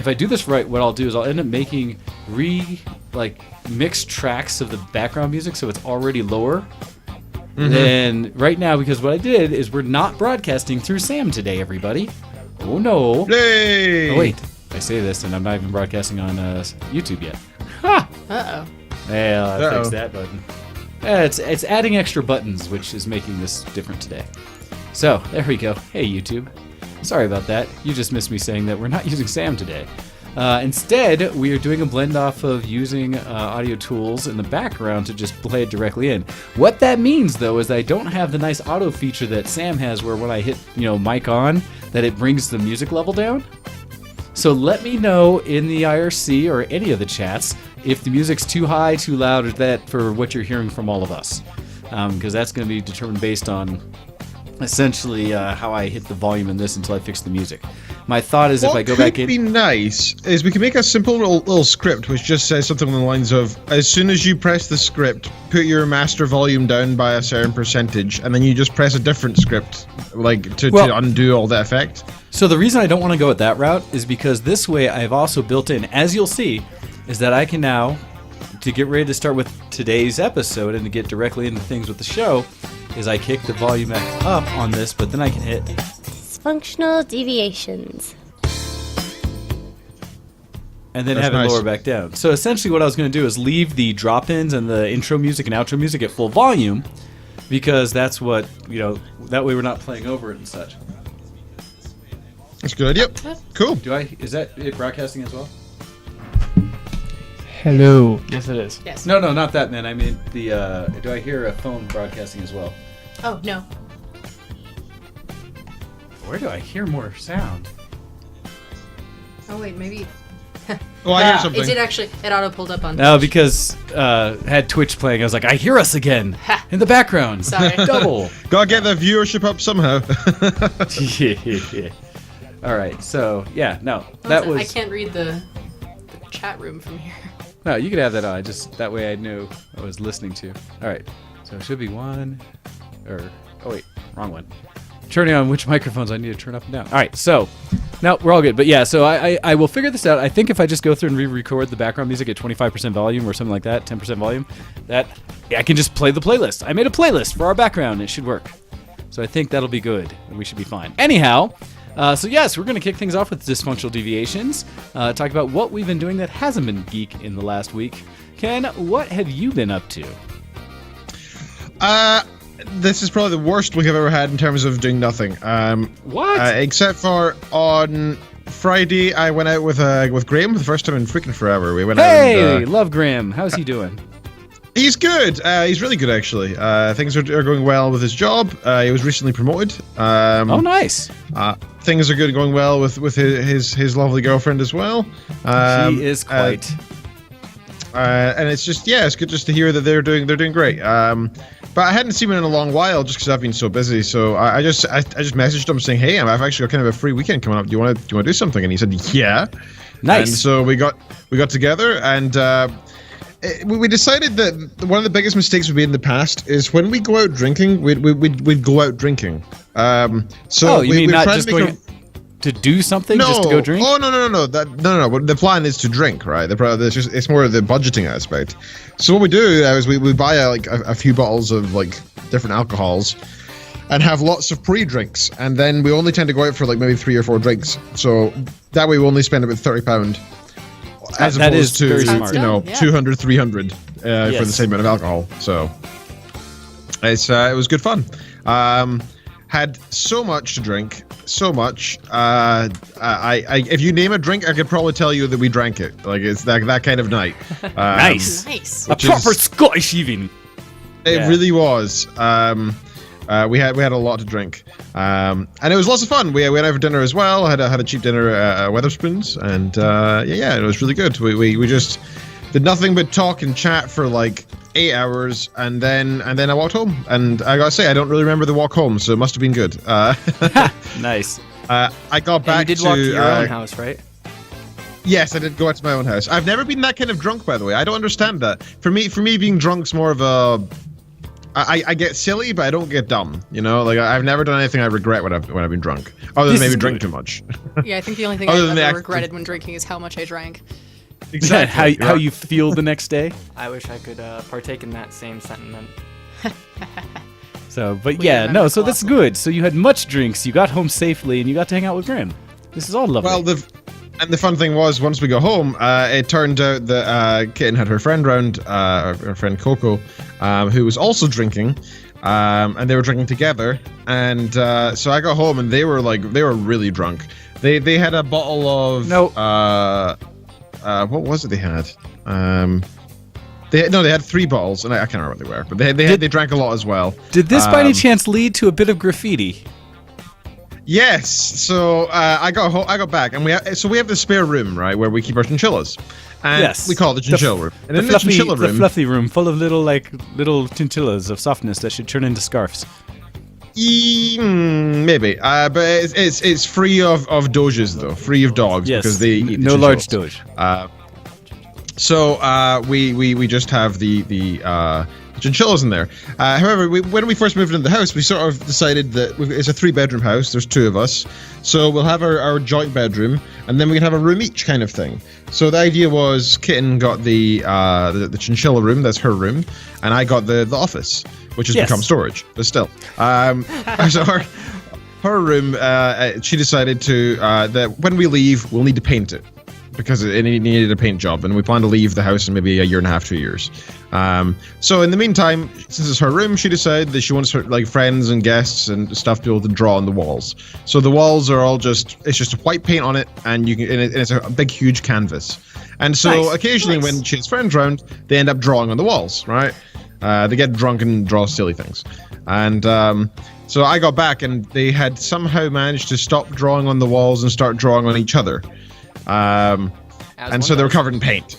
if I do this right, what I'll do is I'll end up making mixed tracks of the background music, so it's already lower than right now. Because what I did is we're not broadcasting through Sam today, everybody. Oh no! Yay! Oh wait, I say this and I'm not even broadcasting on YouTube yet. Ha! Uh-oh. Yeah, I'll fix that button. It's adding extra buttons, which is making this different today. So, there we go. Hey, YouTube. Sorry about that. You just missed me saying that we're not using Sam today. Instead, we are doing a blend off of using audio tools in the background to just play it directly in. What that means, though, is that I don't have the nice auto feature that Sam has where when I hit, mic on, that it brings the music level down. So let me know in the IRC or any of the chats if the music's too high, too loud, or that for what you're hearing from all of us. Because that's going to be determined based on essentially how I hit the volume in this until I fix the music. My thought is if I go back in... What could be nice is we can make a simple little script which just says something along the lines of, as soon as you press the script, put your master volume down by a certain percentage, and then you just press a different script to undo all the effect. So the reason I don't want to go with that route is because this way I've also built in, as you'll see, is that I can now, to get ready to start with today's episode and to get directly into things with the show, is I kick the volume back up on this, but then I can hit... Dysfunctional deviations. And then have it lower back down. So essentially what I was going to do is leave the drop-ins and the intro music and outro music at full volume, because that's what, that way we're not playing over it and such. That's a good idea. Cool. Is that it broadcasting as well? Hello. Yes, it is. Yes. No, not that, man. I mean, do I hear a phone broadcasting as well? Oh, no. Where do I hear more sound? Oh, wait, maybe... Oh, I hear something. It did actually. It auto-pulled up on Twitch. No, because had Twitch playing, I was like, I hear us again in the background. Sorry. Double. Gotta get the viewership up somehow. Yeah. All right, so, yeah, no. That was... I can't read the chat room from here. No, you could have that on. That way I knew I was listening to. All right, so it should be one, oh wait, wrong one. Turning on which microphones I need to turn up and down. All right, so now we're all good. But yeah, so I will figure this out. I think if I just go through and re-record the background music at 25% volume or something like that, 10% volume, I can just play the playlist. I made a playlist for our background. It should work. So I think that'll be good, and we should be fine. Anyhow, so yes, we're going to kick things off with Dysfunctional Deviations. Talk about what we've been doing that hasn't been geek in the last week. Ken, what have you been up to? This is probably the worst week I've ever had in terms of doing nothing. What? Except for on Friday, I went out with Graham for the first time in freaking forever. We went Hey, out and, love Graham. How's he doing? He's good. He's really good, actually. Things are going well with his job. He was recently promoted. Oh, nice. Things are going well with his lovely girlfriend as well. She is quite. And it's just it's good just to hear that they're doing great. But I hadn't seen him in a long while just because I've been so busy. So I just messaged him saying, "Hey, I've actually got kind of a free weekend coming up. Do you want to do something?" And he said, "Yeah." Nice. And so we got together and. We decided that one of the biggest mistakes we've made in the past is when we go out drinking, we'd go out drinking. So you mean not just going to do something, just to go drink? Oh no. No. The plan is to drink, right? It's more of the budgeting aspect. So what we do is we buy a few bottles of different alcohols, and have lots of pre-drinks, and then we only tend to go out for maybe 3 or 4 drinks. So that way we only spend about £30. As opposed to, very smart. 200, 300 for the same amount of alcohol. So it was good fun. Had so much to drink, so much. If you name a drink, I could probably tell you that we drank it. It's that kind of night. Nice. A proper Scottish evening. It really was. We had a lot to drink, and it was lots of fun. We went out for dinner as well. Had a cheap dinner at Wetherspoons, and it was really good. We just did nothing but talk and chat for 8 hours, and then I walked home. And I gotta say, I don't really remember the walk home, so it must have been good. Nice. I got back and you did walk to your own house, right? Yes, I did go out to my own house. I've never been that kind of drunk, by the way. I don't understand that. For me, being drunk's more of a I get silly, but I don't get dumb. You know, like I've never done anything I regret when I've been drunk, other than maybe drink too much. Yeah, I think the only thing Other I've than the ever act- regretted when drinking is how much I drank. Exactly. how you feel the next day. I wish I could partake in that same sentiment. So, but We yeah, remember no, so that's Colossal. good. So you had much drinks, you got home safely, and you got to hang out with Grim. This is all lovely. Well, the fun thing was, once we got home, it turned out that Kitten had her friend round, her friend Coco, who was also drinking, and they were drinking together. And so I got home, and they were really drunk. They had a bottle of what was it they had? They had 3 bottles, and I can't remember what they were, but they drank a lot as well. Did this by any chance lead to a bit of graffiti? Yes. So I got back, and we have the spare room, right, where we keep our chinchillas, and Yes. we call it the chinchilla room. And The in the fluffy, chinchilla the room, fluffy room full of little chinchillas of softness that should turn into scarves. maybe, but it's free of doges though, free of dogs Yes, because they eat the no large chinchillas. doge. So we just have the chinchillas in there. However, when we first moved into the house, we sort of decided that it's a 3-bedroom house. There's 2 of us, so we'll have our joint bedroom, and then we can have a room each, kind of thing. So the idea was, Kitten got the chinchilla room, that's her room, and I got the office, which has Yes. become storage, but still. So her room, she decided that when we leave, we'll need to paint it, because it needed a paint job, and we plan to leave the house in maybe a year and a half, 2 years. So in the meantime, since it's her room, she decided that she wants her friends and guests and stuff to be able to draw on the walls. So the walls are all just white paint on it, and it's a big, huge canvas. And so Nice. occasionally when she has friends around, they end up drawing on the walls, right? They get drunk and draw silly things. And so I got back, and they had somehow managed to stop drawing on the walls and start drawing on each other. And so they were covered in paint,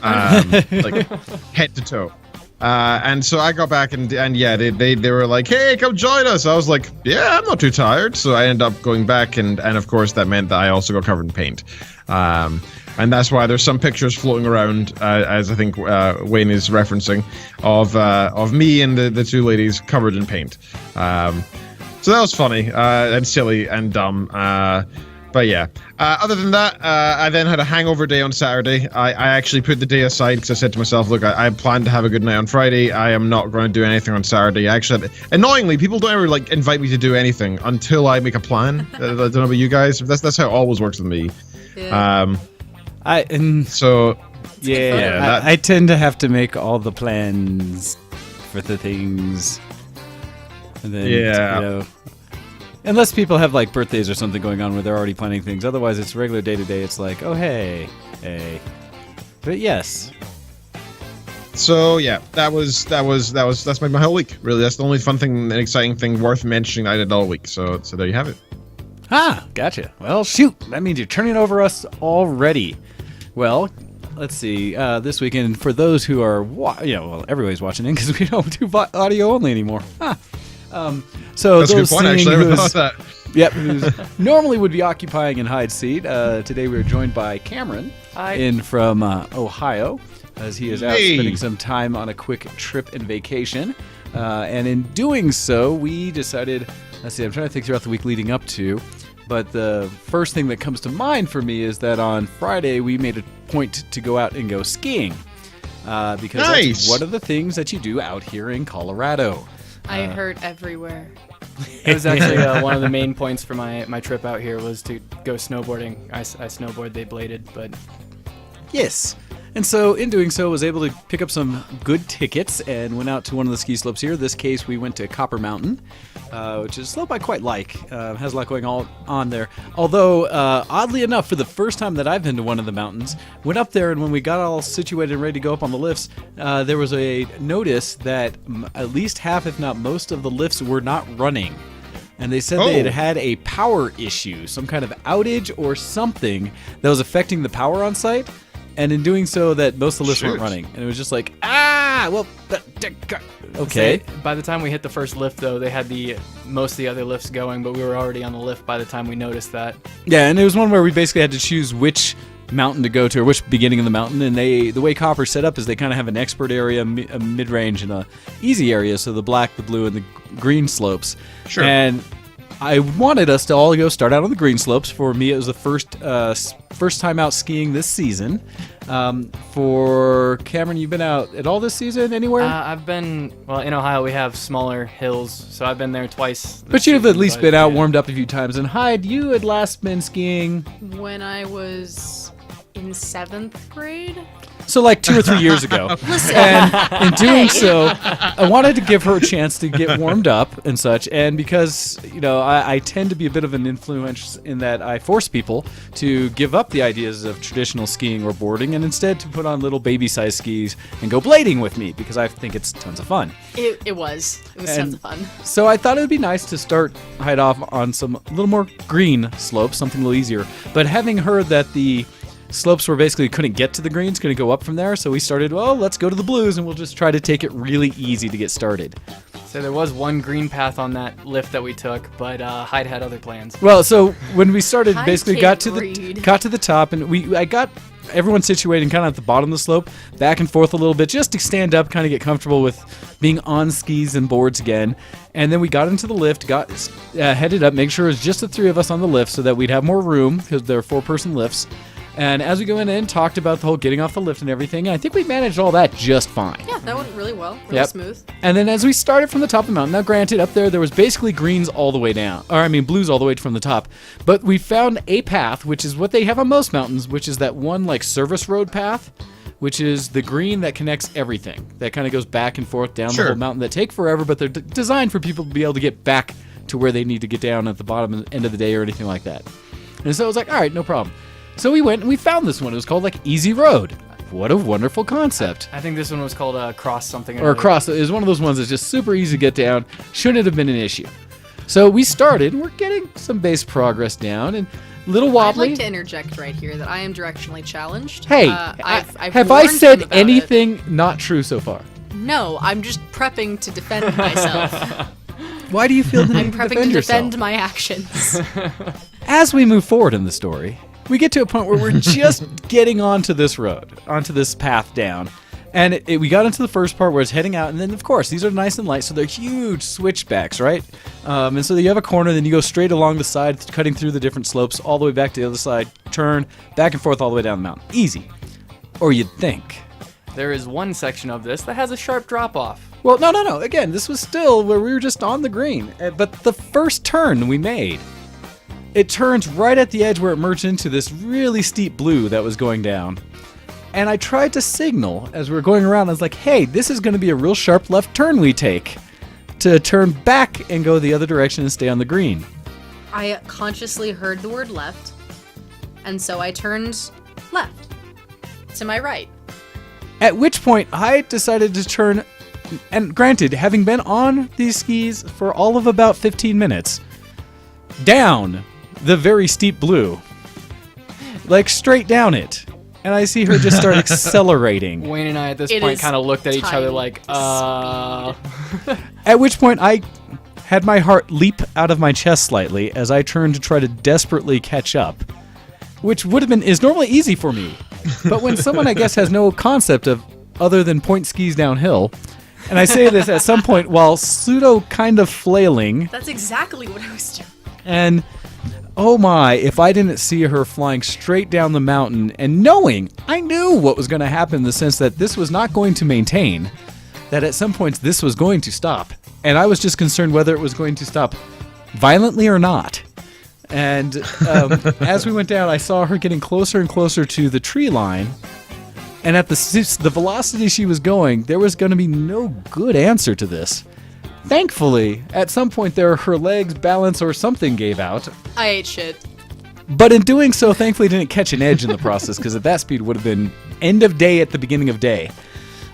like head to toe. And so I got back, and yeah, they were like, "Hey, come join us." I was like, "Yeah, I'm not too tired." So I ended up going back, and of course that meant that I also got covered in paint. And that's why there's some pictures floating around, as I think Wayne is referencing, of me and the 2 ladies covered in paint. So that was funny and silly and dumb. But yeah, other than that, I then had a hangover day on Saturday. I actually put the day aside because I said to myself, look, I planned to have a good night on Friday. I am not going to do anything on Saturday. Actually, annoyingly, people don't ever invite me to do anything until I make a plan. I don't know about you guys. That's how it always works with me. Yeah. So Yeah, I tend to have to make all the plans for the things, and then you know, unless people have birthdays or something going on where they're already planning things. Otherwise, it's regular day to day. It's like, oh hey. But yes, So yeah, that's my whole week. Really, that's the only fun thing and exciting thing worth mentioning I did all week. So there you have it. Gotcha. Well, shoot, that means you're turning over us already. Well, let's see. This weekend, for those who are, everybody's watching in because we don't do audio only anymore. So That's a good those point. Actually, I seeing never who's- thought of that. Yep, who's normally would be occupying in Hyde's seat. Today we are joined by Cameron in from Ohio, as he is out Hey. spending some time on a quick trip and vacation. And in doing so, we decided, I'm trying to think throughout the week leading up to, but the first thing that comes to mind for me is that on Friday we made a point to go out and go skiing. Because that's Nice. one of the things that you do out here in Colorado. I hurt everywhere. It was actually one of the main points for my trip out here was to go snowboarding. I snowboard, they bladed, but Yes. And so, in doing so, was able to pick up some good tickets and went out to one of the ski slopes here. In this case, we went to Copper Mountain, which is a slope I quite like. Has a lot going on there. Although, oddly enough, for the first time that I've been to one of the mountains, went up there, and when we got all situated and ready to go up on the lifts, there was a notice that at least half, if not most, of the lifts were not running. And they said they had a power issue, some kind of outage or something that was affecting the power on site. And in doing so, that most of the lifts weren't Shoot. running. And it was just like, okay. by the time we hit the first lift, though, they had most of the other lifts going, but we were already on the lift by the time we noticed that. Yeah, and it was one where we basically had to choose which mountain to go to, or which beginning of the mountain. And the way Copper's set up is they kind of have an expert area, a mid-range, and a easy area. So the black, the blue, and the green slopes. Sure. And I wanted us to all go start out on the green slopes. For me, it was the first time out skiing this season. For Cameron, you've been out at all this season anywhere? I've been, in Ohio we have smaller hills, so I've been there twice. But you've at least been out, warmed up a few times. And Hyde, you had last been skiing When I was in 7th grade. so like 2 or 3 years ago. Listen. And in doing so, I wanted to give her a chance to get warmed up and such. And because, I tend to be a bit of an influence in that I force people to give up the ideas of traditional skiing or boarding and instead to put on little baby-sized skis and go blading with me because I think it's tons of fun. It was tons of fun. So I thought it would be nice to start Hyde off on some a little more green slopes, something a little easier. But having heard that the slopes were basically couldn't get to the greens, couldn't go up from there, so we started, let's go to the blues and we'll just try to take it really easy to get started. So there was one green path on that lift that we took, but Hyde had other plans. Well, so when we started, I basically can't got to the top, and I got everyone situated kind of at the bottom of the slope, back and forth a little bit, just to stand up, kind of get comfortable with being on skis and boards again. And then we got into the lift, headed up, make sure it was just the 3 of us on the lift so that we'd have more room because there are 4-person lifts. And as we go in and talked about the whole getting off the lift and everything, I think we managed all that just fine. Yeah, that went really well. Really smooth. And then as we started from the top of the mountain, now granted, up there was basically greens all the way down, blues all the way from the top. But we found a path, which is what they have on most mountains, which is that one like service road path, which is the green that connects everything. That kind of goes back and forth down the whole mountain that take forever, but they're designed for people to be able to get back to where they need to get down at the bottom end of the day or anything like that. And so I was like, all right, no problem. So we went and we found this one. It was called like Easy Road. What a wonderful concept. I think this one was called Cross something. Or Cross. It was one of those ones that's just super easy to get down. Shouldn't have been an issue. So we started, and we're getting some base progress down, and little wobbly. I'd like to interject right here that I am directionally challenged. Hey, I've have I warned said him about anything not true so far? it. No, I'm just prepping to defend myself. Why do you feel the I'm need to prepping defend to yourself? defend my actions. As we move forward in the story, we get to a point where we're just getting onto this road, onto this path down. And we got into the first part where it's heading out, and then, of course, these are nice and light, so they're huge switchbacks, right? And so you have a corner, then you go straight along the side, cutting through the different slopes, all the way back to the other side, turn, back and forth all the way down the mountain. Easy. Or you'd think. There is one section of this that has a sharp drop-off. Well, no. Again, this was still where we were just on the green. But the first turn we made, it turns right at the edge where it merged into this really steep blue that was going down. And I tried to signal as we were going around. I was like, hey, this is going to be a real sharp left turn we take to turn back and go the other direction and stay on the green. I consciously heard the word left, and so I turned left to my right. At which point, I decided to turn, and granted, having been on these skis for all of about 15 minutes, down the very steep blue. Like, straight down it. And I see her just start accelerating. Wayne and I, at this It point, is kind of looked at each other time like, to At which point, I had my heart leap out of my chest slightly as I turned to try to desperately catch up. Which is normally easy for me. But when someone, I guess, has no concept of other than point skis downhill, and I say this at some point while pseudo kind of flailing, That's exactly what I was doing. and oh my, if I didn't see her flying straight down the mountain and I knew what was going to happen in the sense that this was not going to maintain, that at some points this was going to stop. And I was just concerned whether it was going to stop violently or not. And as we went down, I saw her getting closer and closer to the tree line. And at the velocity she was going, there was going to be no good answer to this. Thankfully, at some point there, her legs, balance, or something gave out. I ate shit. But in doing so, thankfully didn't catch an edge in the process, because at that speed would have been end of day at the beginning of day.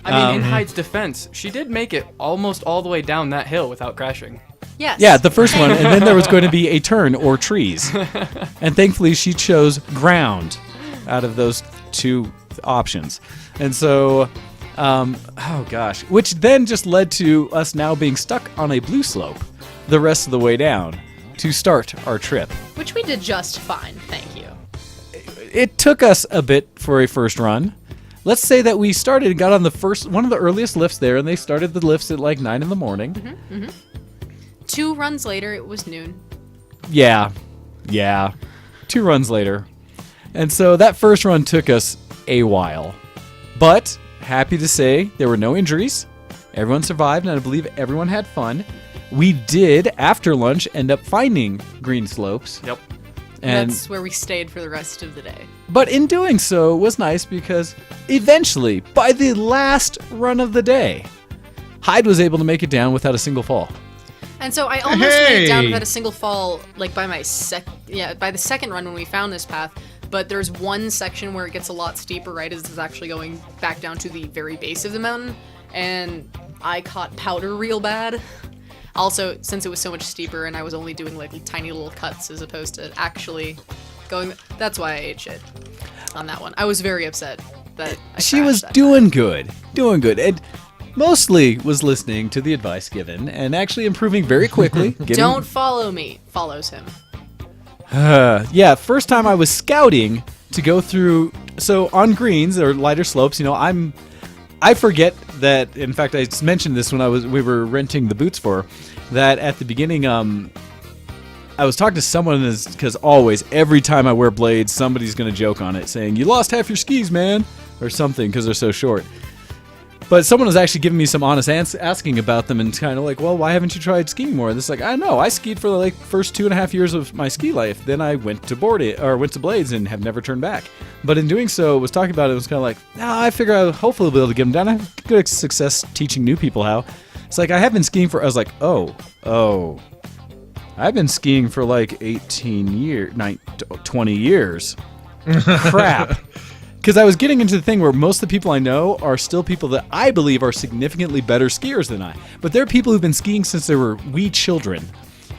I mean, in Hyde's defense, she did make it almost all the way down that hill without crashing. Yes. Yeah, the first one, and then there was going to be a turn or trees. And thankfully she chose ground out of those two options. And so, oh gosh, which then just led to us now being stuck on a blue slope the rest of the way down to start our trip. Which we did just fine, thank you. it took us a bit for a first run. Let's say that we started and got on one of the earliest lifts there, and they started the lifts at like 9 in the morning. 2 runs later, it was noon. Yeah. 2 runs later. And so that first run took us a while. But happy to say there were no injuries. Everyone survived, and I believe everyone had fun. We did, after lunch, end up finding green slopes. Yep. And That's where we stayed for the rest of the day. but in doing so, it was nice because eventually, by the last run of the day, Hyde was able to make it down without a single fall. And so I almost made it down Hey! without a single fall, like by by the second run when we found this path. But there's one section where it gets a lot steeper, right, as it's actually going back down to the very base of the mountain. And I caught powder real bad. Also, since it was so much steeper and I was only doing like tiny little cuts as opposed to actually going, that's why I ate shit on that one. I was very upset that She was doing good, and mostly was listening to the advice given and actually improving very quickly. Don't follow me. Follows him. Yeah, first time I was scouting to go through. So on greens or lighter slopes, I forget that. In fact, I mentioned this when we were renting the boots for. That at the beginning, I was talking to someone because always every time I wear blades, somebody's gonna joke on it, saying you lost half your skis, man, or something because they're so short. But someone was actually giving me some honest asking about them and kind of like, well, why haven't you tried skiing more? And it's like, I know, I skied for the like first 2.5 years of my ski life. Then I went to blades and have never turned back. But in doing so, was talking about it, was kind of like, I figure I'll hopefully be able to get them down. I have good success teaching new people how. It's like, I have been skiing I was like, oh, I've been skiing for like 20 years. Crap. Because I was getting into the thing where most of the people I know are still people that I believe are significantly better skiers than I. But they're people who've been skiing since they were wee children,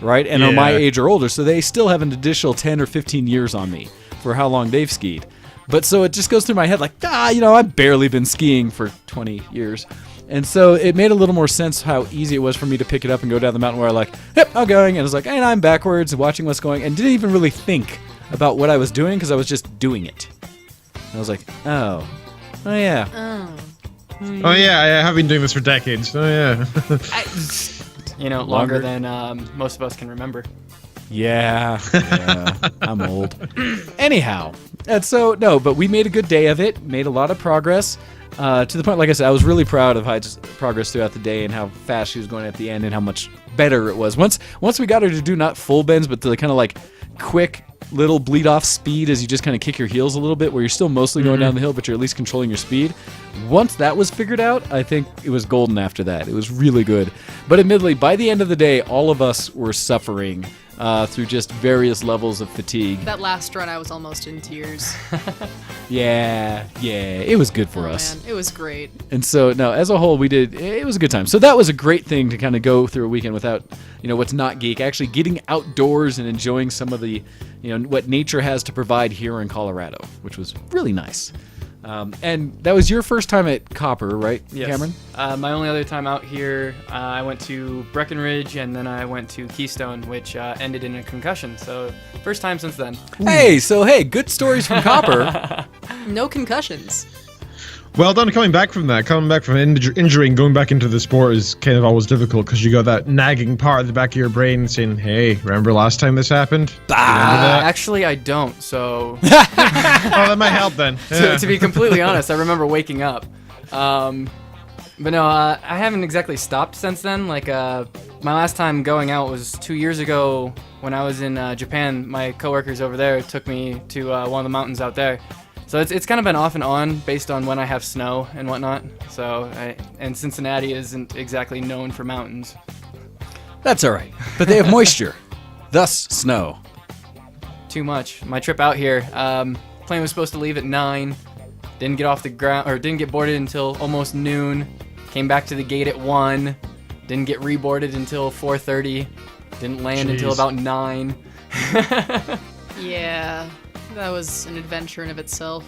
right? And are my age or older. So they still have an additional 10 or 15 years on me for how long they've skied. But so it just goes through my head like, I've barely been skiing for 20 years. And so it made a little more sense how easy it was for me to pick it up and go down the mountain where I like, yep, I'm going. And I was like, and I'm backwards watching what's going, and didn't even really think about what I was doing because I was just doing it. I was like, oh yeah. Oh yeah, I have been doing this for decades. Oh yeah. Longer than most of us can remember. Yeah, I'm old. Anyhow, and so but we made a good day of it. Made a lot of progress. To the point, like I said, I was really proud of Hyde's progress throughout the day and how fast she was going at the end and how much better it was. Once we got her to do not full bends, but the kind of like quick little bleed off speed as you just kind of kick your heels a little bit, where you're still mostly going down the hill, but you're at least controlling your speed. Once that was figured out, I think it was golden after that. It was really good. But admittedly, by the end of the day, all of us were suffering through just various levels of fatigue. That last run, I was almost in tears. Yeah, it was good for us. Man, it was great. And so, no, as a whole, it was a good time. So that was a great thing to kind of go through a weekend without, what's not geek, actually getting outdoors and enjoying some of the, what nature has to provide here in Colorado, which was really nice. And that was your first time at Copper, right, Yes. Cameron? My only other time out here, I went to Breckenridge and then I went to Keystone, which ended in a concussion. So first time since then. Hey, good stories from Copper. No concussions. Well done coming back from that. Coming back from injury and going back into the sport is kind of always difficult because you got that nagging part at the back of your brain saying, hey, remember last time this happened? Actually, I don't, so... Oh, that might help then. to be completely honest, I remember waking up. But no, I haven't exactly stopped since then. Like, my last time going out was 2 years ago when I was in Japan. My coworkers over there took me to one of the mountains out there. So it's kind of been off and on based on when I have snow and whatnot. So, and Cincinnati isn't exactly known for mountains. That's all right. But they have moisture, thus snow. Too much. My trip out here, plane was supposed to leave at 9. Didn't get off the ground, or didn't get boarded until almost noon. Came back to the gate at 1. Didn't get reboarded until 4:30. Didn't land until about 9. Yeah, that was an adventure in of itself.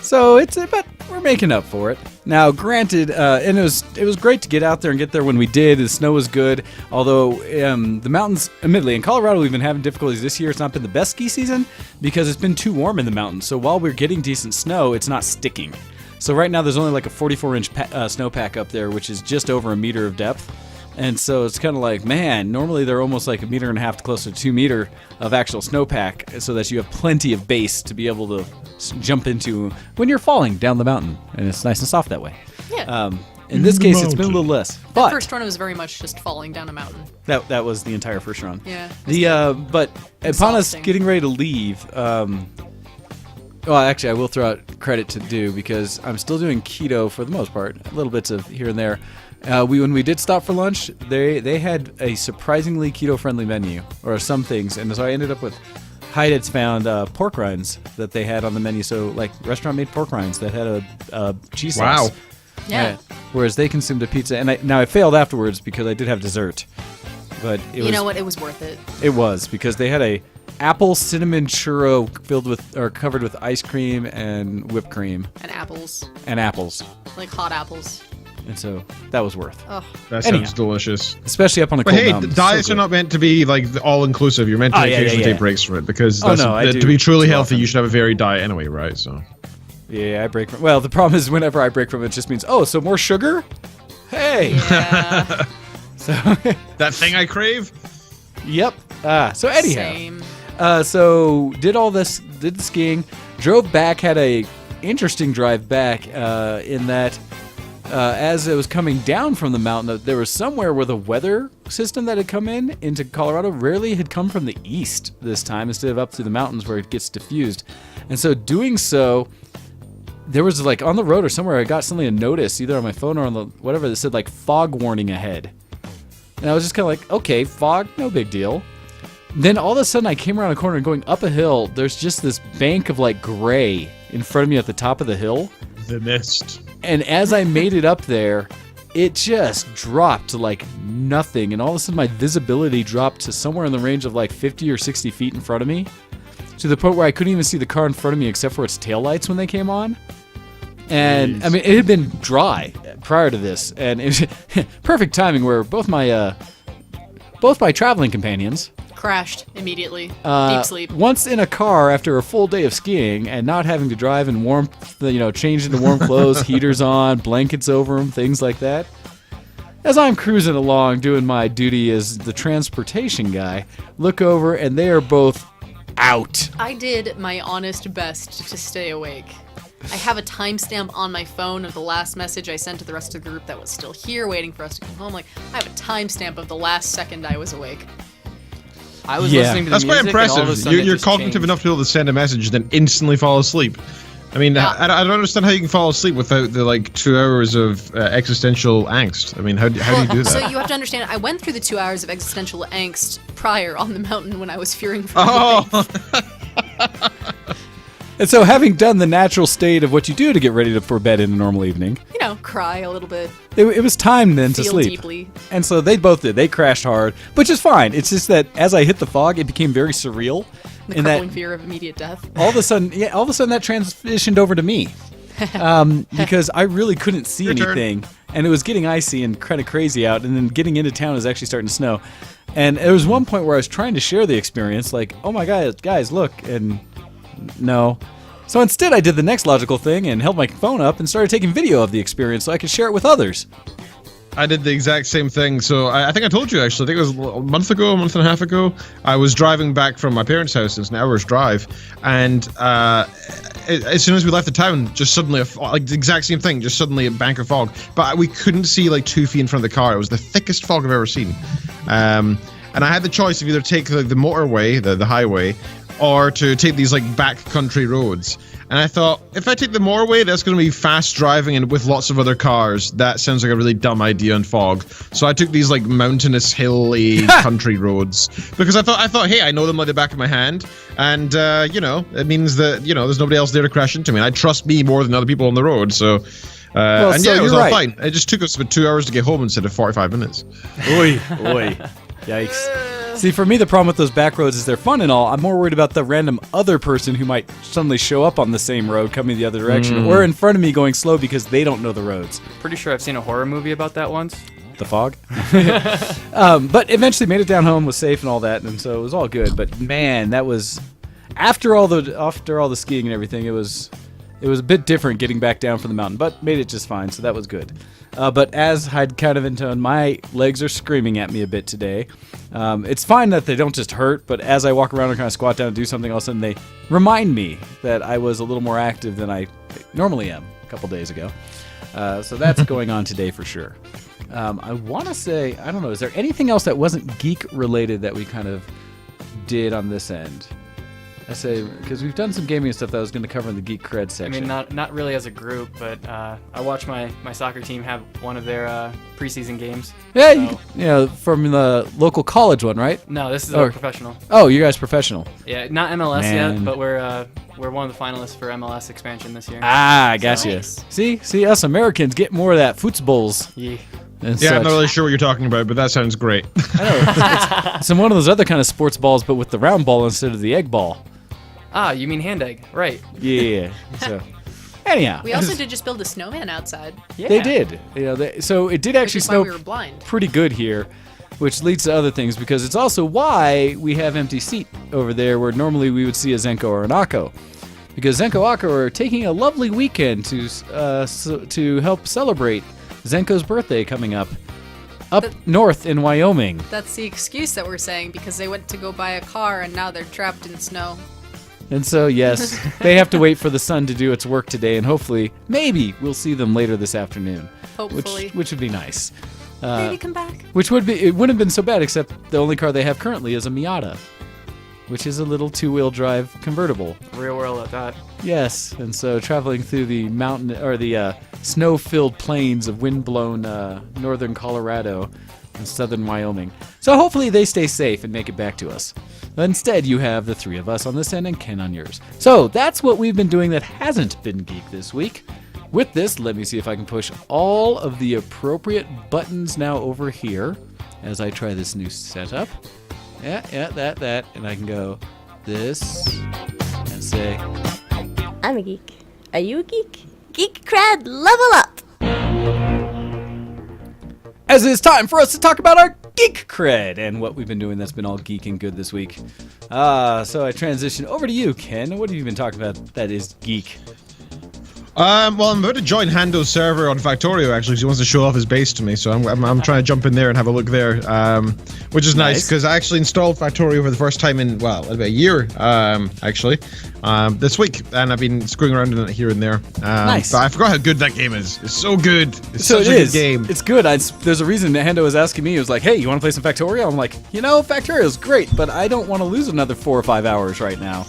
So it's about we're making up for it. Now, granted, and it was great to get out there and get there when we did. The snow was good, although the mountains, admittedly, in Colorado we've been having difficulties this year. It's not been the best ski season because it's been too warm in the mountains. So while we're getting decent snow, it's not sticking. So right now there's only like a 44-inch snowpack up there, which is just over a meter of depth. And so it's kind of like, man, normally they're almost like 1.5 meters to closer to 2 meters of actual snowpack, so that you have plenty of base to be able to jump into when you're falling down the mountain, and it's nice and soft that way. Yeah. In this case, it's been a little less. The But first run was very much just falling down a mountain. that was the entire first run. Yeah. But upon us Exhausting. getting ready to leave, well, actually, I will throw out credit to Do because I'm still doing keto for the most part, little bits of here and there. When we did stop for lunch, they had a surprisingly keto-friendly menu, or some things, and so I ended up with Hyde had found pork rinds that they had on the menu, so like restaurant-made pork rinds that had a cheese sauce. Wow. Yeah. Whereas they consumed a pizza, and I failed afterwards because I did have dessert, but You know what? It was worth it. It was because they had a apple cinnamon churro covered with ice cream and whipped cream And apples. and apples, Like hot apples. and so that was worth. Oh. That Anyhow. sounds delicious. Especially up on a But cold hey, mountain. diets So are good. not meant to be like all inclusive. You're meant to Oh, yeah, occasionally yeah. take breaks from it because Oh, no, I do to be truly too healthy, often. you should have a varied diet anyway, right? So. Yeah, I break from. Well, the problem is whenever I break from it, it just means so more sugar. Hey. Yeah. So That thing I crave? yep. So anyhow. Same. So did all this, did the skiing, drove back, had a interesting drive back in that as it was coming down from the mountain, there was somewhere where the weather system that had come into Colorado rarely had come from the east this time instead of up through the mountains where it gets diffused. And so doing so, there was like on the road or somewhere I got suddenly a notice either on my phone or on the whatever that said like fog warning ahead. And I was just kind of like, okay, fog, no big deal. Then all of a sudden I came around a corner and going up a hill, there's just this bank of like gray in front of me at the top of the hill. The mist. And as I made it up there, it just dropped to like nothing. And all of a sudden my visibility dropped to somewhere in the range of like 50 or 60 feet in front of me, to the point where I couldn't even see the car in front of me except for its taillights when they came on. And Jeez. I mean, it had been dry prior to this, and it was perfect timing where both my traveling companions, Crashed immediately. Deep sleep. once in a car after a full day of skiing and not having to drive in change into warm clothes, heaters on, blankets over them, things like that. As I'm cruising along doing my duty as the transportation guy, look over and they are both out. I did my honest best to stay awake. I have a timestamp on my phone of the last message I sent to the rest of the group that was still here waiting for us to come home. Like, I have a timestamp of the last second I was awake. I was Yeah. listening to the That's quite music, and all of a impressive. sudden it You're just cognitive changed. enough to be able to send a message and then instantly fall asleep. I mean, I don't understand how you can fall asleep without the like 2 hours of existential angst. I mean, how do you do that? So you have to understand, I went through the 2 hours of existential angst prior on the mountain when I was fearing for my life. And so having done the natural state of what you do to get ready for bed in a normal evening, You know, cry a little bit, it was time then to feel sleep. deeply. And so they both did. They crashed hard, which is fine. It's just that as I hit the fog, it became very surreal. The in that crippling fear of immediate death. all of a sudden that transitioned over to me. Because I really couldn't see Your turn. anything. And it was getting icy and kind of crazy out. And then getting into town is actually starting to snow. And there was one point where I was trying to share the experience, like, oh my God, guys, look. And no. So instead, I did the next logical thing and held my phone up and started taking video of the experience so I could share it with others. I did the exact same thing. So I think I told you actually. I think it was a month and a half ago. I was driving back from my parents' house. It's an hour's drive, and as soon as we left the town, just suddenly like the exact same thing. Just suddenly a bank of fog, but we couldn't see like 2 feet in front of the car. It was the thickest fog I've ever seen. And I had the choice of either take the motorway, the highway, or to take these like backcountry roads. And I thought, if I take the motorway, that's going to be fast driving and with lots of other cars. That sounds like a really dumb idea in fog. So I took these like mountainous, hilly country roads because I thought, hey, I know them like the back of my hand, and it means that there's nobody else there to crash into me. And I trust me more than other people on the road. So, it was you're all right. fine. It just took us about 2 hours to get home instead of 45 minutes. Oi. Yikes. See, for me, the problem with those back roads is they're fun and all. I'm more worried about the random other person who might suddenly show up on the same road coming the other direction, or in front of me going slow because they don't know the roads. Pretty sure I've seen a horror movie about that once. The fog. But eventually made it down home, was safe and all that, and so it was all good. But man, that was after all the skiing and everything. It was a bit different getting back down from the mountain, but made it just fine, so that was good. But as I'd kind of intoned, my legs are screaming at me a bit today. It's fine that they don't just hurt, but as I walk around and kind of squat down and do something, all of a sudden they remind me that I was a little more active than I normally am a couple days ago. So that's going on today for sure. I want to say, I don't know, is there anything else that wasn't geek related that we kind of did on this end? I say, because we've done some gaming stuff that I was going to cover in the Geek Cred section. I mean, not really as a group, but I watched my soccer team have one of their preseason games. Yeah, So- from the local college one, right? No, this is Oh. a professional. Oh, you guys professional. Yeah, not MLS Man. yet, but we're one of the finalists for MLS expansion this year. Ah, I got you. Nice. See, us Americans get more of that footballs. Yeah. And Yeah, I'm such. not really sure what you're talking about, but that sounds great. I know. It's one of those other kind of sports balls, but with the round ball instead of the egg ball. Ah, you mean hand egg, right? Yeah. So, anyhow, We also did just build a snowman outside. Yeah. They did. So it did Which actually is why snow we were blind. pretty good here, which leads to other things because it's also why we have empty seat over there where normally we would see a Zenko or an Akko. Because Zenko Akko are taking a lovely weekend to help celebrate Zenko's birthday coming up north in Wyoming. That's the excuse that we're saying because they went to go buy a car and now they're trapped in snow. And so, yes, they have to wait for the sun to do its work today, and hopefully, maybe we'll see them later this afternoon. Hopefully. Which would be nice. Maybe come back. Which would be, it wouldn't have been so bad, except the only car they have currently is a Miata, which is a little two-wheel drive convertible. Real world at that. Yes, and so traveling through the mountain or the snow-filled plains of wind-blown northern Colorado and southern Wyoming. So hopefully they stay safe and make it back to us. Instead, you have the three of us on this end and Ken on yours. So that's what we've been doing that hasn't been Geek this week. With this, let me see if I can push all of the appropriate buttons now over here as I try this new setup. Yeah, that. And I can go this and say, I'm a geek. Are you a geek? Geek cred, level up! as it's time for us to talk about our Geek Cred and what we've been doing that's been all geek and good this week. So I transition over to you, Ken. What have you been talking about that is geek? Well, I'm about to join Hando's server on Factorio, actually, because he wants to show off his base to me, so I'm trying to jump in there and have a look there, which is nice, because I actually installed Factorio for the first time in, well, about a year, actually, this week, and I've been screwing around in it here and there. Nice. But I forgot how good that game is. It's so good. It's So such it a is. good game. It's good. There's a reason that Hendo was asking me. He was like, hey, you want to play some Factorio? I'm like, Factorio is great, but I don't want to lose another 4 or 5 hours right now.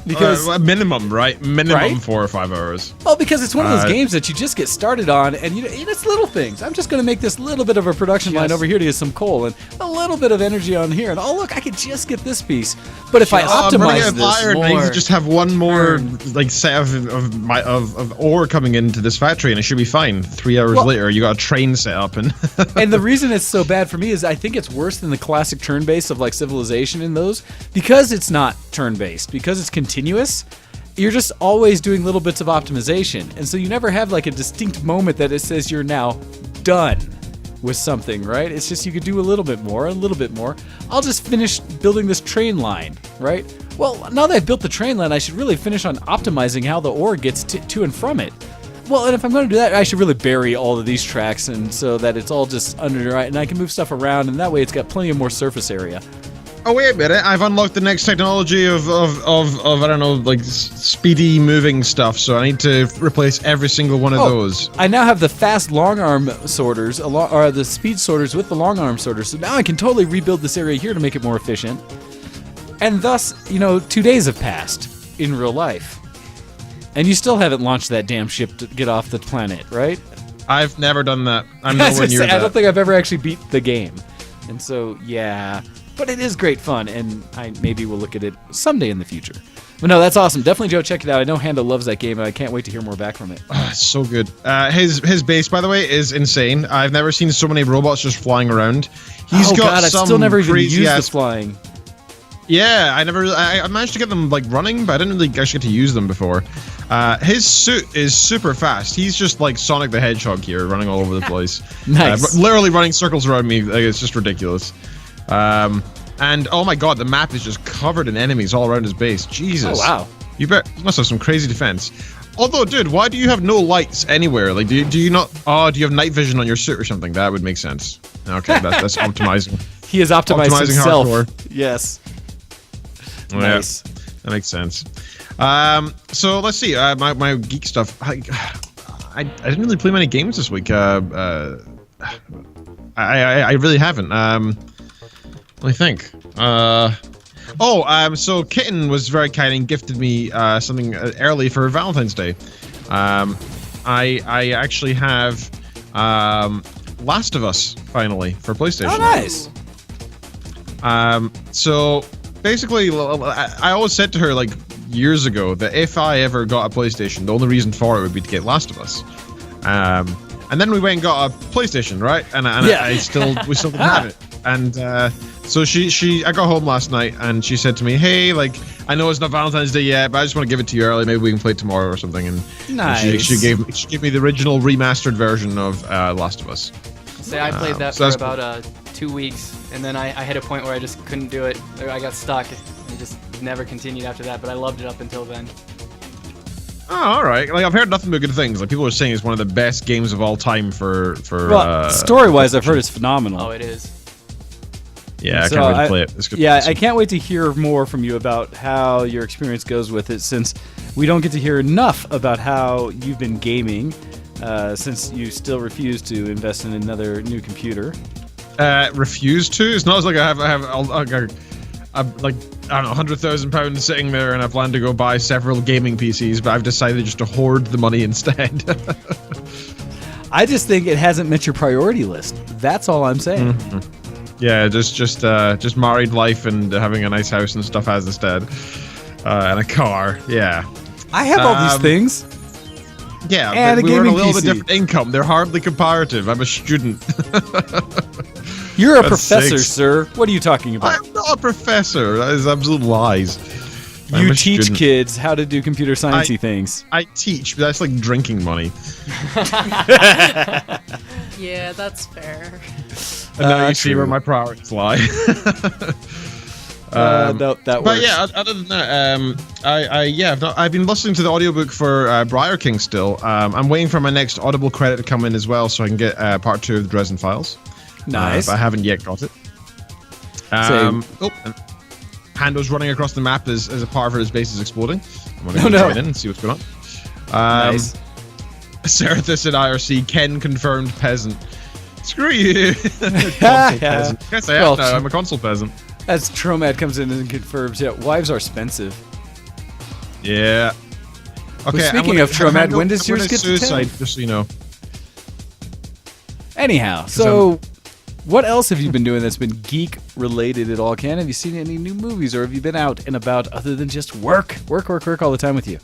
Because minimum, right? Minimum Right? 4 or 5 hours. Well, because it's one of those games that you just get started on, and it's little things. I'm just going to make this little bit of a production line over here to get some coal, and a little bit of energy on here, and oh look, I could just get this piece. But if I I'm running optimize out of this iron. I need more, to just have one more like set of ore coming into this factory, and it should be fine. 3 hours Well- later, you got a train set up, and and the reason it's so bad for me is I think it's worse than the classic turn-based of like Civilization in those, because it's not turn-based, because it's continuous. You're just always doing little bits of optimization, and so you never have like a distinct moment that it says you're now done with something, right? It's just you could do a little bit more, a little bit more. I'll just finish building this train line, right? Well, now that I've built the train line, I should really finish on optimizing how the ore gets to and from it. Well, and if I'm going to do that, I should really bury all of these tracks, and so that it's all just under right, and I can move stuff around, and that way it's got plenty of more surface area. oh wait a minute, I've unlocked the next technology of I don't know, like speedy moving stuff. So I need to replace every single one of those. I now have the fast long arm sorters, or the speed sorters with the long arm sorters. So now I can totally rebuild this area here to make it more efficient. And thus, 2 days have passed in real life. And you still haven't launched that damn ship to get off the planet, right? I've never done that. I'm As I nowhere near say, that. I don't think I've ever actually beat the game. And so, yeah. But it is great fun, and I maybe will look at it someday in the future. But no, that's awesome. Definitely, Joe, check it out. I know Hando loves that game, and I can't wait to hear more back from it. It's so good. His base, by the way, is insane. I've never seen so many robots just flying around. He's got God, some I still never even crazy used the ass. flying. Yeah, I managed to get them like running, but I didn't really actually get to use them before. His suit is super fast. He's just like Sonic the Hedgehog here, running all over the place. Nice. Literally running circles around me. Like, it's just ridiculous. And oh my god, the map is just covered in enemies all around his base. Jesus. Oh, wow. You must have some crazy defense. Although, dude, why do you have no lights anywhere? Like, do you not? Oh, do you have night vision on your suit or something? That would make sense. Okay, that's optimizing. He has optimized himself. Hardcore. Yes. Oh, Nice. Yeah, that makes sense. So let's see. My geek stuff. I didn't really play many games this week. I really haven't. Let me think. So Kitten was very kind and gifted me something early for Valentine's Day. I actually have Last of Us finally for PlayStation. Oh, nice. So basically, I always said to her like years ago that if I ever got a PlayStation, the only reason for it would be to get Last of Us. And then we went and got a PlayStation, right? And Yeah. we still didn't have it. And so I got home last night and she said to me, "Hey, like I know it's not Valentine's Day yet, but I just want to give it to you early. Maybe we can play it tomorrow or something." And Nice. she gave me the original remastered version of Last of Us. Say I played that so for that's about 2 weeks, and then I hit a point where I just couldn't do it. Or I got stuck and just never continued after that. But I loved it up until then. Oh, all right. Like I've heard nothing but good things. Like people are saying it's one of the best games of all time for. Well, story-wise, I've heard it's phenomenal. Oh, it is. Yeah, I So can't wait to play it. It's good. Yeah, I can't wait to hear more from you about how your experience goes with it, since we don't get to hear enough about how you've been gaming, since you still refuse to invest in another new computer. Refuse to. It's not as like I have like I don't know, £100,000 sitting there, and I plan to go buy several gaming PCs, but I've decided just to hoard the money instead. I just think it hasn't met your priority list. That's all I'm saying. Mm-hmm. Yeah, just married life and having a nice house and stuff as instead, and a car. Yeah, I have all these things. yeah, And but a we earn a gaming little PC. bit different income. They're hardly comparative. I'm a student. You're a That's professor, 6. sir. What are you talking about? I'm not a professor. That is absolute lies. I'm You a teach student. kids how to do computer sciencey things. I teach, but that's like drinking money. Yeah, that's fair. And now you see True. where my priorities lie. That But works. yeah, other than that, I've been listening to the audiobook for Briar King still. I'm waiting for my next Audible credit to come in as well, so I can get part 2 of the Dresden Files. Nice. But I haven't yet got it. And Hando's running across the map as a part of his base is exploding. I'm gonna go join in and see what's going on. Nice. Serathis at IRC, Ken confirmed peasant. Screw you. Console Yeah. peasant. Yes, I am Well, now. I'm a console peasant. As Tromad comes in and confirms, yeah, wives are expensive. Yeah. Okay. speaking of Tromad, when does yours get to suicide? 10? Just so you know. Anyhow, so what else have you been doing that's been geek related at all, Ken? Have you seen any new movies, or have you been out and about other than just work all the time with you?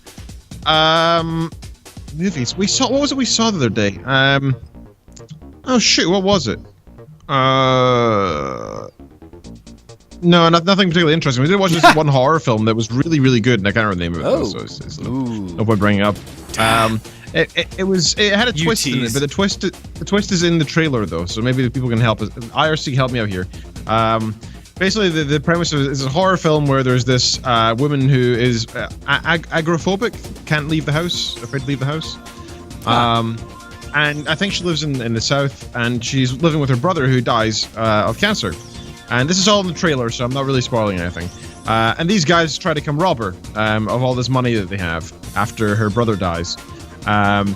Movies. We saw. What was it we saw the other day? Oh shoot! What was it? No, nothing particularly interesting. We did watch this one horror film that was really, really good, and I can't remember the name of it. Oh. So it's Ooh. no point bringing it up. It had a You twist in it, tease. but the twist is in the trailer though, so maybe the people can help us. IRC, help me out here. Basically, the premise is a horror film where there's this woman who is agoraphobic, can't leave the house, afraid to leave the house. And I think she lives in the south, and she's living with her brother who dies of cancer. And this is all in the trailer, so I'm not really spoiling anything. And these guys try to come rob her of all this money that they have after her brother dies. And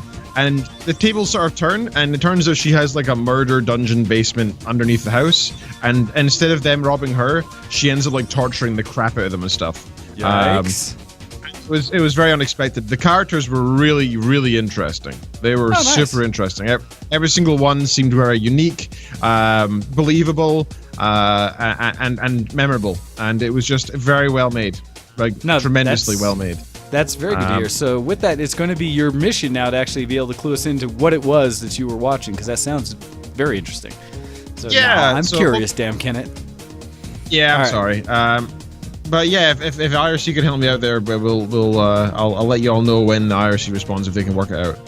the tables sort of turn, and it turns out she has like a murder dungeon basement underneath the house. And instead of them robbing her, she ends up like torturing the crap out of them and stuff. Yikes. It was very unexpected. The characters were really, really interesting. They were nice. super interesting. Every single one seemed very unique, believable, and memorable. And it was just very well made. like No, tremendously that's- well made. That's very good to hear. So with that, it's going to be your mission now to actually be able to clue us into what it was that you were watching, because that sounds very interesting. So Yeah, now I'm so- curious, damn Kenneth. Yeah, I'm All right. sorry. But yeah, if IRC can help me out there, but I'll let you all know when the IRC responds if they can work it out.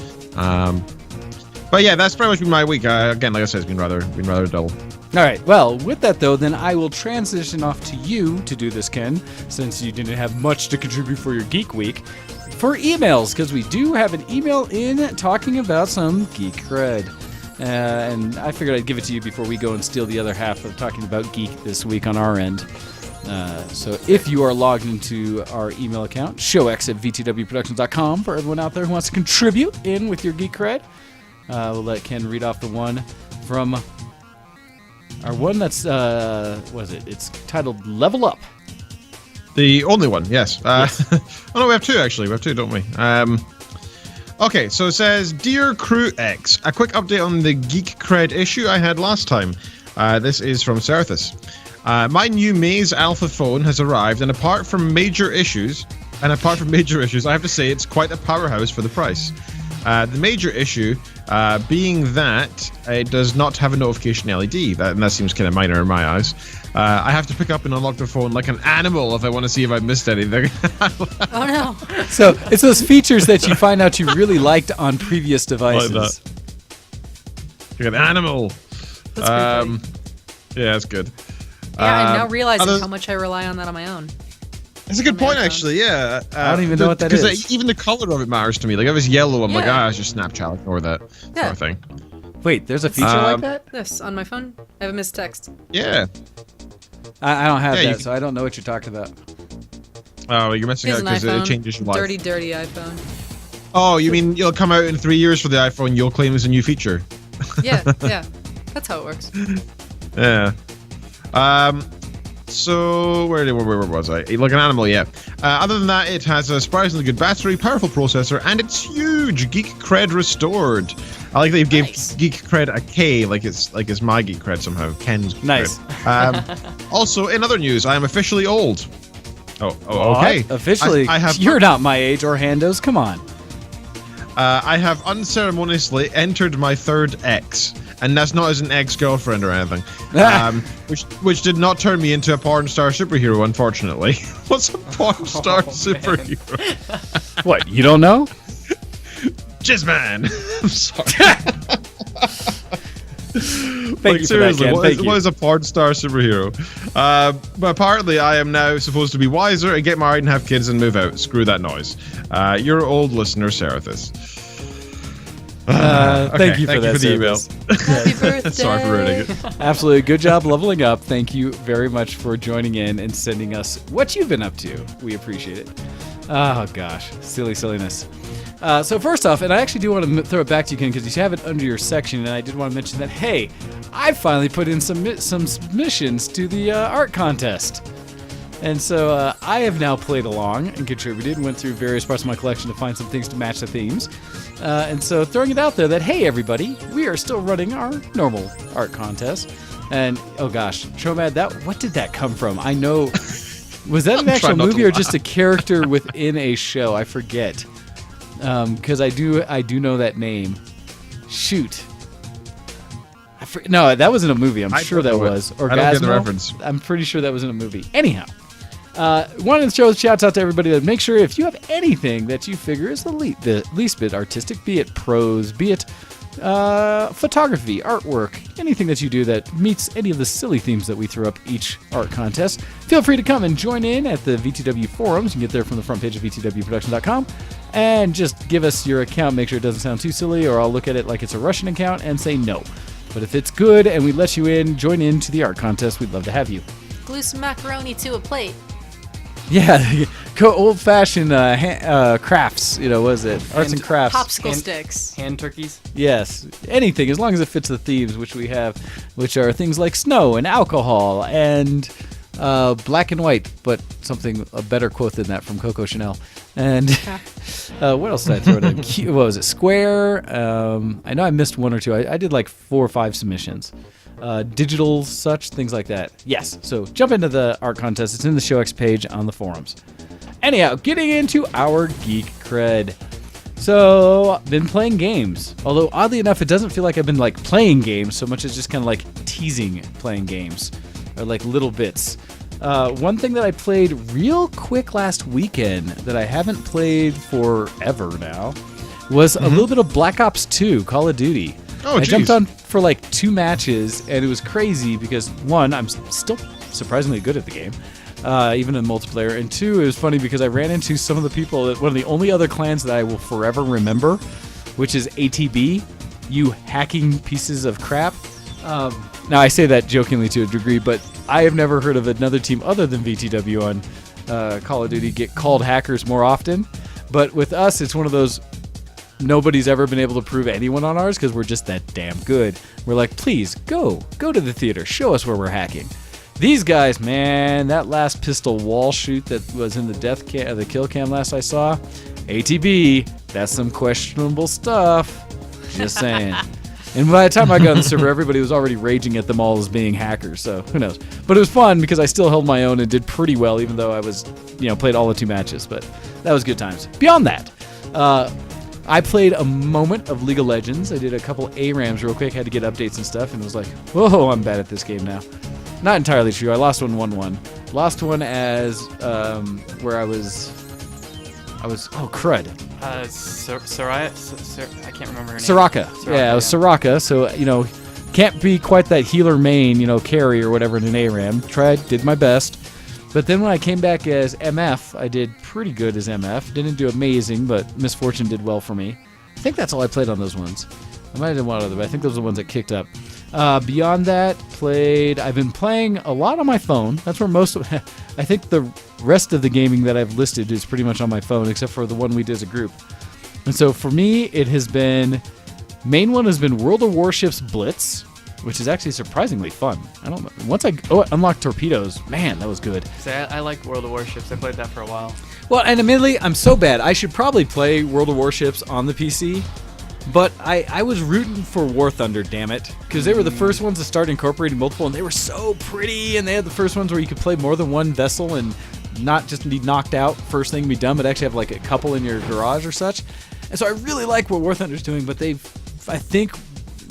But yeah, that's pretty much been my week. Again, like I said, it's been rather dull. All right. Well, with that though, then I will transition off to you to do this, Ken, since you didn't have much to contribute for your Geek Week. For emails, because we do have an email in talking about some geek cred. And I figured I'd give it to you before we go and steal the other half of talking about geek this week on our end. So if you are logged into our email account, showx@vtwproductions.com, for everyone out there who wants to contribute in with your geek cred, we'll let Ken read off the one from our one that's, what is it? It's titled Level Up. The only one, yes. Oh no, we have two actually. We have two, don't we? Okay, so it says, Dear Crew X, a quick update on the Geek Cred issue I had last time. This is from Certhus. My new Maze Alpha phone has arrived, and apart from major issues, I have to say it's quite a powerhouse for the price. The major issue being that it does not have a notification LED. That seems kind of minor in my eyes. I have to pick up and unlock the phone like an animal if I want to see if I missed anything. Oh no. So it's those features that you find out you really liked on previous devices. Like that. You're an animal. That's pretty funny. Yeah, that's good. Yeah, I'm now realizing other- how much I rely on that on my own. It's a good on my point, iPhone. actually. Yeah, I don't even know what that because is. even the color of it matters to me. Like if it's yellow, I'm like, Yeah. it's just Snapchat or that sort Yeah. of thing. Wait, there's a feature like Um, that? This on my phone. I have a missed text. Yeah. I don't have Yeah, you that, can- so I don't know what you're talking about. Oh, you're missing Here's out an because iPhone. it changes your life. Dirty iPhone. Oh, you mean it'll come out in 3 years for the iPhone? You'll claim it's a new feature. Yeah, yeah. That's how it works. Yeah. So where was I? Like an animal, yeah. Other than that, it has a surprisingly good battery, powerful processor, and it's huge. Geek Cred restored. I like that you gave Nice. Geek Cred a K, like it's my Geek Cred somehow. Ken's Geek Nice. Cred. Also, in other news, I am officially old. Oh, okay. What? Officially, I have. you're not my age or Handos. Come on. I have unceremoniously entered my third ex, and that's not as an ex-girlfriend or anything. Which did not turn me into a porn star superhero, unfortunately. What's a porn star superhero? What, you don't know? Jizzman. I'm sorry. Thank you for that, Ken. Thank you. What is a porn star superhero? But apparently I am now supposed to be wiser and get married and have kids and move out. Screw that noise. Your old listener, Cerithus. Thank you for that the email. service. Happy birthday. Sorry for ruining it. Absolutely. Good job leveling up. Thank you very much for joining in and sending us what you've been up to. We appreciate it. Oh, gosh. Silliness. So first off, and I actually do want to throw it back to you, Ken, because you have it under your section, and I did want to mention that, hey, I finally put in some submissions to the art contest. And so I have now played along and contributed and went through various parts of my collection to find some things to match the themes. And so throwing it out there that, hey, everybody, we are still running our normal art contest. And, oh gosh, Tromad, what did that come from? I know, was that an actual trying not to movie or laugh. just a character within a show? I forget. Because I do know that name. Shoot. No, that wasn't a movie. I'm I sure don't that know it. was. I don't get the Orgasmo? reference. I'm pretty sure that was in a movie. Anyhow, wanted to throw shouts out to everybody that make sure if you have anything that you figure is the least bit artistic, be it prose, be it photography, artwork, anything that you do that meets any of the silly themes that we throw up each art contest, feel free to come and join in at the VTW forums. You can get there from the front page of vtwproduction.com and just give us your account. Make sure it doesn't sound too silly, or I'll look at it like it's a Russian account and say no. But if it's good and we let you in, join into the art contest. We'd love to have you. Glue some macaroni to a plate. Yeah, go old-fashioned crafts. What is it? Arts and crafts. Popsicle And- sticks. Hand turkeys. Yes, anything as long as it fits the themes, which we have, which are things like snow and alcohol and black and white, but a better quote than that from Coco Chanel. And what else did I throw it in? What was it? Square. I know I missed one or two. I did like 4 or 5 submissions. Digital, things like that. Yes. So jump into the art contest. It's in the ShowX page on the forums. Anyhow, getting into our geek cred. So, been playing games. Although, oddly enough, it doesn't feel like I've been like playing games so much as just kind of like teasing playing games. Or like little bits. One thing that I played real quick last weekend that I haven't played forever now was a little bit of Black Ops 2, Call of Duty. Oh, I geez. jumped on for like 2 matches, and it was crazy because, one, I'm still surprisingly good at the game, even in multiplayer, and 2, it was funny because I ran into some of the people that one of the only other clans that I will forever remember, which is ATB, you hacking pieces of crap. Now, I say that jokingly to a degree, but I have never heard of another team other than VTW on Call of Duty get called hackers more often. But with us, it's one of those nobody's ever been able to prove anyone on ours because we're just that damn good. We're like, please, go to the theater. Show us where we're hacking. These guys, man, that last pistol wall shoot that was in the kill cam last I saw, ATB, that's some questionable stuff. Just saying. And by the time I got on the server, everybody was already raging at them all as being hackers, so who knows. But it was fun because I still held my own and did pretty well, even though I was, played all the 2 matches. But that was good times. Beyond that, I played a moment of League of Legends. I did a couple ARAMs real quick, had to get updates and stuff, and was like, whoa, I'm bad at this game now. Not entirely true. I lost one 1-1. Lost one as where I was oh crud. Soraya? I can't remember her name. Soraka. Yeah, it was Soraka. So, can't be quite that healer main, carry or whatever in an ARAM. Tried, did my best. But then when I came back as MF, I did pretty good as MF. Didn't do amazing, but Misfortune did well for me. I think that's all I played on those ones. I might have done one other, but I think those are the ones that kicked up. Beyond that, I've been playing a lot on my phone. That's where most of I think the rest of the gaming that I've listed is pretty much on my phone, except for the one we did as a group. And so for me, it has been, main one has been World of Warships Blitz, which is actually surprisingly fun. Once I unlocked torpedoes, man, that was good. See, I like World of Warships. I played that for a while. Well, and admittedly, I'm so bad. I should probably play World of Warships on the PC. But I was rooting for War Thunder, damn it, because they were the first ones to start incorporating multiple, and they were so pretty, and they had the first ones where you could play more than one vessel and not just be knocked out first thing be done, but actually have like a couple in your garage or such. And so I really like what War Thunder's doing, but I think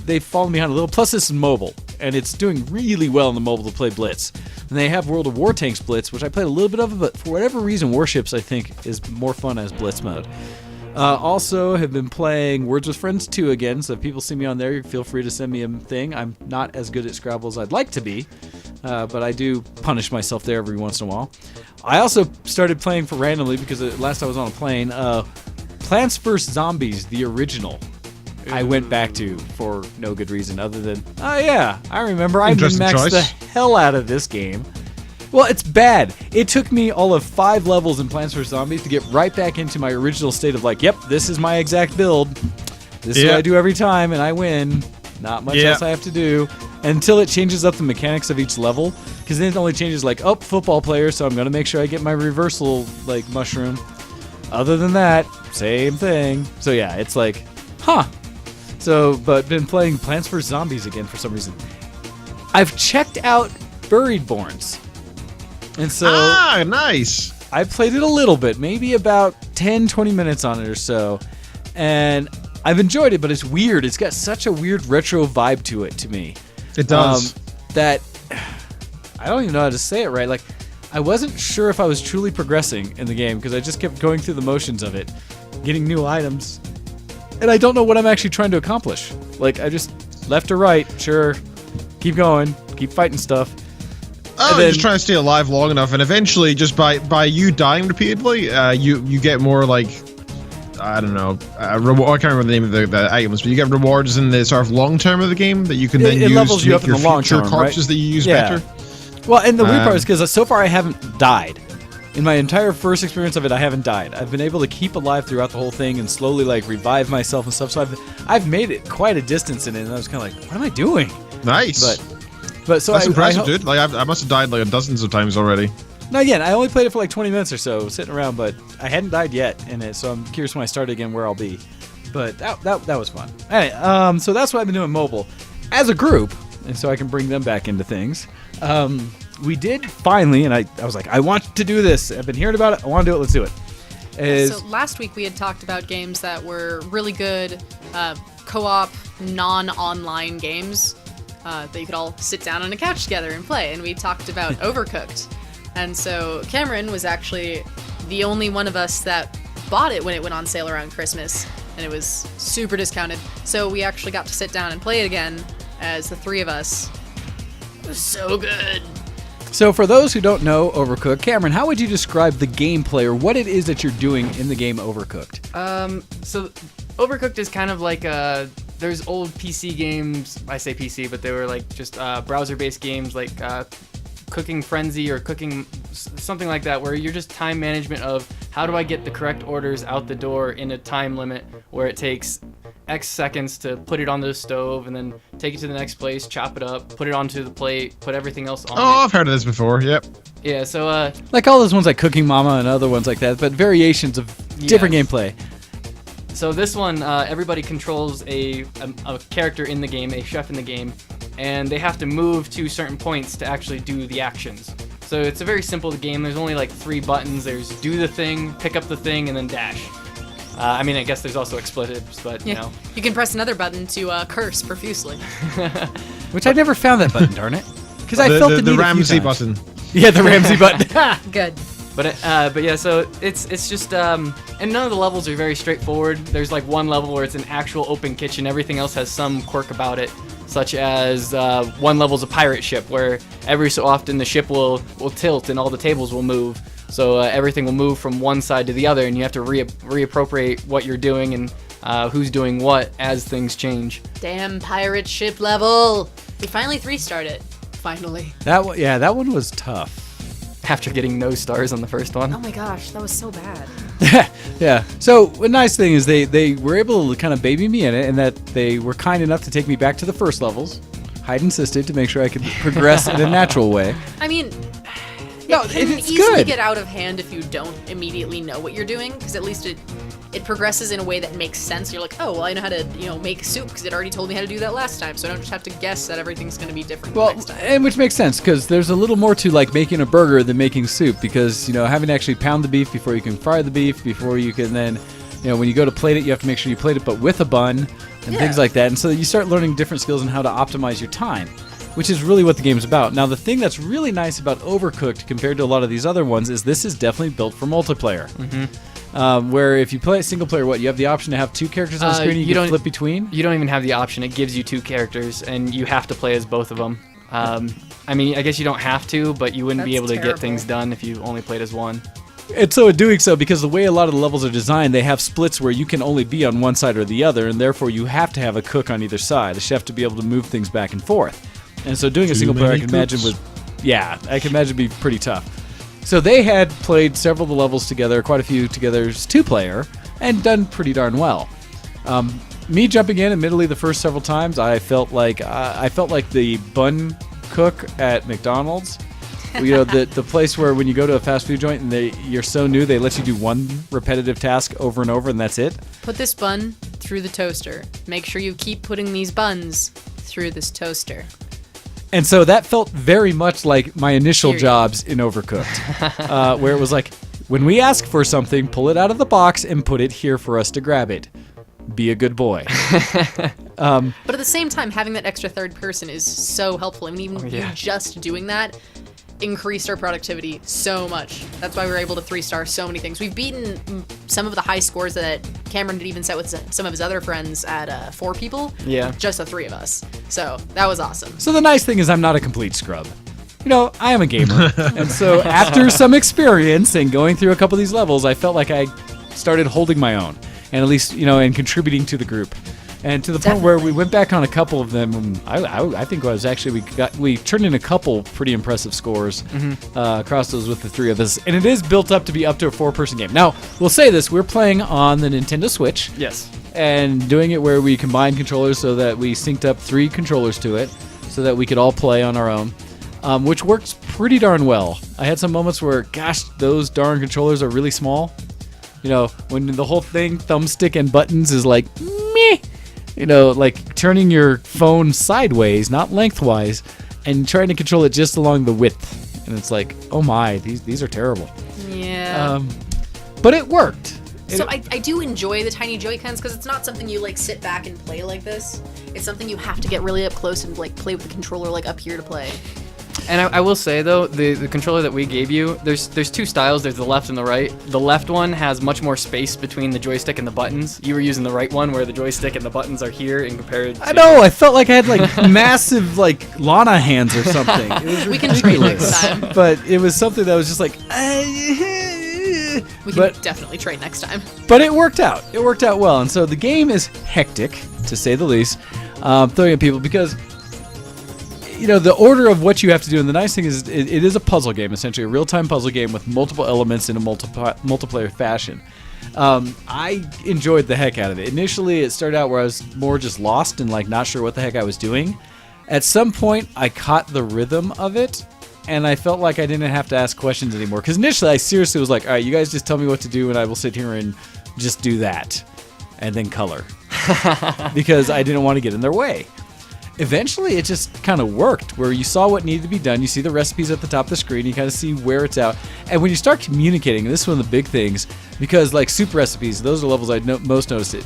they've fallen behind a little. Plus, this is mobile, and it's doing really well on the mobile to play Blitz. And they have World of War Tanks Blitz, which I played a little bit of, but for whatever reason, Warships I think is more fun as Blitz mode. Also have been playing Words with Friends 2 again, so if people see me on there, feel free to send me a thing. I'm not as good at Scrabble as I'd like to be, but I do punish myself there every once in a while. I also started playing for randomly because last I was on a plane, Plants vs. Zombies, the original. I went back to for no good reason other than, oh yeah, I remember I min-maxed the hell out of this game. Well, it's bad. It took me all of 5 levels in Plants vs. Zombies to get right back into my original state of like, yep, this is my exact build. This is what I do every time, and I win. Not much else I have to do. Until it changes up the mechanics of each level. Because then it only changes like, oh, football player, so I'm going to make sure I get my reversal like mushroom. Other than that, same thing. So yeah, it's like, huh. So, but been playing Plants vs. Zombies again for some reason. I've checked out Buried Borns. And so nice. I played it a little bit, maybe about 10-20 minutes on it or so, and I've enjoyed it, but it's weird. It's got such a weird retro vibe to it to me. It does. That I don't even know how to say it right. Like, I wasn't sure if I was truly progressing in the game because I just kept going through the motions of it, getting new items, and I don't know what I'm actually trying to accomplish. Like, I just left or right, sure, keep going, keep fighting stuff. Oh, you're just trying to stay alive long enough, and eventually, just by you dying repeatedly, you get more like, I don't know, reward. I can't remember the name of the items, but you get rewards in the sort of long term of the game that you can then use levels to you make up in your the long future term, corpses right? that you use better. Well, and the weird part is because so far I haven't died. In my entire first experience of it, I haven't died. I've been able to keep alive throughout the whole thing and slowly like revive myself and stuff. So I've made it quite a distance in it, and I was kind of like, what am I doing? Nice. But so that's I impressive, dude. Like I must have died like dozens of times already. No, again, I only played it for like 20 minutes or so, sitting around, but I hadn't died yet in it, so I'm curious when I start again where I'll be. But that was fun. Anyway, so that's what I've been doing mobile as a group, and so I can bring them back into things. we did finally, and I was like, I want to do this. I've been hearing about it. I want to do it. Let's do it. So last week we had talked about games that were really good co-op, non-online games that you could all sit down on a couch together and play. And we talked about Overcooked. And so Cameron was actually the only one of us that bought it when it went on sale around Christmas. And it was super discounted. So we actually got to sit down and play it again as the three of us. It was so good. So for those who don't know Overcooked, Cameron, how would you describe the gameplay or what it is that you're doing in the game Overcooked? So Overcooked is kind of like there's old PC games. I say PC, but they were like just browser-based games like Cooking Frenzy or Cooking something like that, where you're just time management of how do I get the correct orders out the door in a time limit where it takes X seconds to put it on the stove and then take it to the next place, chop it up, put it onto the plate, put everything else on it. I've heard of this before. Yep. Yeah, so like all those ones like Cooking Mama and other ones like that, but variations of different gameplay. So this one, everybody controls a character in the game, a chef in the game, and they have to move to certain points to actually do the actions. So it's a very simple game. There's only like 3 buttons. There's do the thing, pick up the thing, and then dash. I mean, I guess there's also expletives, but you know. You can press another button to curse profusely. Which I never found that button, darn it. Because I felt the need Ramsey a few times. button. Yeah, the Ramsey button. Good. But yeah, so it's just and none of the levels are very straightforward. There's like one level where it's an actual open kitchen. Everything else has some quirk about it, such as one level's a pirate ship where every so often the ship will tilt and all the tables will move. So everything will move from one side to the other, and you have to reappropriate what you're doing and who's doing what as things change. Damn pirate ship level. We finally 3-starred it. Finally. That one was tough. After getting no stars on the first one. Oh my gosh, that was so bad. Yeah. So the nice thing is they were able to kind of baby me in it, and that they were kind enough to take me back to the first levels. Hyde insisted to make sure I could progress in a natural way. I mean, No, it can it's easily good. get out of hand if you don't immediately know what you're doing, because at least it progresses in a way that makes sense. You're like, oh, well, I know how to, make soup because it already told me how to do that last time, so I don't just have to guess that everything's going to be different Well, next time. and which makes sense because there's a little more to like making a burger than making soup, because having to actually pound the beef before you can fry the beef, before you can then when you go to plate it, you have to make sure you plate it but with a bun and things like that. And so you start learning different skills on how to optimize your time, which is really what the game's about. Now, the thing that's really nice about Overcooked compared to a lot of these other ones is this is definitely built for multiplayer. Where if you play single player, you have the option to have 2 characters on the screen and you can flip between? You don't even have the option. It gives you 2 characters, and you have to play as both of them. I mean, I guess you don't have to, but you wouldn't be able That's to get things done if you only played as one. And so in doing so, because the way a lot of the levels are designed, they have splits where you can only be on one side or the other, and therefore you have to have a cook on either side, a chef to be able to move things back and forth. And so doing a single player, I can imagine I can imagine be pretty tough. So they had played several of the levels together, quite a few together as 2-player, and done pretty darn well. Me jumping in, admittedly, the first several times, I felt like the bun cook at McDonald's. The place where when you go to a fast food joint and you're so new, they let you do one repetitive task over and over, and that's it. Put this bun through the toaster. Make sure you keep putting these buns through this toaster. And so that felt very much like my initial jobs in Overcooked, where it was like, when we ask for something, pull it out of the box and put it here for us to grab it. Be a good boy. But at the same time, having that extra third person is so helpful. I mean, even you just doing that increased our productivity so much. That's why we were able to 3-star so many things. We've beaten some of the high scores that Cameron had even set with some of his other friends at 4 people. Yeah. Just the 3 of us. So that was awesome. So the nice thing is I'm not a complete scrub. I am a gamer. And so after some experience and going through a couple of these levels, I felt like I started holding my own. And at least, and contributing to the group. And to the point where we went back on a couple of them. I think I was actually we turned in a couple pretty impressive scores across those with the 3 of us, and it is built up to be up to a 4-person game. Now we'll say this: we're playing on the Nintendo Switch, Yes. and doing it where we combine controllers so that we synced up 3 controllers to it, so that we could all play on our own, which works pretty darn well. I had some moments where, gosh, those darn controllers are really small. When the whole thing, thumbstick and buttons, is like meh. Like turning your phone sideways, not lengthwise, and trying to control it just along the width. and it's like, oh my, these are terrible. Yeah. But it worked. So I do enjoy the tiny Joy-Cons because it's not something you like sit back and play like this. It's something you have to get really up close and like play with the controller like up here to play. And I will say though, the controller that we gave you, there's two styles. There's the left and the right. The left one has much more space between the joystick and the buttons. You were using the right one where the joystick and the buttons are here in compared to... I know. I felt like I had like massive like Lana hands or something. It was We can trade ridiculous. next time. But it was something that was just like. We can definitely trade next time. But it worked out. It worked out well. And so the game is hectic, to say the least, throwing at people because, the order of what you have to do. And the nice thing is it is a puzzle game, essentially a real-time puzzle game with multiple elements in a multiplayer fashion. I enjoyed the heck out of it. Initially, it started out where I was more just lost and like not sure what the heck I was doing. At some point, I caught the rhythm of it. And I felt like I didn't have to ask questions anymore. Because initially, I seriously was like, all right, you guys just tell me what to do, and I will sit here and just do that. And then color. Because I didn't want to get in their way. Eventually, it just kind of worked, where you saw what needed to be done. You see the recipes at the top of the screen. You kind of see where it's out. And when you start communicating, and this is one of the big things, because like soup recipes, those are levels I most noticed it.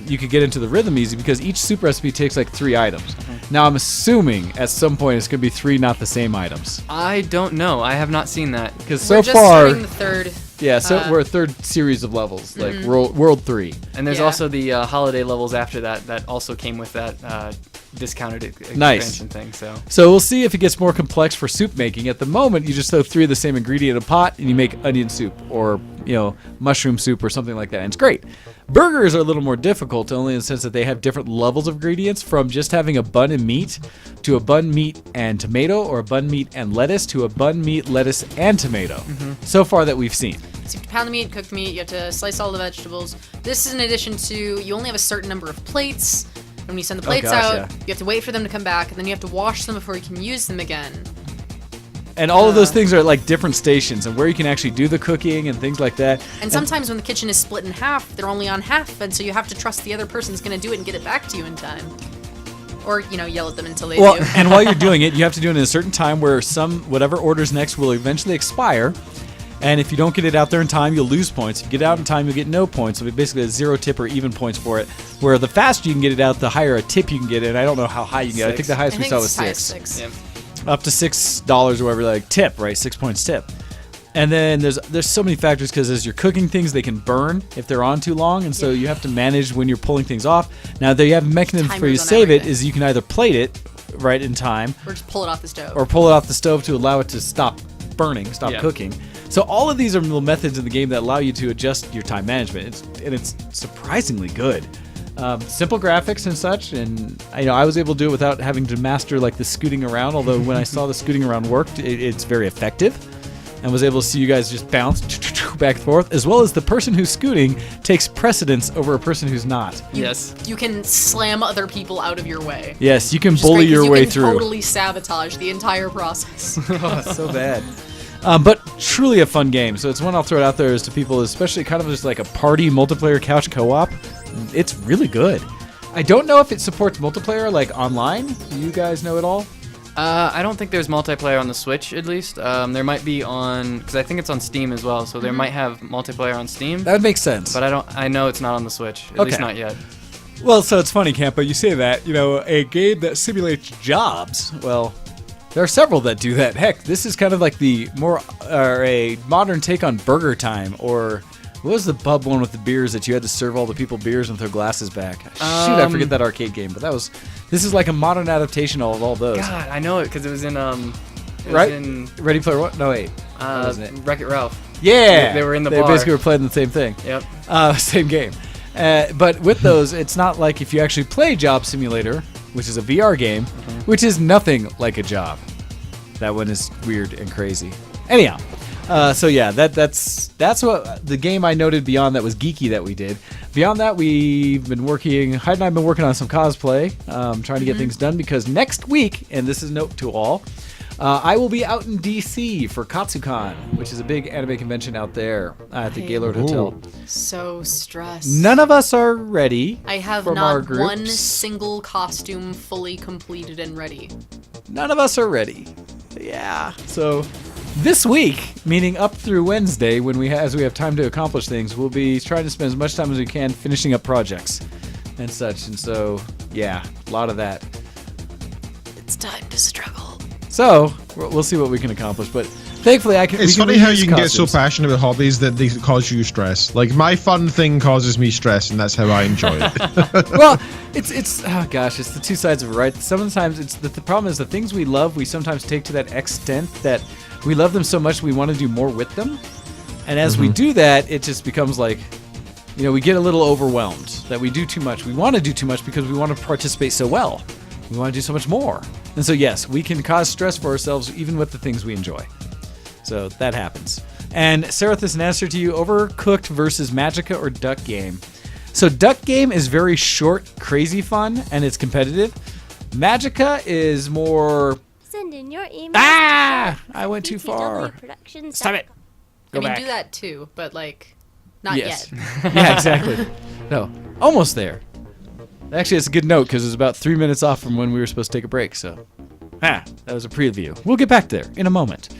You could get into the rhythm easy because each soup recipe takes like 3 items. Now I'm assuming at some point it's going to be 3 not the same items. I don't know. I have not seen that. Because so We're just far, starting the third. yeah, so we're a third series of levels, like World 3. And there's Yeah. also the holiday levels after that also came with that discounted expansion Nice. thing. So we'll see if it gets more complex for soup making. At the moment, you just throw 3 of the same ingredient in a pot and you make onion soup or, mushroom soup or something like that. And it's great. Burgers are a little more difficult, only in the sense that they have different levels of ingredients, from just having a bun and meat to a bun, meat, and tomato, or a bun, meat, and lettuce to a bun, meat, lettuce, and tomato. So far that we've seen. So you have to pound the meat, cook the meat, you have to slice all the vegetables. This is in addition to, you only have a certain number of plates. When you send the plates gosh, out, yeah. you have to wait for them to come back, and then you have to wash them before you can use them again. And all of those things are like different stations and where you can actually do the cooking and things like that. And sometimes when the kitchen is split in half, they're only on half, and so you have to trust the other person's going to do it and get it back to you in time. Or, yell at them until they Well, do. and while you're doing it, you have to do it in a certain time where whatever orders next will eventually expire. And if you don't get it out there in time, you'll lose points. If you get it out in time, you'll get no points. So basically a 0 tip or even points for it. Where the faster you can get it out, the higher a tip you can get. And I don't know how high you can get it. I think the highest we saw was it's as high as 6. 6. Yep. Up to $6 or whatever, like tip, right? 6 points tip. And then there's so many factors because as you're cooking things, they can burn if they're on too long, and so you have to manage when you're pulling things off. Now, there you have mechanisms for you to Timers on save it. everything. Is you can either plate it right in time, Or just pull it off the stove. or pull it off the stove to allow it to stop burning, stop Yeah. cooking. So all of these are little methods in the game that allow you to adjust your time management, it's surprisingly good. Simple graphics and such, and I was able to do it without having to master like the scooting around. Although when I saw the scooting around worked, it's very effective, and was able to see you guys just bounce back and forth, as well as the person who's scooting takes precedence over a person who's not. Yes. You can slam other people out of your way. Yes, you can Which is bully great 'cause your you way can through. totally sabotage the entire process. So bad. But truly a fun game. So it's one I'll throw it out there as to people, especially kind of just like a party multiplayer couch co-op. It's really good. I don't know if it supports multiplayer like online. Do you guys know it all? I don't think there's multiplayer on the Switch, at least. There might be on, because I think it's on Steam as well, so there might have multiplayer on Steam. That would make sense. But I know it's not on the Switch, at least not yet. Well, so it's funny, Campo, you say that, a game that simulates jobs. Well, there are several that do that. Heck, this is kind of like the more, a modern take on Burger Time, or what was the pub one with the beers that you had to serve all the people beers and throw glasses back? Shoot, I forget that arcade game, but this is like a modern adaptation of all those. God, I know it because it was in Right? in Ready Player One? No, wait. That wasn't it. Wreck-It Ralph. Yeah! They were in the They bar. basically were playing the same thing. Yep. Same game. But with those, it's not like if you actually play Job Simulator, which is a VR game, which is nothing like a job. That one is weird and crazy. Anyhow, so yeah, that's what the game I noted beyond that was geeky that we did. Beyond that, we've been working. Hyde and I have been working on some cosplay, trying to get things done because next week, and this is note to all, I will be out in DC for Katsucon, which is a big anime convention out there at the Gaylord Hotel. So stressed. None of us are ready. I have from our not groups. one single costume fully completed and ready. None of us are ready. Yeah. So this week, meaning up through Wednesday, as we have time to accomplish things, we'll be trying to spend as much time as we can finishing up projects and such. And so, yeah, a lot of that. It's time to struggle. So we'll see what we can accomplish. But thankfully, I can. It's we can funny how reuse you can get so costumes. passionate about hobbies that they cause you stress. Like, my fun thing causes me stress, and that's how I enjoy it. Well, it's oh gosh, it's the two sides of it, right? Sometimes it's the problem is the things we love, we sometimes take to that extent that we love them so much we want to do more with them. And as we do that, it just becomes like, we get a little overwhelmed that we do too much. We want to do too much because we want to participate so well. We want to do so much more. And so yes, we can cause stress for ourselves even with the things we enjoy. So that happens. And Serathis, an answer to you, Overcooked versus Magicka or Duck Game? So Duck Game is very short, crazy fun, and it's competitive. Magicka is more... Send in your email. I went too far. Productions. Stop it. Go I mean, back. do that too, but like, not Yes. yet. Yeah, exactly. No, almost there. Actually, it's a good note because it's about 3 minutes off from when we were supposed to take a break. So, that was a preview. We'll get back there in a moment.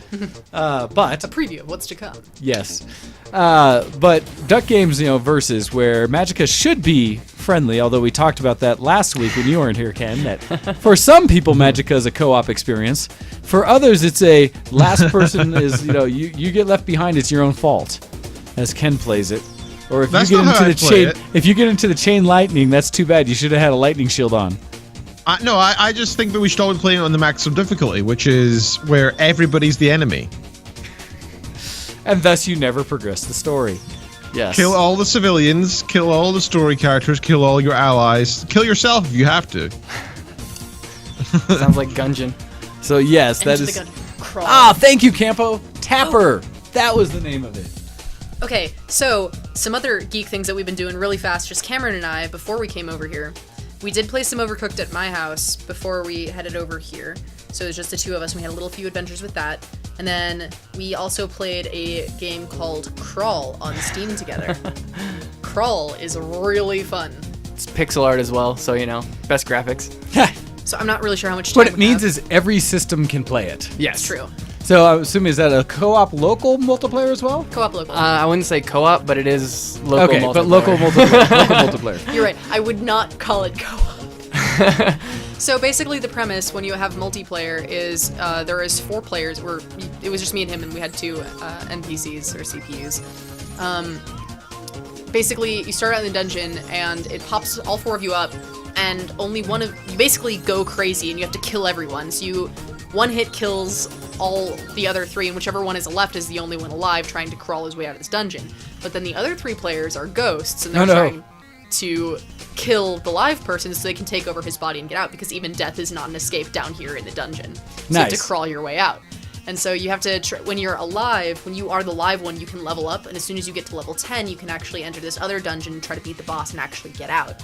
But A preview of what's to come. yes, but Duck Games, versus where Magicka should be friendly. Although we talked about that last week when you weren't here, Ken. That for some people, Magicka is a co-op experience. For others, it's a last person is you get left behind. It's your own fault, as Ken plays it. Or if That's you get not how into the I play chain, it. if you get into the chain lightning, that's too bad. You should have had a lightning shield on. I just think that we should all be playing on the maximum difficulty, which is where everybody's the enemy. And thus you never progress the story. Yes. Kill all the civilians, kill all the story characters, kill all your allies, kill yourself if you have to. Sounds like Gungeon. So yes, that Enter is. the gun. Crawl. Thank you, Campo. Tapper. That was the name of it. Okay, so some other geek things that we've been doing really fast, just Cameron and I, before we came over here. We did play some Overcooked at my house before we headed over here. So it was just the two of us, and we had a little few adventures with that. And then we also played a game called Crawl on Steam together. Crawl is really fun. It's pixel art as well, so best graphics. So I'm not really sure how much time What it we means have. is every system can play it. Yes. It's true. So I'm assuming is that a co-op local multiplayer as well? Co-op local. I wouldn't say co-op, but it is local Okay, multiplayer. but local multiplayer. Local multiplayer. You're right. I would not call it co-op. So basically, the premise when you have multiplayer is there is 4 players. It was just me and him, and we had 2 NPCs or CPUs. Basically, you start out in the dungeon, and it pops all 4 of you up, and only one of you basically go crazy, and you have to kill everyone. So one hit kills all the other 3, and whichever one is left is the only one alive, trying to crawl his way out of this dungeon. But then the other 3 players are ghosts, and they're trying to kill the live person so they can take over his body and get out, because even death is not an escape down here in the dungeon. So you have to Nice. crawl your way out. And so you have to, when you're alive, when you are the live one, you can level up, and as soon as you get to level 10, you can actually enter this other dungeon and try to beat the boss and actually get out.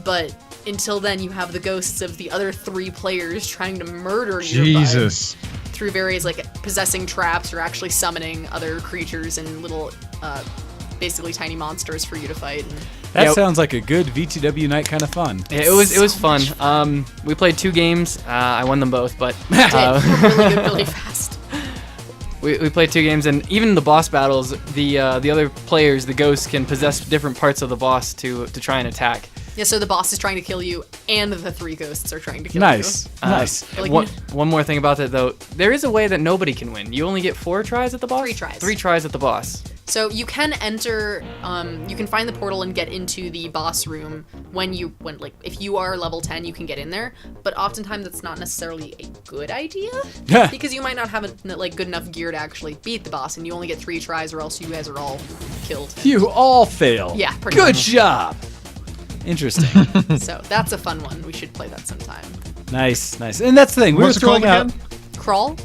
But until then, you have the ghosts of the other 3 players trying to murder your Jesus. through various, like, possessing traps or actually summoning other creatures and little, basically tiny monsters for you to fight. And That Yeah. sounds like a good VTW night kind of fun. Yeah, it was fun. We played 2 games. I won them both, but really good, really fast. we played 2 games, and even the boss battles, the other players, the ghosts, can possess different parts of the boss to try and attack. Yeah, so the boss is trying to kill you, and the 3 ghosts are trying to kill Nice. you. Nice. Like, One more thing about that, though. There is a way that nobody can win. You only get 4 tries at the boss? 3 tries. 3 tries at the boss. So you can enter, you can find the portal and get into the boss room if you are level 10, you can get in there. But oftentimes that's not necessarily a good idea, because you might not have good enough gear to actually beat the boss, and you only get 3 tries, or else you guys are all killed. You all fail. Yeah, pretty Good much. job. Interesting. So that's a fun one. We should play that sometime. Nice. And that's the thing. What's it We were called throwing out again? Crawl?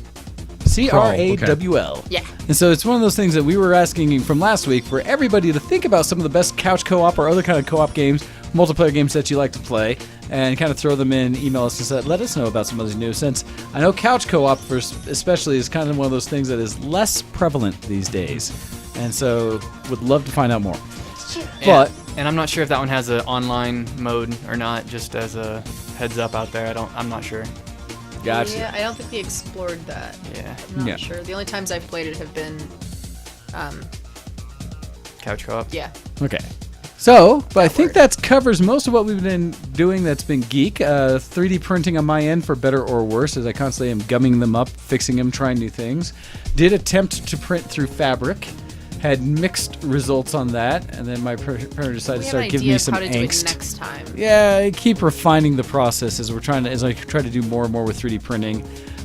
CRAWL. Yeah. And so it's one of those things that we were asking from last week for everybody to think about some of the best couch co-op or other kind of co-op games, multiplayer games that you like to play, and kind of throw them in, email us, and let us know about some of these new. Since I know couch co-op, especially, is kind of one of those things that is less prevalent these days. And so would love to find out more. But And I'm not sure if that one has an online mode or not, just as a heads up out there. I'm not sure. Gotcha. Yeah, I don't think they explored that. Yeah. I'm not Yeah. sure. The only times I've played it have been, Couch co-op. yeah. Okay. So, but I think that covers most of what we've been doing that's been geek. 3D printing on my end, for better or worse, as I constantly am gumming them up, fixing them, trying new things. Did attempt to print through Fabric. Had mixed results on that, and then my printer decided We to have start an giving idea me of some how to angst. do it next time. Yeah, I keep refining the process as I try to do more and more with 3D printing.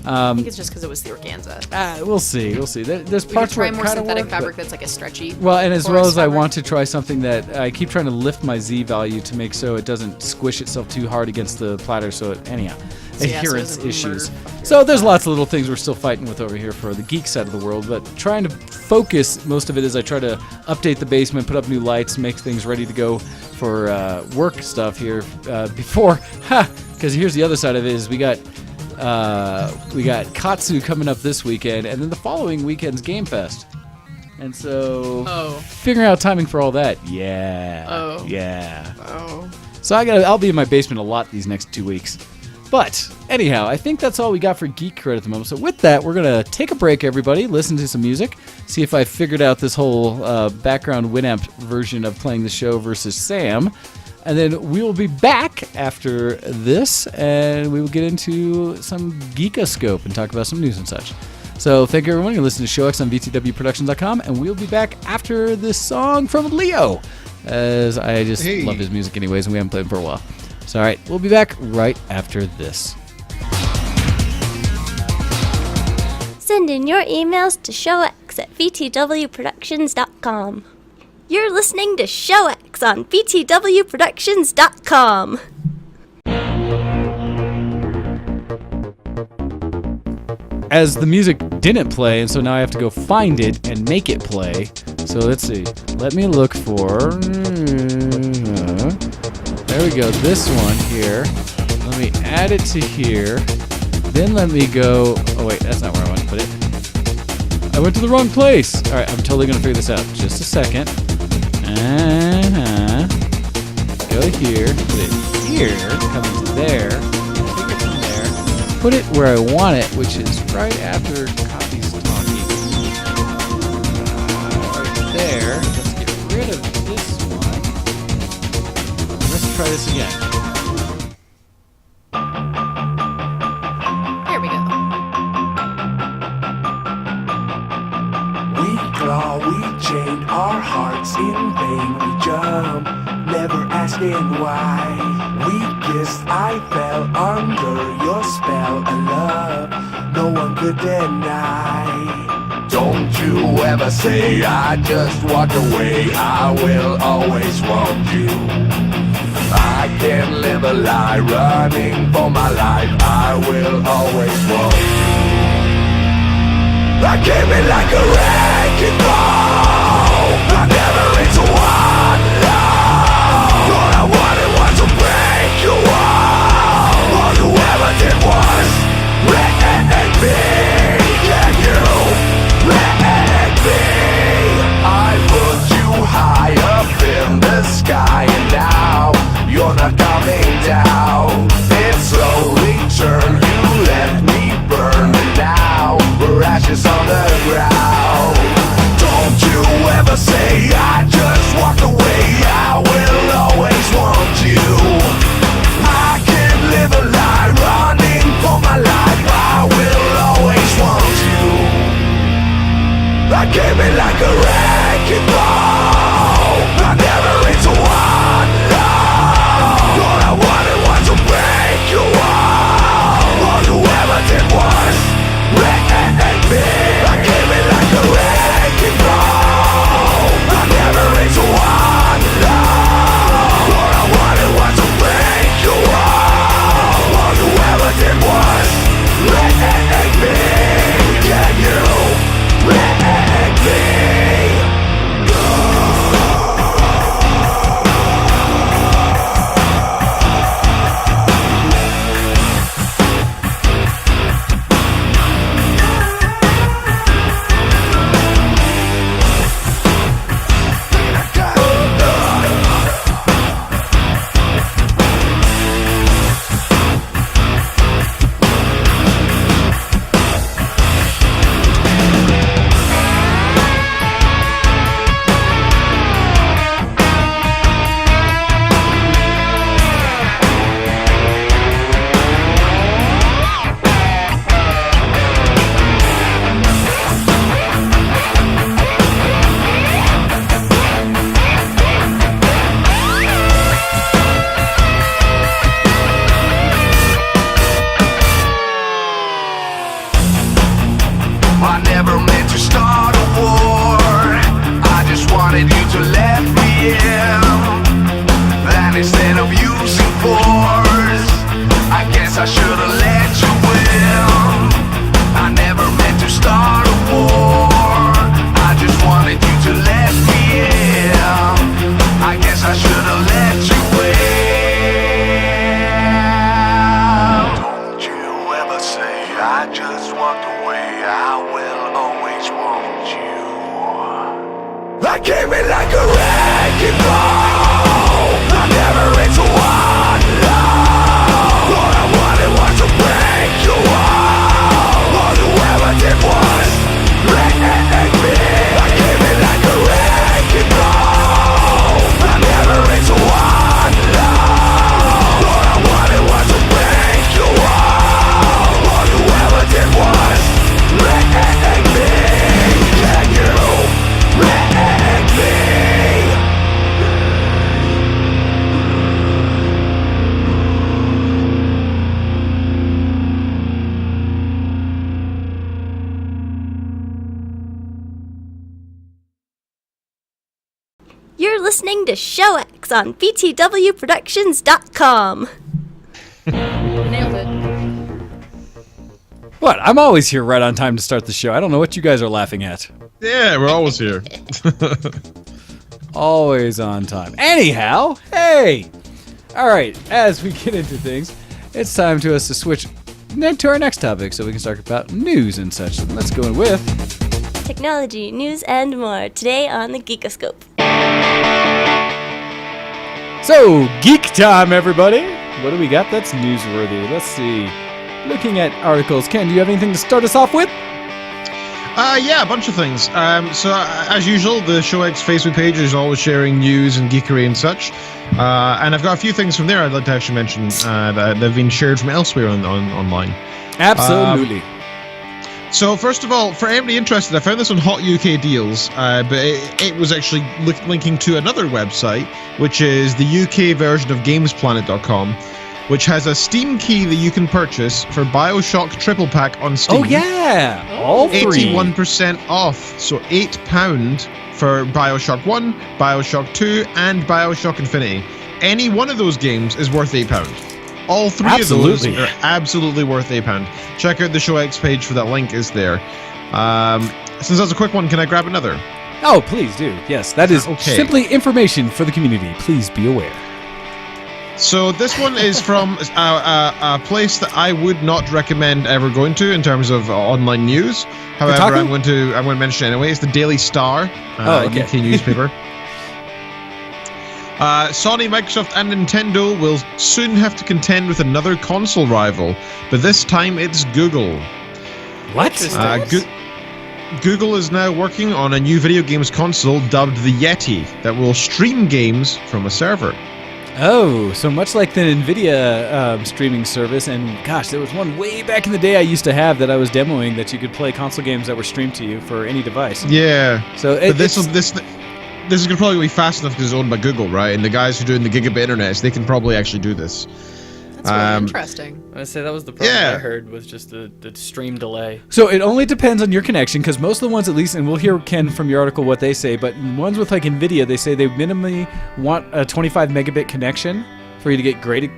I think it's just because it was the organza. We'll see. There's We could parts try where it more kind of synthetic work, fabric but- that's like a stretchy. Well, and as well porous as I fabric. want to try something that I keep trying to lift my Z value to make so it doesn't squish itself too hard against the platter. So anyhow, So yeah, so adherence it's a issues. murder. So there's lots of little things we're still fighting with over here for the geek side of the world, but trying to focus most of it as I try to update the basement, put up new lights, make things ready to go for work stuff here before. Because here's the other side of it: is we got Katsu coming up this weekend, and then the following weekend's Game Fest. And so, figuring out timing for all that, yeah. So I'll be in my basement a lot these next 2 weeks. But anyhow, I think that's all we got for Geek Cred at the moment. So with that, we're gonna take a break, everybody. Listen to some music, see if I figured out this whole background Winamp version of playing the show versus Sam. And then we will be back after this, and we will get into some Geekoscope and talk about some news and such. So thank you, everyone. You're listening to Show X on VTWProductions.com, and we'll be back after this song from Leo, as I just love his music anyways, and we haven't played him for a while. So all right, we'll be back right after this. Send in your emails to showx@vtwproductions.com. You're listening to Show X on vtwproductions.com. As the music didn't play, and so now I have to go find it and make it play. So let's see. Let me look for... There we go, this one here. Let me add it to here. Then let me go... Oh wait, that's not where I want to put it. I went to the wrong place. All right, I'm totally going to figure this out. Just a second. Go here, put it here, come into there, take it from there, put it where I want it, which is right after Coffee's talking. Right there. Let's get rid of this one. Let's try this again. There we go. We claw, we chain our hearts in vain. We jump, never asking why. We kissed, I fell under your spell of love. No one could deny. Don't you ever say I just walked away. I will always want you. I can't live a lie, running for my life. I will always want you. I came in like a wrecking ball. I never into one love. All I wanted was to break your wall. All you ever did was wreck me. Can you wreck me? I put you high up in the sky, and now you're not coming down. It slowly turned, you left me burn, and now we're ashes on the ground. Don't you ever say I just walked away. I will always want you. I can't live a lie, running for my life. I will always want you. I came in like a wrecking ball. I never into one love. All I wanted was to break your wall. All you ever did was wreck me. I came in like a wrecking ball. I never into one love. All I wanted was to listening to Show X on btwproductions.com. Nailed it. What? I'm always here right on time to start the show. I don't know what you guys are laughing at. Yeah, we're always here. Always on time. Anyhow, hey! Alright, as we get into things, it's time to us to switch to our next topic so we can talk about news and such. Let's go with... Technology, news, and more today on the Geekoscope. So, geek time, everybody! What do we got that's newsworthy? Let's see. Looking at articles, Ken, do you have anything to start us off with? Yeah, a bunch of things. So, as usual, the ShowX Facebook page is always sharing news and geekery and such. And I've got a few things from there I'd like to actually mention that have been shared from elsewhere online. Absolutely. So, first of all, for anybody interested, I found this on Hot UK Deals, but it was actually linking to another website, which is the UK version of GamesPlanet.com, which has a Steam key that you can purchase for BioShock Triple Pack on Steam. Oh, yeah! All three. 81% off, so £8 for BioShock 1, BioShock 2, and BioShock Infinity. Any one of those games is worth £8. All three Absolutely. of those are absolutely worth £8. Check out the ShowX page for that link is there. Since that's a quick one, can I grab another? Oh, please do. Yes, that is Okay. simply information for the community. Please be aware. So this one is from a place that I would not recommend ever going to in terms of online news. However, Kotaku? I'm going to mention it anyway. It's the Daily Star, okay. UK newspaper. Sony, Microsoft, and Nintendo will soon have to contend with another console rival, but this time it's Google. What? Google is now working on a new video games console dubbed the Yeti that will stream games from a server. Oh, so much like the NVIDIA streaming service, and gosh, there was one way back in the day I used to have that I was demoing that you could play console games that were streamed to you for any device. Yeah. So But this is going to probably be fast enough because it's owned by Google, right? And the guys who are doing the gigabit internet, they can probably actually do this. That's really interesting. I say that was the problem Yeah. I heard was just the stream delay. So it only depends on your connection, because most of the ones, at least, and we'll hear, Ken, from your article what they say, but ones with like NVIDIA, they say they minimally want a 25 megabit connection for you to get great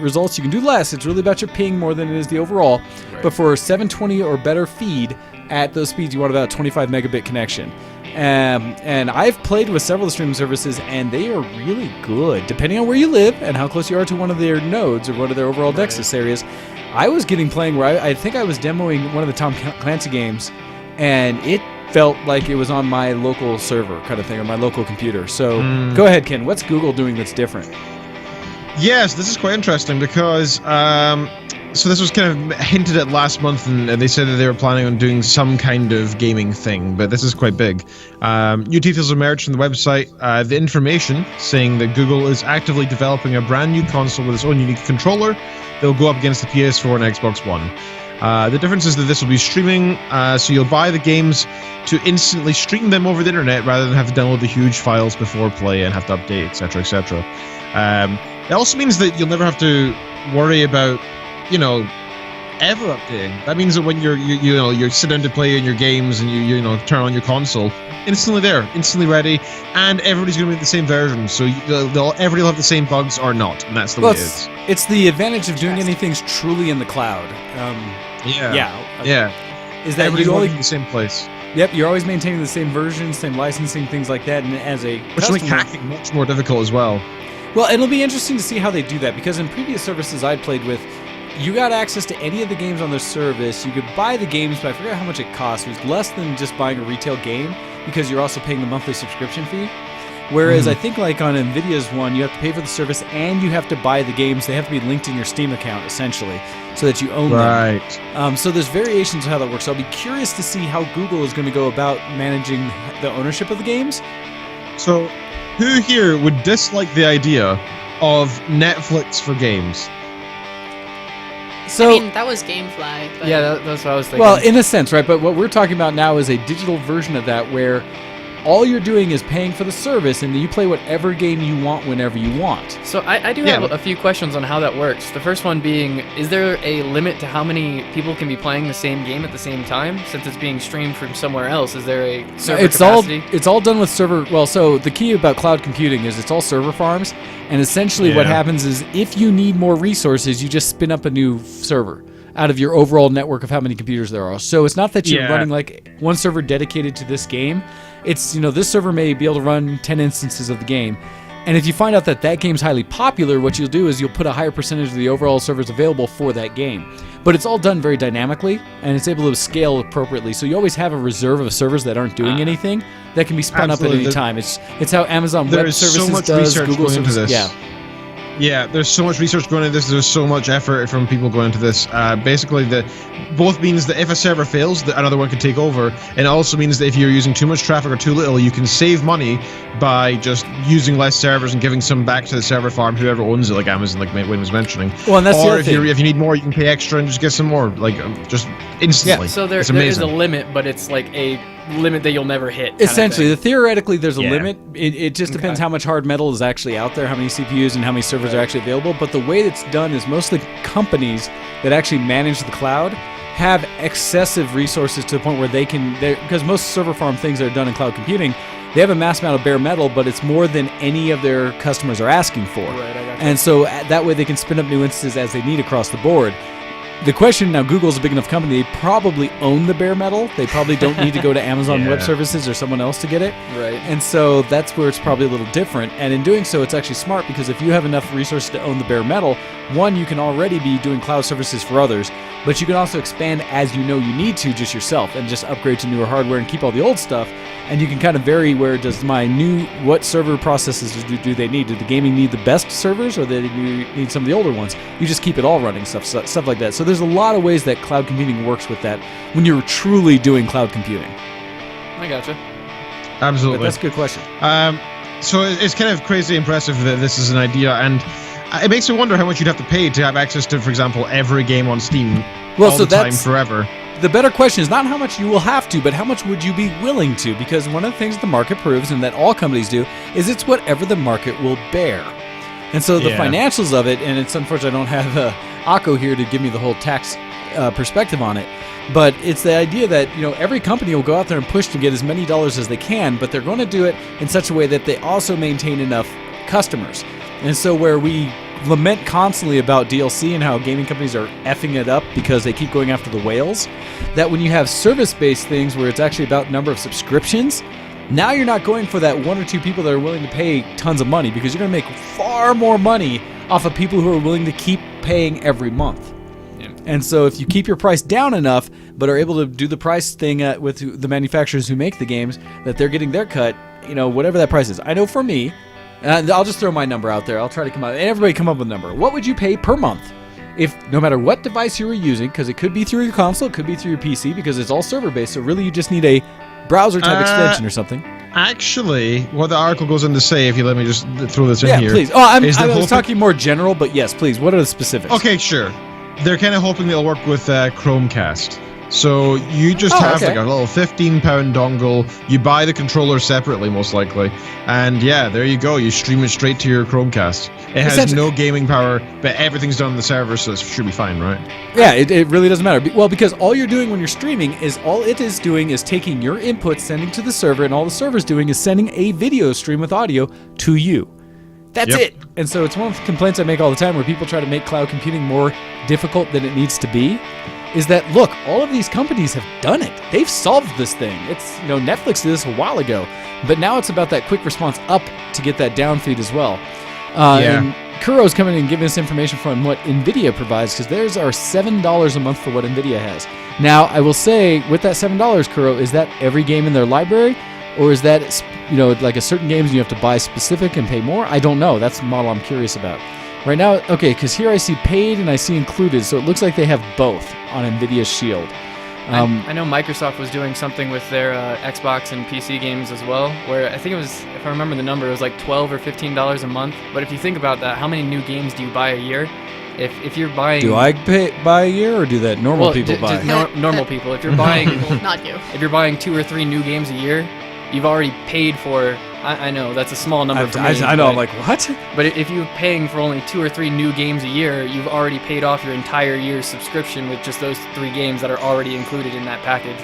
results. You can do less. It's really about your ping more than it is the overall. Right. But for 720 or better feed at those speeds, you want about a 25 megabit connection. And I've played with several of the streaming services, and they are really good, depending on where you live and how close you are to one of their nodes or one of their overall Nexus areas. I was playing where I think I was demoing one of the Tom Clancy games, and it felt like it was on my local server kind of thing, or my local computer. So go ahead, Ken. What's Google doing that's different? Yes, this is quite interesting because so this was kind of hinted at last month, and they said that they were planning on doing some kind of gaming thing, but this is quite big. New details emerged from the website. The information saying that Google is actively developing a brand new console with its own unique controller that will go up against the PS4 and Xbox One. The difference is that this will be streaming, so you'll buy the games to instantly stream them over the internet rather than have to download the huge files before play and have to update, etc., etc. It also means that you'll never have to worry about, ever updating. That means that when you sit down to play in your games and you turn on your console, instantly there, instantly ready, and everybody's going to be the same version. So everybody will have the same bugs or not, and that's the way it is. It's the advantage of doing anything truly in the cloud. Is that Everybody's you only working in the same place, Yep, you're always maintaining the same version, same licensing, things like that. And as a which will make customer, hacking much more difficult as well. well, it'll be interesting to see how they do that, because in previous services I'd played with, you got access to any of the games on the service. You could buy the games, but I forget how much it cost. It was less than just buying a retail game, because you're also paying the monthly subscription fee. Whereas I think like on NVIDIA's one, you have to pay for the service and you have to buy the games. They have to be linked in your Steam account, essentially, so that you own them. Right. So there's variations of how that works. I'll be curious to see how Google is going to go about managing the ownership of the games. So, who here would dislike the idea of Netflix for games? So, I mean, that was GameFly. But Yeah, that's what I was thinking. well, in a sense, right? But what we're talking about now is a digital version of that, where all you're doing is paying for the service, and you play whatever game you want whenever you want. So I do have a few questions on how that works. The first one being, is there a limit to how many people can be playing the same game at the same time? Since it's being streamed from somewhere else, is there a server capacity? It's all done with server. Well, so the key about cloud computing is it's all server farms, and essentially what happens is if you need more resources, you just spin up a new server out of your overall network of how many computers there are. So it's not that you're running like one server dedicated to this game. It's, this server may be able to run 10 instances of the game. And if you find out that that game's highly popular, what you'll do is you'll put a higher percentage of the overall servers available for that game. But it's all done very dynamically, and it's able to scale appropriately. So you always have a reserve of servers that aren't doing anything that can be spun up at any time. It's how Amazon Web Services so much does, research Google going into Services. this. Yeah, there's so much research going into this. There's so much effort from people going into this. Basically, both means that if a server fails, another one can take over. And it also means that if you're using too much traffic or too little, you can save money by just using less servers and giving some back to the server farm, whoever owns it, like Amazon, like Wayne was mentioning. Well, and that's the or other if thing. if you need more, you can pay extra and just get some more, like just instantly. Yeah, so there it's is a amazing. limit, but it's like a limit that you'll never hit. kind of Essentially, thing. theoretically, there's a Yeah. limit. It just depends how much hard metal is actually out there, how many CPUs and how many servers are actually available. But the way it's done is mostly companies that actually manage the cloud have excessive resources to the point where they can, because most server farm things that are done in cloud computing, they have a mass amount of bare metal, but it's more than any of their customers are asking for. Right, I gotcha. And so that way they can spin up new instances as they need across the board. The question now, Google's a big enough company, they probably own the bare metal. They probably don't need to go to Amazon Web Services or someone else to get it. Right. And so that's where it's probably a little different. And in doing so, it's actually smart because if you have enough resources to own the bare metal, one, you can already be doing cloud services for others, but you can also expand as you know you need to just yourself and just upgrade to newer hardware and keep all the old stuff. And you can kind of vary where does what server processes do they need? Do the gaming need the best servers or do they need some of the older ones? You just keep it all running, stuff like that. So there's a lot of ways that cloud computing works with that when you're truly doing cloud computing. I gotcha. Absolutely. But that's a good question. So it's kind of crazy impressive that this is an idea, and it makes me wonder how much you'd have to pay to have access to, for example, every game on Steam all the time forever. The better question is not how much you will have to, but how much would you be willing to? Because one of the things the market proves, and that all companies do, is it's whatever the market will bear. And so the financials of it, and it's unfortunate I don't have Akko here to give me the whole tax perspective on it, but it's the idea that every company will go out there and push to get as many dollars as they can, but they're going to do it in such a way that they also maintain enough customers. And so where we lament constantly about DLC and how gaming companies are effing it up because they keep going after the whales, that when you have service-based things where it's actually about number of subscriptions, now you're not going for that one or two people that are willing to pay tons of money, because you're going to make far more money off of people who are willing to keep paying every month. Yeah. And so if you keep your price down enough, but are able to do the price thing with the manufacturers who make the games, that they're getting their cut, whatever that price is. I know for me, and I'll just throw my number out there. I'll try to come out, and everybody come up with a number. What would you pay per month? If no matter what device you were using, because it could be through your console, it could be through your PC, because it's all server-based, so really you just need a browser-type extension or something. Actually, what the article goes on to say, if you let me just throw this in here. Yeah, please. Oh, I was talking more general, but yes, please. What are the specifics? Okay, sure. They're kind of hoping it'll work with Chromecast. So you just have like a little £15 dongle. You buy the controller separately, most likely. And yeah, there you go. You stream it straight to your Chromecast. It has no gaming power, but everything's done on the server, so it should be fine, right? Yeah, it really doesn't matter. Well, because all you're doing when you're streaming is taking your input, sending to the server, and all the server's doing is sending a video stream with audio to you. That's it. And so it's one of the complaints I make all the time where people try to make cloud computing more difficult than it needs to be. Is that, look, all of these companies have done it. They've solved this thing. It's, Netflix did this a while ago, but now it's about that quick response up to get that down feed as well. And Kuro's coming in and giving us information from what NVIDIA provides, because theirs are $7 a month for what NVIDIA has. Now, I will say, with that $7, Kuro, is that every game in their library, or is that, like a certain games you have to buy specific and pay more? I don't know. That's the model I'm curious about. Right now, okay, because here I see paid and I see included, so it looks like they have both on NVIDIA's Shield. I know Microsoft was doing something with their Xbox and PC games as well, where I think it was, if I remember the number, it was like $12 or $15 a month. But if you think about that, how many new games do you buy a year? If you're buying... Do I buy a year, or do that normal people buy? Normal people. If you're buying... Not you. If you're buying 2 or 3 new games a year, you've already paid for. I know that's a small number for me. I know. but- I'm like, what? But if you're paying for only 2 or 3 new games a year, you've already paid off your entire year's subscription with just those 3 games that are already included in that package.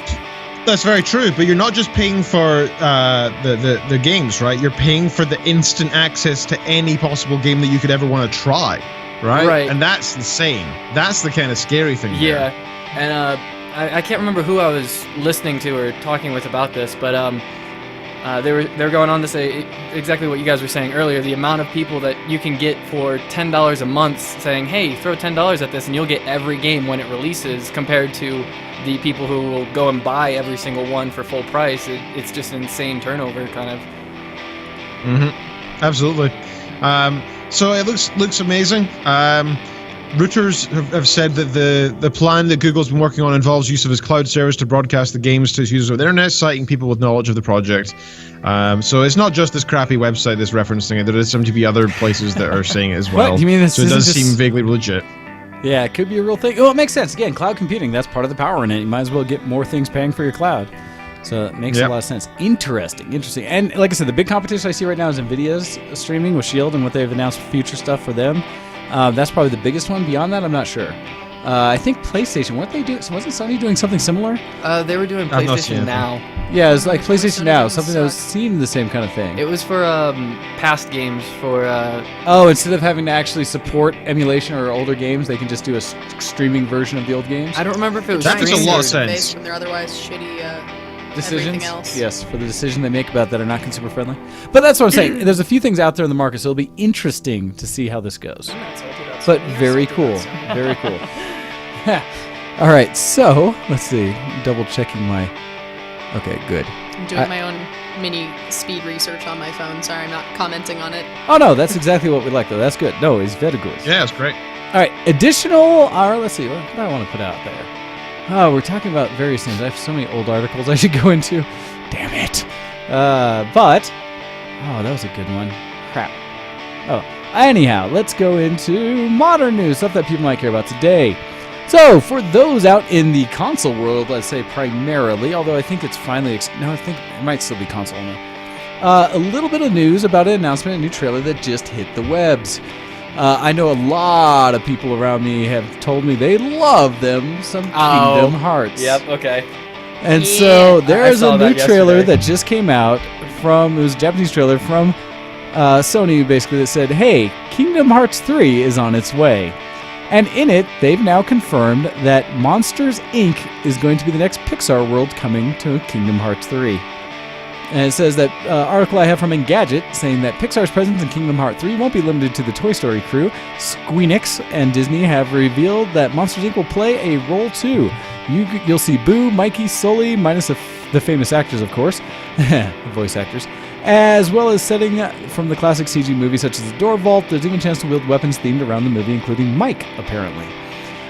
That's very true, but you're not just paying for the games, right? You're paying for the instant access to any possible game that you could ever want to try, right? Right. And that's insane. That's the kind of scary thing. Yeah, and I can't remember who I was listening to or talking with about this, but they were going on to say exactly what you guys were saying earlier. The amount of people that you can get for $10 a month saying, "Hey, throw $10 at this, and you'll get every game when it releases," compared to the people who will go and buy every single one for full price. It's just insane turnover, kind of. Absolutely. So it looks amazing. Reuters have said that the plan that Google's been working on involves use of its cloud service to broadcast the games to its users over the internet, citing people with knowledge of the project. So it's not just this crappy website that's referencing it. There seem to be other places that are saying it as well. What? You mean this so it does isn't just- seem vaguely legit. Yeah, it could be a real thing. Oh, it makes sense. Again, cloud computing, that's part of the power in it. You might as well get more things paying for your cloud. So it makes a lot of sense. Interesting. And like I said, the big competition I see right now is NVIDIA's streaming with Shield and what they've announced future stuff for them. That's probably the biggest one. Beyond that, I'm not sure. I think PlayStation, what they do? Wasn't Sony doing something similar? They were doing I've not seen PlayStation it. Now. Yeah, it's like PlayStation Sony Now, doesn't something that was suck. seemed the same kind of thing. It was for past games for. Oh, instead of having to actually support emulation or older games, they can just do a streaming version of the old games. I don't remember if it was That makes a streamed lot or- of sense. Based from their otherwise shitty Decisions, everything else. yes, for the decision they make about that are not consumer friendly. But that's what I'm saying. There's a few things out there in the market, so it'll be interesting to see how this goes. But very cool, very cool. All right, so let's see. Double checking my. Okay, good. I'm doing my own mini speed research on my phone. Sorry, I'm not commenting on it. Oh no, that's exactly what we like though. That's good. No, it's very good. Yeah, it's great. All right, additional. Let's see. What do I want to put out there? Oh, we're talking about various things. I have so many old articles I should go into. Damn it. But that was a good one. Crap. Oh, anyhow, let's go into modern news, stuff that people might care about today. So, for those out in the console world, let's say primarily, although I think it's finally, I think it might still be console only. A little bit of news about an announcement, a new trailer that just hit the webs. I know a lot of people around me have told me they love them some Kingdom Hearts. Okay. And so there I is saw a new that trailer yesterday. that just came out it was a Japanese trailer from Sony basically that said, hey, Kingdom Hearts 3 is on its way. And in it, they've now confirmed that Monsters, Inc. is going to be the next Pixar world coming to Kingdom Hearts 3. And it says that article I have from Engadget saying that Pixar's presence in Kingdom Hearts 3 won't be limited to the Toy Story crew. Squeenix and Disney have revealed that Monsters Inc. will play a role too. You'll see Boo, Mikey, Sully, minus the famous actors, of course, the voice actors, as well as setting from the classic CG movies such as the Door Vault. There's even a chance to wield weapons themed around the movie, including Mike, apparently.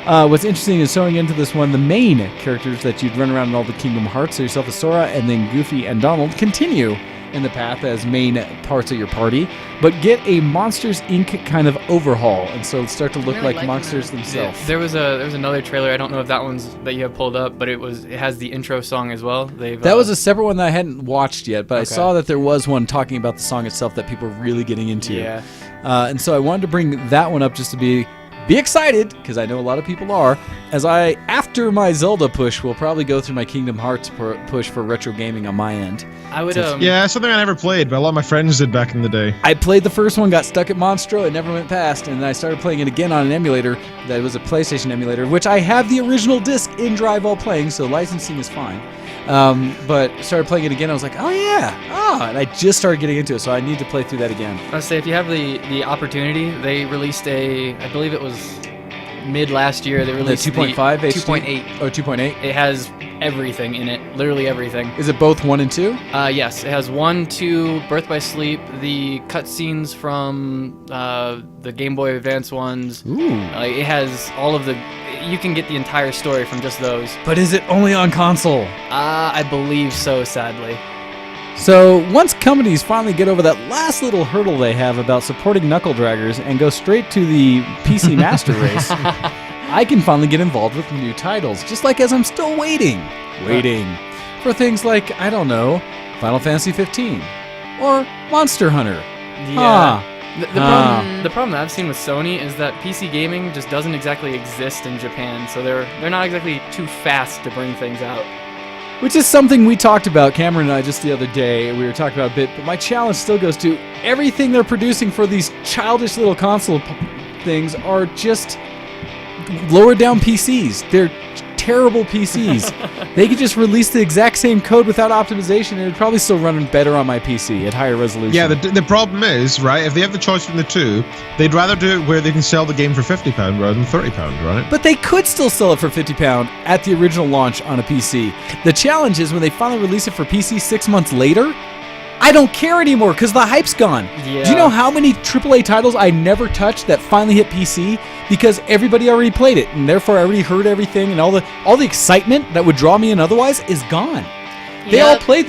What's interesting is showing into this one, the main characters that you'd run around in all the Kingdom Hearts, so yourself as Sora and then Goofy and Donald, continue in the path as main parts of your party, but get a Monsters Inc. kind of overhaul, and so start to look really like liking monsters that. themselves. There was another trailer. I don't know if that one's that you have pulled up, but it has the intro song as well. That was a separate one that I hadn't watched yet, but I Okay. saw that there was one talking about the song itself that people were really getting into. Yeah. And so I wanted to bring that one up just to be excited, because I know a lot of people are, as after my Zelda push, will probably go through my Kingdom Hearts push for retro gaming on my end. I would Yeah, something I never played, but a lot of my friends did back in the day. I played the first one, got stuck at Monstro, it never went past, and then I started playing it again on an emulator that was a PlayStation emulator, which I have the original disc in drive while playing, so licensing is fine. But started playing it again, I was like, oh yeah, and I just started getting into it, so I need to play through that again. I'd say if you have the opportunity, they released I believe it was mid last year. They The released 2.5 HD? 2.8. Or 2.8? It has everything in it, literally everything. Is it both 1 and 2? Yes, it has 1, 2, Birth by Sleep, the cutscenes from the Game Boy Advance ones. Ooh. It has all of the. You can get the entire story from just those. But is it only on console? I believe so, sadly. So once companies finally get over that last little hurdle they have about supporting knuckle draggers and go straight to the PC Master Race, I can finally get involved with new titles, just like as I'm still waiting for things like, I don't know, Final Fantasy 15, or Monster Hunter. Yeah. Huh. The problem that I've seen with Sony is that PC gaming just doesn't exactly exist in Japan, so they're not exactly too fast to bring things out. Which is something we talked about, Cameron and I, just the other day. We were talking about a bit, but my challenge still goes to everything they're producing for these childish little console things are just lower down PCs. They're terrible PCs. They could just release the exact same code without optimization, and it'd probably still run better on my PC at higher resolution. Yeah, the problem is, right, if they have the choice between the two, they'd rather do it where they can sell the game for £50 rather than £30, right? But they could still sell it for £50 at the original launch on a PC. The challenge is when they finally release it for PC 6 months later, I don't care anymore because the hype's gone. Yeah. Do you know how many AAA titles I never touched that finally hit PC because everybody already played it and therefore I already heard everything, and all the excitement that would draw me in otherwise is gone. They all played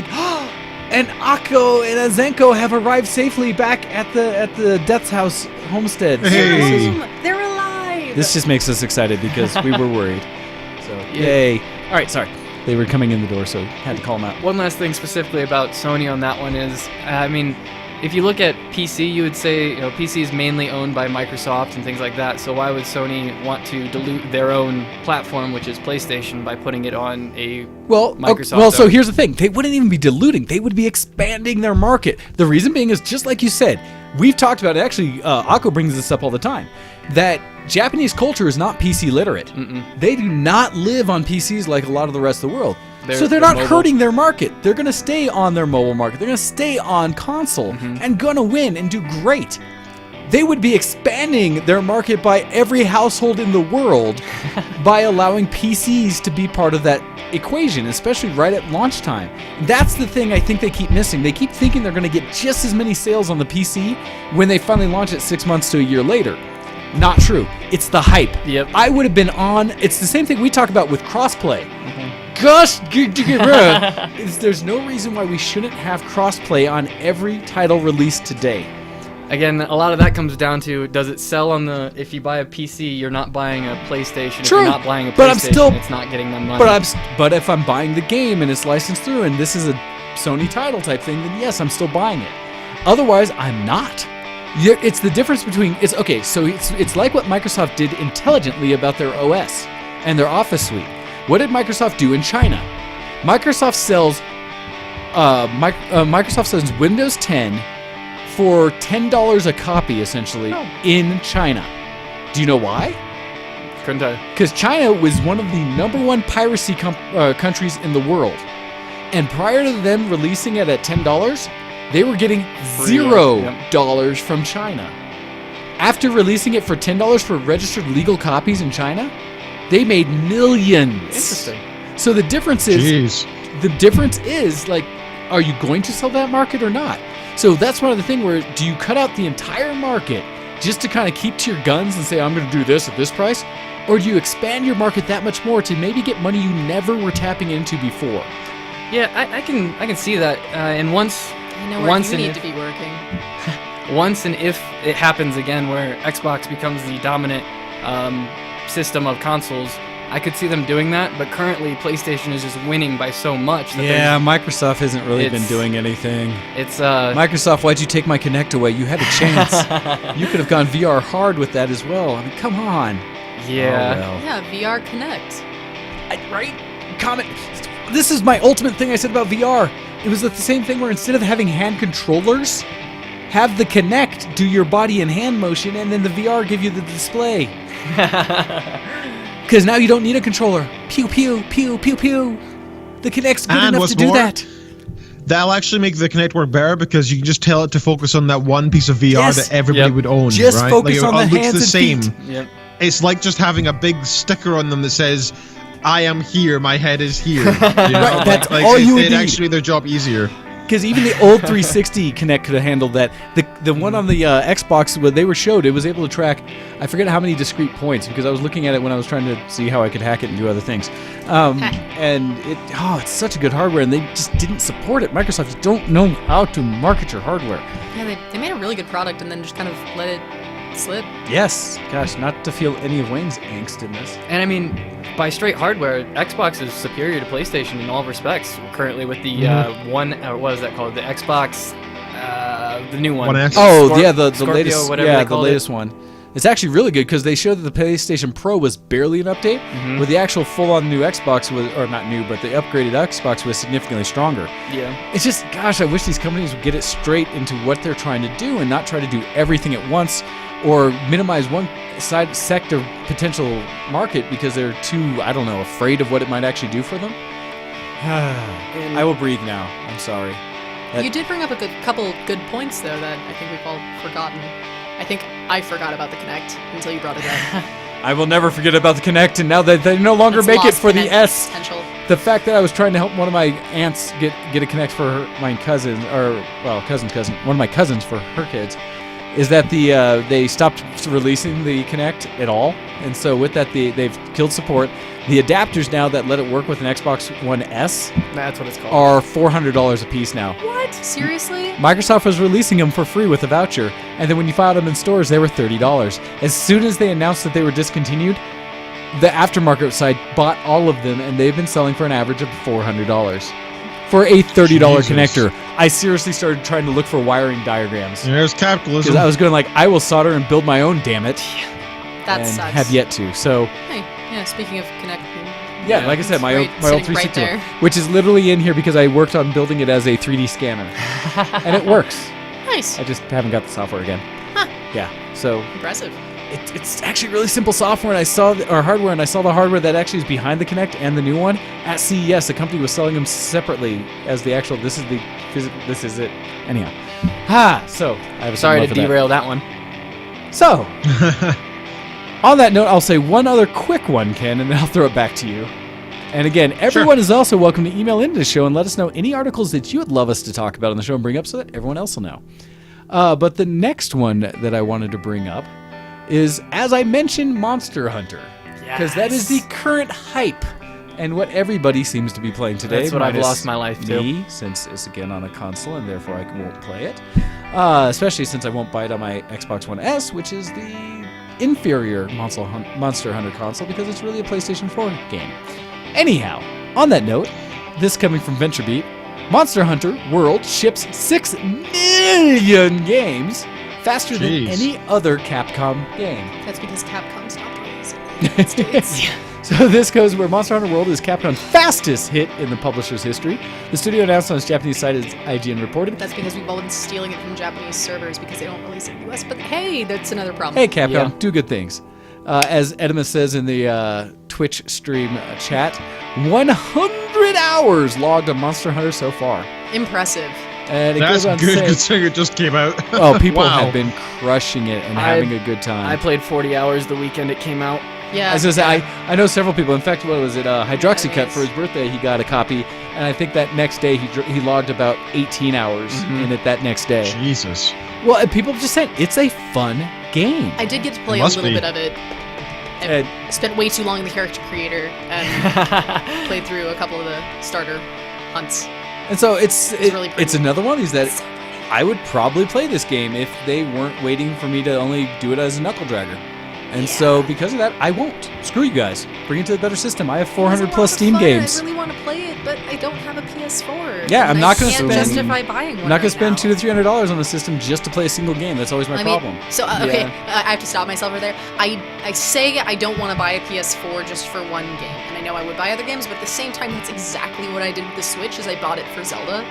and Akko and Azenko have arrived safely back at the Death's House homestead. Hey. They're alive. This just makes us excited because we were worried. So, yay. All right, sorry. They were coming in the door, so had to call them out. One last thing specifically about Sony on that one is, I mean, if you look at PC, you would say, PC is mainly owned by Microsoft and things like that. So why would Sony want to dilute their own platform, which is PlayStation, by putting it on a Microsoft? So here's the thing: they wouldn't even be diluting; they would be expanding their market. The reason being is just like you said. We've talked about it. Actually, Akko brings this up all the time. That Japanese culture is not PC literate. Mm-mm. They do not live on PCs like a lot of the rest of the world. So they're not mobile. hurting their market. They're going to stay on their mobile market. They're going to stay on console and going to win and do great. They would be expanding their market by every household in the world by allowing PCs to be part of that equation, especially right at launch time. That's the thing I think they keep missing. They keep thinking they're going to get just as many sales on the PC when they finally launch it 6 months to a year later. Not true. It's the hype. Yep. I would have been on. It's the same thing we talk about with crossplay. Gosh, there's no reason why we shouldn't have crossplay on every title released today. Again, a lot of that comes down to, does it sell on the, if you buy a PC, you're not buying a PlayStation. True, If you're not buying a PlayStation, but I'm still- it's not getting them money. But if I'm buying the game and it's licensed through and this is a Sony title type thing, then yes, I'm still buying it. Otherwise, I'm not. It's the difference between it's like what Microsoft did intelligently about their OS and their Office suite. What did Microsoft do in China? Microsoft sells Windows 10 for $10 a copy, essentially, in China. Do you know why? Couldn't I? Because China was one of the #1 piracy countries in the world. And prior to them releasing it at $10, they were getting $0 from China. After releasing it for $10 for registered legal copies in China, they made millions. Interesting. So the difference is, like, are you going to sell that market or not? So that's one of the things where, do you cut out the entire market just to kind of keep to your guns and say, I'm going to do this at this price? Or do you expand your market that much more to maybe get money you never were tapping into before? Yeah, I can see that. And once You need to be working. once and if it happens again where Xbox becomes the dominant system of consoles, I could see them doing that, but currently PlayStation is just winning by so much. That Microsoft hasn't really been It's- doing anything. it's Microsoft, why'd you take my Kinect away? You had a chance. You could have gone VR hard with that as well. I mean, come on. yeah. Oh, well. Yeah, VR Connect. Right? Comment. This is my ultimate thing I said about VR. It was the same thing where instead of having hand controllers, have the Kinect do your body and hand motion, and then the VR give you the display. Because now you don't need a controller. Pew, pew, pew, pew, pew. The Kinect's good And enough what's to do more, that. That'll actually make the Kinect work better because you can just tell it to focus on that one piece of VR Yes. that everybody Yep. would own. Just right? focus Like, on the it looks hands the and same. feet. Yep. It's like just having a big sticker on them that says, I am here, my head is here. You know? Right, that's all you would it need. actually made their job easier. Because even the old 360 Kinect could have handled that. The one on the Xbox, what they were showed, it was able to track, I forget how many discrete points, because I was looking at it when I was trying to see how I could hack it and do other things. And it's such a good hardware, and they just didn't support it. Microsoft just don't know how to market your hardware. Yeah, they made a really good product and then just kind of let it slip. Yes, gosh, not to feel any of Wayne's angst in this. And I mean, by straight hardware, Xbox is superior to PlayStation in all respects. Currently, with the what is that called? The Xbox, the new one. One X. Oh, yeah, the Scorpio, latest, whatever yeah, they the called latest one. It's actually really good because they showed that the PlayStation Pro was barely an update, where the actual full-on new Xbox was, or not new, but the upgraded Xbox was significantly stronger. Yeah. It's just, gosh, I wish these companies would get it straight into what they're trying to do and not try to do everything at once or minimize one side sector potential market because they're too, I don't know, afraid of what it might actually do for them. I will breathe now. I'm sorry. You did bring up a couple good points, though, that I think we've all forgotten. I think I forgot about the Kinect until you brought it up. I will never forget about the Kinect, and now that they no longer It's make it lost for the Kinect S. potential. The fact that I was trying to help one of my aunts get a Kinect for my cousin, or well, cousin's cousin, one of my cousins for her kids, is that they stopped releasing the Kinect at all, and so with that they've killed support. The adapters now that let it work with an Xbox One S That's what it's called. are $400 a piece now. What? Seriously? Microsoft was releasing them for free with a voucher, and then when you filed them in stores, they were $30. As soon as they announced that they were discontinued, the aftermarket side bought all of them, and they've been selling for an average of $400 for a $30 Jesus. connector. I seriously started trying to look for wiring diagrams There's capitalism. because I was going like, I will solder and build my own, damn it, That and sucks. have yet to. So Hey, yeah, speaking of Kinect. yeah, like I said, it's my right old sitting 360 right there. one, which is literally in here because I worked on building it as a 3D scanner, and it works. Nice. I just haven't got the software again. Huh. Yeah, so Impressive. it's actually really simple software, and I saw or hardware, and I saw the hardware that actually is behind the Kinect and the new one at CES. The company was selling them separately as the actual. This is the physical. This is it. Anyhow, so I have a Sorry to for that. derail that one. So, on that note, I'll say one other quick one, Ken, and then I'll throw it back to you. And again, everyone is also welcome to email into the show and let us know any articles that you would love us to talk about on the show and bring up so that everyone else will know. But the next one that I wanted to bring up is, as I mentioned, Monster Hunter. Because that is the current hype and what everybody seems to be playing today. That's what I've minus lost my life to. me, since it's again on a console and therefore I won't play it. Especially since I won't buy it on my Xbox One S, which is the inferior Monster Hunter console because it's really a PlayStation 4 game. Anyhow, on that note, this coming from VentureBeat, Monster Hunter World ships 6 million games faster than Jeez. any other Capcom game. That's because Capcom stopped releasing it in the United States. So this goes where Monster Hunter World is Capcom's fastest hit in the publisher's history. The studio announced on its Japanese site, as IGN reported. That's because we've all been stealing it from Japanese servers because they don't release it in the US. But hey, that's another problem. Hey, Capcom, Yeah. do good things. As Edimus says in the Twitch stream chat, 100 hours logged on Monster Hunter so far. Impressive. And it That's goes on good to say, considering it just came out. oh, people Wow. have been crushing it and having a good time. I played 40 hours the weekend it came out. Yeah. I was gonna say, I know several people. In fact, what was it? Hydroxycut for his birthday, he got a copy, and I think that next day he logged about 18 hours in it that next day. Jesus. Well, and people just said it's a fun game. I did get to play a Must little be. bit of it. And- I spent way too long in the character creator and played through a couple of the starter hunts. And so it's really pretty. it's another one of these that I would probably play this game if they weren't waiting for me to only do it as a knuckle dragger. And so because of that, I won't. Screw you guys. Bring it to the better system. I have 400 plus Steam games. I really want to play it, but I don't have a PS4. Yeah, and I'm not gonna I can't spend- justify buying one. I'm not gonna right spend now. $200 to $300 on the system just to play a single game. That's always my problem. So okay, Yeah. I have to stop myself right there. I say I don't want to buy a PS4 just for one game, and I know I would buy other games, but at the same time, that's exactly what I did with the Switch. Is I bought it for Zelda.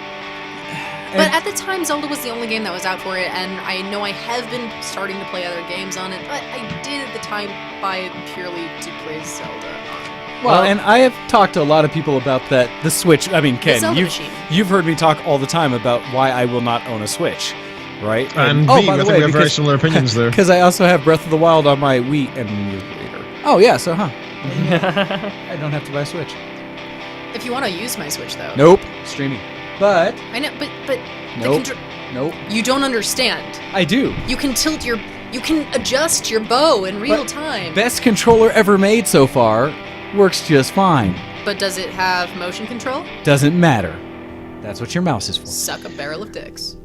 But at the time, Zelda was the only game that was out for it, and I know I have been starting to play other games on it, but I did at the time buy it purely to play Zelda on. Well, and I have talked to a lot of people about that. The Switch. I mean, Ken, Zelda machine. you've heard me talk all the time about why I will not own a Switch, right? And oh, me, by I the think way, we have very because similar opinions there. because I also have Breath of the Wild on my Wii and emulator. Oh yeah, so I don't have to buy a Switch. If you want to use my Switch, though. Nope, streaming. But I know, but Nope. the nope, you don't understand. I do. You can you can adjust your bow in real time. Best controller ever made so far. Works just fine. But does it have motion control? Doesn't matter. That's what your mouse is for. Suck a barrel of dicks.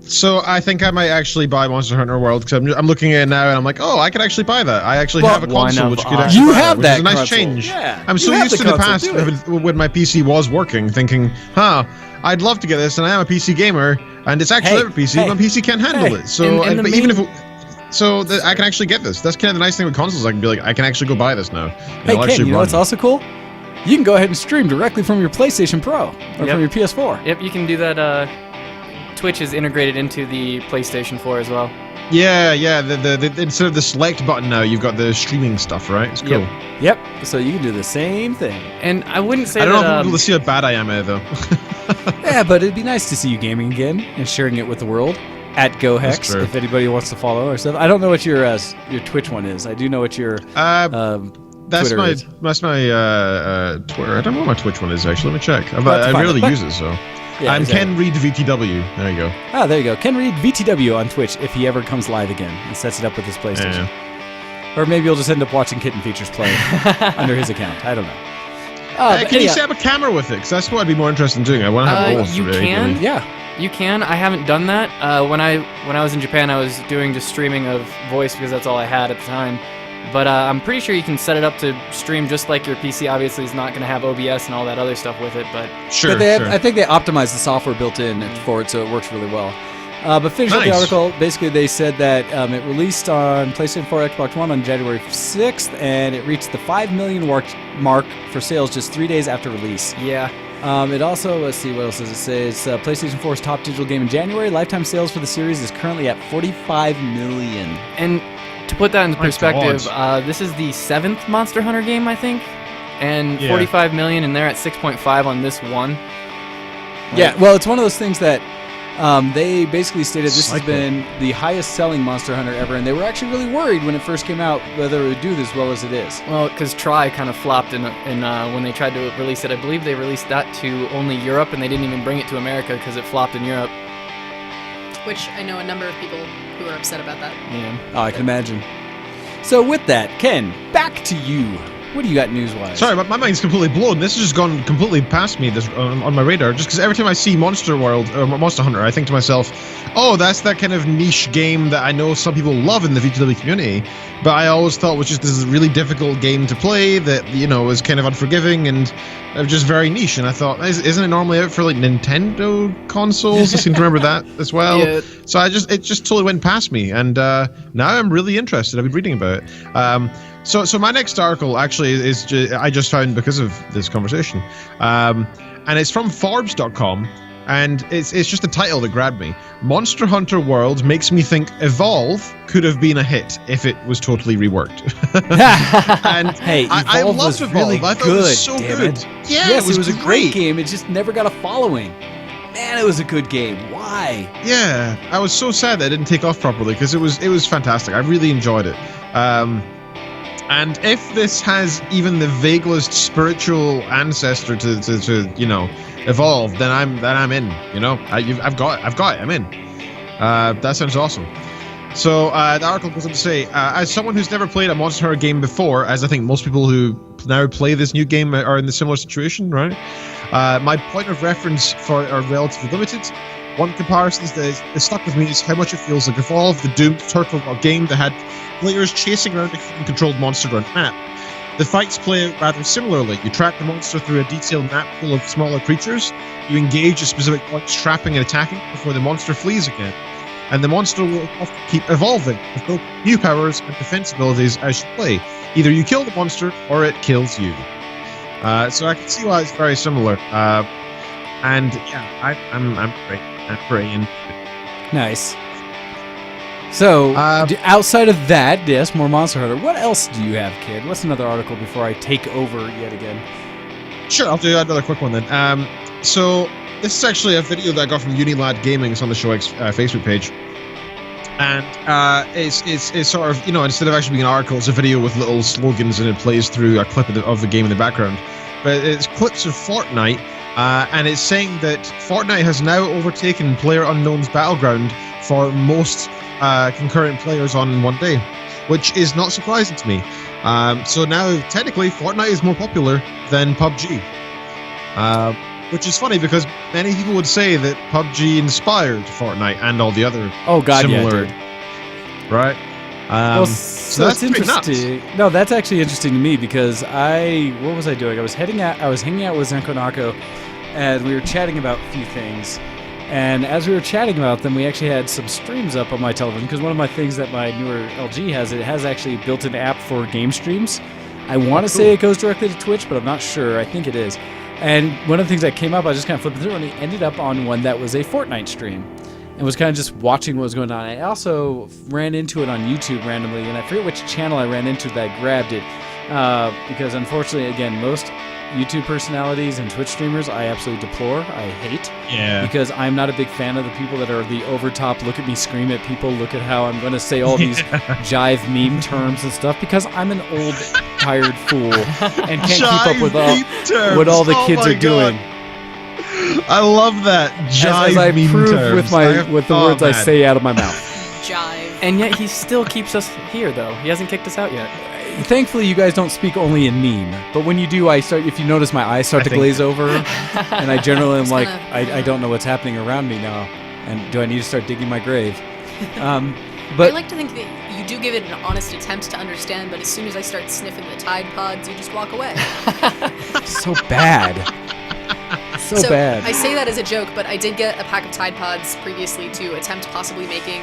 So I think I might actually buy Monster Hunter World because I'm looking at it now and I'm like, oh, I could actually buy that. I actually have a one console of which could us. actually You buy have which that is a nice console. change. Yeah, I'm you so have used the to the console. past when my PC was working, thinking, I'd love to get this, and I am a PC gamer, and it's actually a PC. hey, My PC can't handle hey. it. So, And the but even if main- I can actually get this. That's kind of the nice thing with consoles. I can be like, I can actually go buy this now. And Hey, it'll Ken, actually you know run. what's also cool? You can go ahead and stream directly from your PlayStation Pro or Yep. from your PS4. Yep, you can do that. Twitch is integrated into the PlayStation 4 as well. Yeah. The instead of the select button now, you've got the streaming stuff, right? It's cool. Yep. Yep. So you can do the same thing. And I wouldn't say I don't know if that. I'm able to see how bad I am at it, though. Yeah, but it'd be nice to see you gaming again and sharing it with the world. At That's GoHex, true. if anybody wants to follow or stuff. I don't know what your Twitch one is. I do know what your That's Twitter my is. Twitter. I don't know what my Twitch one is actually. Let me check. We'll have to I find rarely it, but- use it, so Yeah, I'm exactly. Ken Reed VTW. There you go. Ah, there you go. Ken Reed VTW on Twitch if he ever comes live again and sets it up with his PlayStation. Or maybe you'll just end up watching Kitten Features play under his account. I don't know. But Can you anyhow- set up a camera with it? Because that's what I'd be more interested in doing. I want to have both. You really. can. Yeah. You can. I haven't done that. When I was in Japan, I was doing just streaming of voice because that's all I had at the time. But I'm pretty sure you can set it up to stream just like your PC. Obviously, is not going to have OBS and all that other stuff with it. But Sure. But they have, sure. I think they optimized the software built in for it, so it works really well. But finishing up the Nice. article, basically they said that it released on PlayStation 4, Xbox One on January 6th, and it reached the 5 million mark for sales just 3 days after release. yeah, It also, let's see, what else does it say? It's PlayStation 4's top digital game in January. Lifetime sales for the series is currently at 45 million. and to put that into My perspective, God. this is the 7th Monster Hunter game, I think, and Yeah. 45 million, and they're at 6.5 on this one. Yeah, well, it's one of those things that they basically stated this has Psycho. been the highest selling Monster Hunter ever, and they were actually really worried when it first came out whether it would do as well as it is. Well, because Try kind of flopped in when they tried to release it. I believe they released that to only Europe, and they didn't even bring it to America because it flopped in Europe. Which I know a number of people who are upset about that. Yeah. Oh, I can imagine. So with that, Ken, back to you. What do you got news-wise? Sorry, but my mind's completely blown. This has just gone completely past me. This on my radar. Just because every time I see Monster Hunter, I think to myself, "Oh, that's that kind of niche game that I know some people love in the VTW community." But I always thought was just this is a really difficult game to play that was kind of unforgiving and just very niche. And I thought, isn't it normally out for like Nintendo consoles? I seem to remember that as well. Yeah. So it just totally went past me, and now I'm really interested. I've been reading about it. So my next article actually is I just found because of this conversation, and it's from Forbes.com, and it's just the title that grabbed me. Monster Hunter World makes me think Evolve could have been a hit if it was totally reworked. And Hey, I Evolve loved was Evolve. really I thought good, it was so damn good. it. Yeah, Yes, it was a great great game. It just never got a following. Man, it was a good game. Why? Yeah, I was so sad that it didn't take off properly because it was fantastic. I really enjoyed it. And if this has even the vaguest spiritual ancestor to evolve, then I'm in. I've got it. I'm in. That sounds awesome. So the article goes on to say, as someone who's never played a Monster Hunter game before, as I think most people who now play this new game are in the similar situation, right? My point of reference are relatively limited. One comparison that stuck with me is how much it feels like Evolve, the doomed turtle game that had players chasing around a human-controlled monster on a map. The fights play out rather similarly. You track the monster through a detailed map full of smaller creatures. You engage at specific points, trapping and attacking before the monster flees again. And the monster will often keep evolving, with both new powers and defense abilities as you play. Either you kill the monster, or it kills you. So I can see why it's very similar. And yeah, I'm great. I'm very into it. Nice. So, outside of that, yes, more Monster Hunter. What else do you have, kid? What's another article before I take over yet again? Sure, I'll do another quick one then. So this is actually a video that I got from Unilad Gaming. It's on the Show Facebook page, and it's sort of instead of actually being an article, it's a video with little slogans and it plays through a clip of the game in the background. But it's clips of Fortnite, and it's saying that Fortnite has now overtaken PlayerUnknown's Battleground for most concurrent players on one day, which is not surprising to me. So now, technically, Fortnite is more popular than PUBG. Which is funny because many people would say that PUBG inspired Fortnite and all the other Oh god, similar, yeah, dude. right? Well, so that's that's pretty nuts. interesting. No, that's actually interesting to me because what was I doing? I was hanging out with Zenko Nako, and we were chatting about a few things. And as we were chatting about them, we actually had some streams up on my television because one of my things that my newer LG has, it has actually a built-in app for game streams. I want to say it goes directly to Twitch, but I'm not sure. I think it is. And one of the things that came up, I was just kind of flipping through, and it ended up on one that was a Fortnite stream. And was kind of just watching what was going on. I also ran into it on YouTube randomly, and I forget which channel I ran into that grabbed it. Because unfortunately, again, most YouTube personalities and Twitch streamers I absolutely deplore. I hate. Yeah. Because I'm not a big fan of the people that are the overtop, look at me, scream at people, look at how I'm going to say all these jive meme terms and stuff, because I'm an old, tired fool and can't keep up with what all the kids are doing. I love that jive As I meme prove terms. with the words I say out of my mouth. Jive. And yet he still keeps us here, though. He hasn't kicked us out yet. Thankfully, you guys don't speak only in meme. But when you do, if you notice, my eyes start to glaze over, and I generally am like, I don't know what's happening around me now, and do I need to start digging my grave? I But like to think that you do give it an honest attempt to understand, but as soon as I start sniffing the Tide Pods, you just walk away. so bad. So bad. I say that as a joke, but I did get a pack of Tide Pods previously to attempt possibly making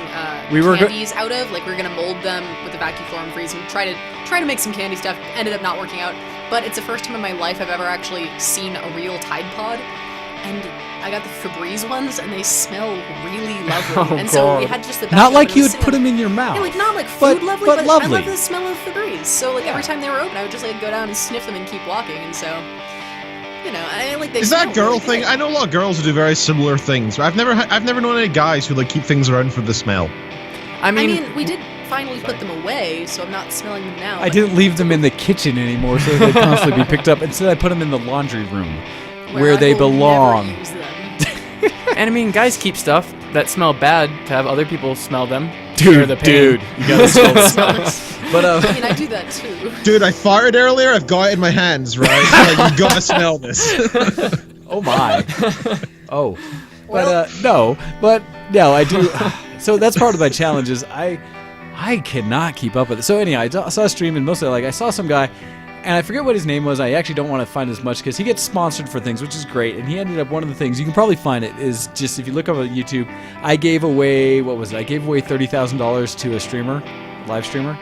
were candies out of. Like, we were going to mold them with the vacuum form freeze and try to make some candy stuff. Ended up not working out. But it's the first time in my life I've ever actually seen a real Tide Pod. And I got the Febreze ones, and they smell really lovely. And so we had just the Not backup, like and you it was would put them in your mouth. yeah, like not like But- food lovely, but but lovely. I love the smell of Febreze. So like every time they were open, I would just like go down and sniff them and keep walking. And so, you know, I like they. Is that a smell girl really thing? good. I know a lot of girls who do very similar things. I've never known any guys who like keep things around for the smell. I I mean, mean, we did finally put them away, so I'm not smelling them now. I but didn't leave them in the kitchen anymore, so they'd constantly be picked up. Instead, I put them in the laundry room, where I they will belong. Never use them. and I mean, guys keep stuff that smell bad to have other people smell them. Dude, Share the pain. you gotta smell this. But I mean, I do that too. Dude, I fired earlier. I've got it in my hands, right? Like, you gotta smell this. oh my. Oh. But no, I do. So that's part of my challenge is I cannot keep up with it. So anyhow, I saw a stream and mostly I saw some guy, and I forget what his name was. I actually don't want to find as much because he gets sponsored for things, which is great. And he ended up one of the things you can probably find it is just if you look up on YouTube. I gave away I gave away $30,000 to a streamer, live streamer,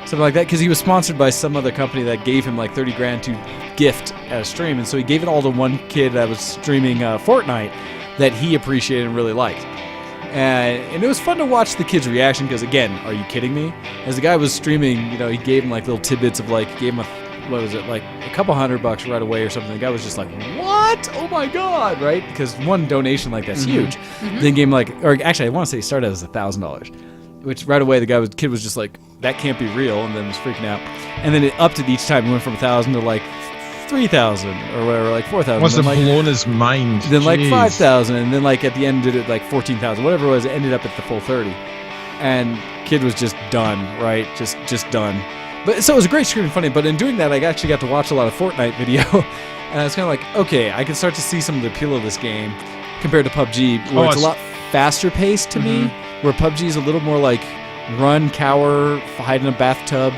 something like that, because he was sponsored by some other company that gave him like 30 grand to gift at a stream, and so he gave it all to one kid that was streaming Fortnite that he appreciated and really liked. And it was fun to watch the kid's reaction because, again, are you kidding me? As the guy was streaming, he gave him like little tidbits of like, gave him like a couple $100 right away or something. The guy was just like, what? Oh my God, right? Because one donation like that's huge. Then gave him or actually, I want to say he started as $1,000, which right away the kid was just like, that can't be real, and then was freaking out. And then it upped it each time. It went from 1,000 to like 3,000 or whatever, like 4,000. Must have like, blown his mind. then like Jeez. 5,000, and then like at the end did it like 14,000, whatever it was. It ended up at the full 30, and kid was just done, right? Just done. But so it was a great stream and funny. But in doing that, I actually got to watch a lot of Fortnite video, and I was kind of like, okay, I can start to see some of the appeal of this game compared to PUBG, where it's a lot faster paced to me. Where PUBG is a little more like run, cower, hide in a bathtub,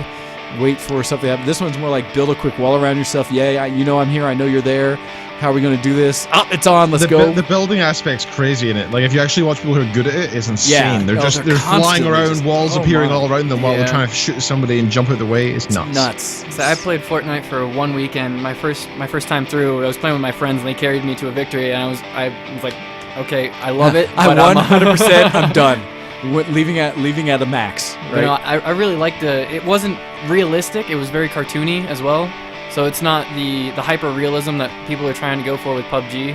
wait for something to happen. This one's more like build a quick wall around yourself. Yeah, I'm here. I know you're there. How are we going to do this? Oh, it's on. Let's go. The building aspect's crazy in it. Like if you actually watch people who are good at it, it's insane. Yeah. They're No, just they're flying constantly around, just- walls oh appearing my. all around them while Yeah. they're trying to shoot somebody and jump out the way. It's nuts. Nuts. So I played Fortnite for 1 weekend. My first time through, I was playing with my friends, and they carried me to a victory. And I was like, okay, I love it. I but won I'm 100%. I'm done. Leaving at a max. Right. You know, I really liked it wasn't realistic. It was very cartoony as well. So it's not the hyper realism that people are trying to go for with PUBG.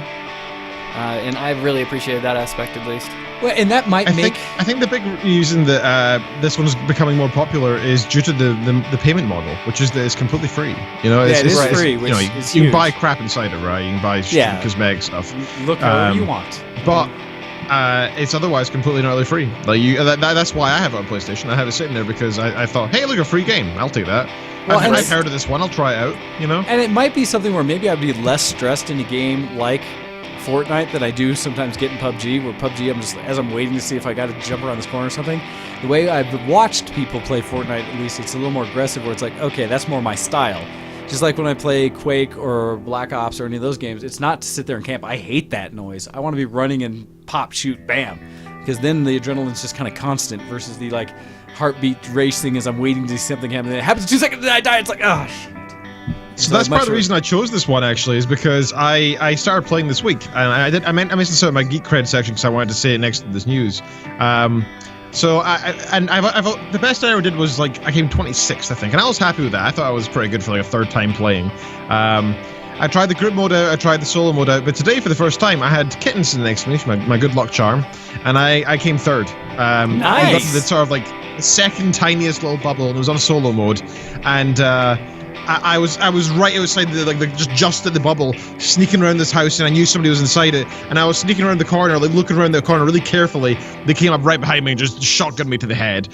And I really appreciated that aspect at least. Well, and that might I make. think the big reason that this one's becoming more popular is due to the payment model, which is that it's completely free. it is free, which you is you huge. can buy crap inside it, right? You can buy cosmetic stuff, Look however you want. but it's otherwise completely and utterly free. Like that's why I have it on PlayStation. I have it sitting there because I thought, hey, look, a free game. I'll take that. Well, and I've heard of this one. I'll try it out. And it might be something where maybe I'd be less stressed in a game like Fortnite that I do sometimes get in PUBG, where PUBG, as I'm waiting to see if I got to jump around this corner or something, the way I've watched people play Fortnite, at least, it's a little more aggressive, where it's like, okay, that's more my style. Just like when I play Quake or Black Ops or any of those games, it's not to sit there and camp. I hate that noise. I want to be running and pop, shoot, bam. Because then the adrenaline's just kind of constant versus the like heartbeat racing as I'm waiting to see something happen. It happens 2 seconds and I die. It's like, oh, shit. So that's part of the reason I chose this one, actually, is because I started playing this week, and I mentioned this in my Geek Cred section because I wanted to say it next to this news. So the best I ever did was like I came 26th, I think, and I was happy with that. I thought I was pretty good for like a third time playing. I tried the group mode out, I tried the solo mode out, but today for the first time I had Kittens next to me, my good luck charm, and I came third. Nice. I got to the sort of like the second tiniest little bubble, and it was on solo mode, and I was right outside just at the bubble, sneaking around this house, and I knew somebody was inside it, and I was sneaking around the corner, like looking around the corner really carefully. They came up right behind me and just shotgunned me to the head.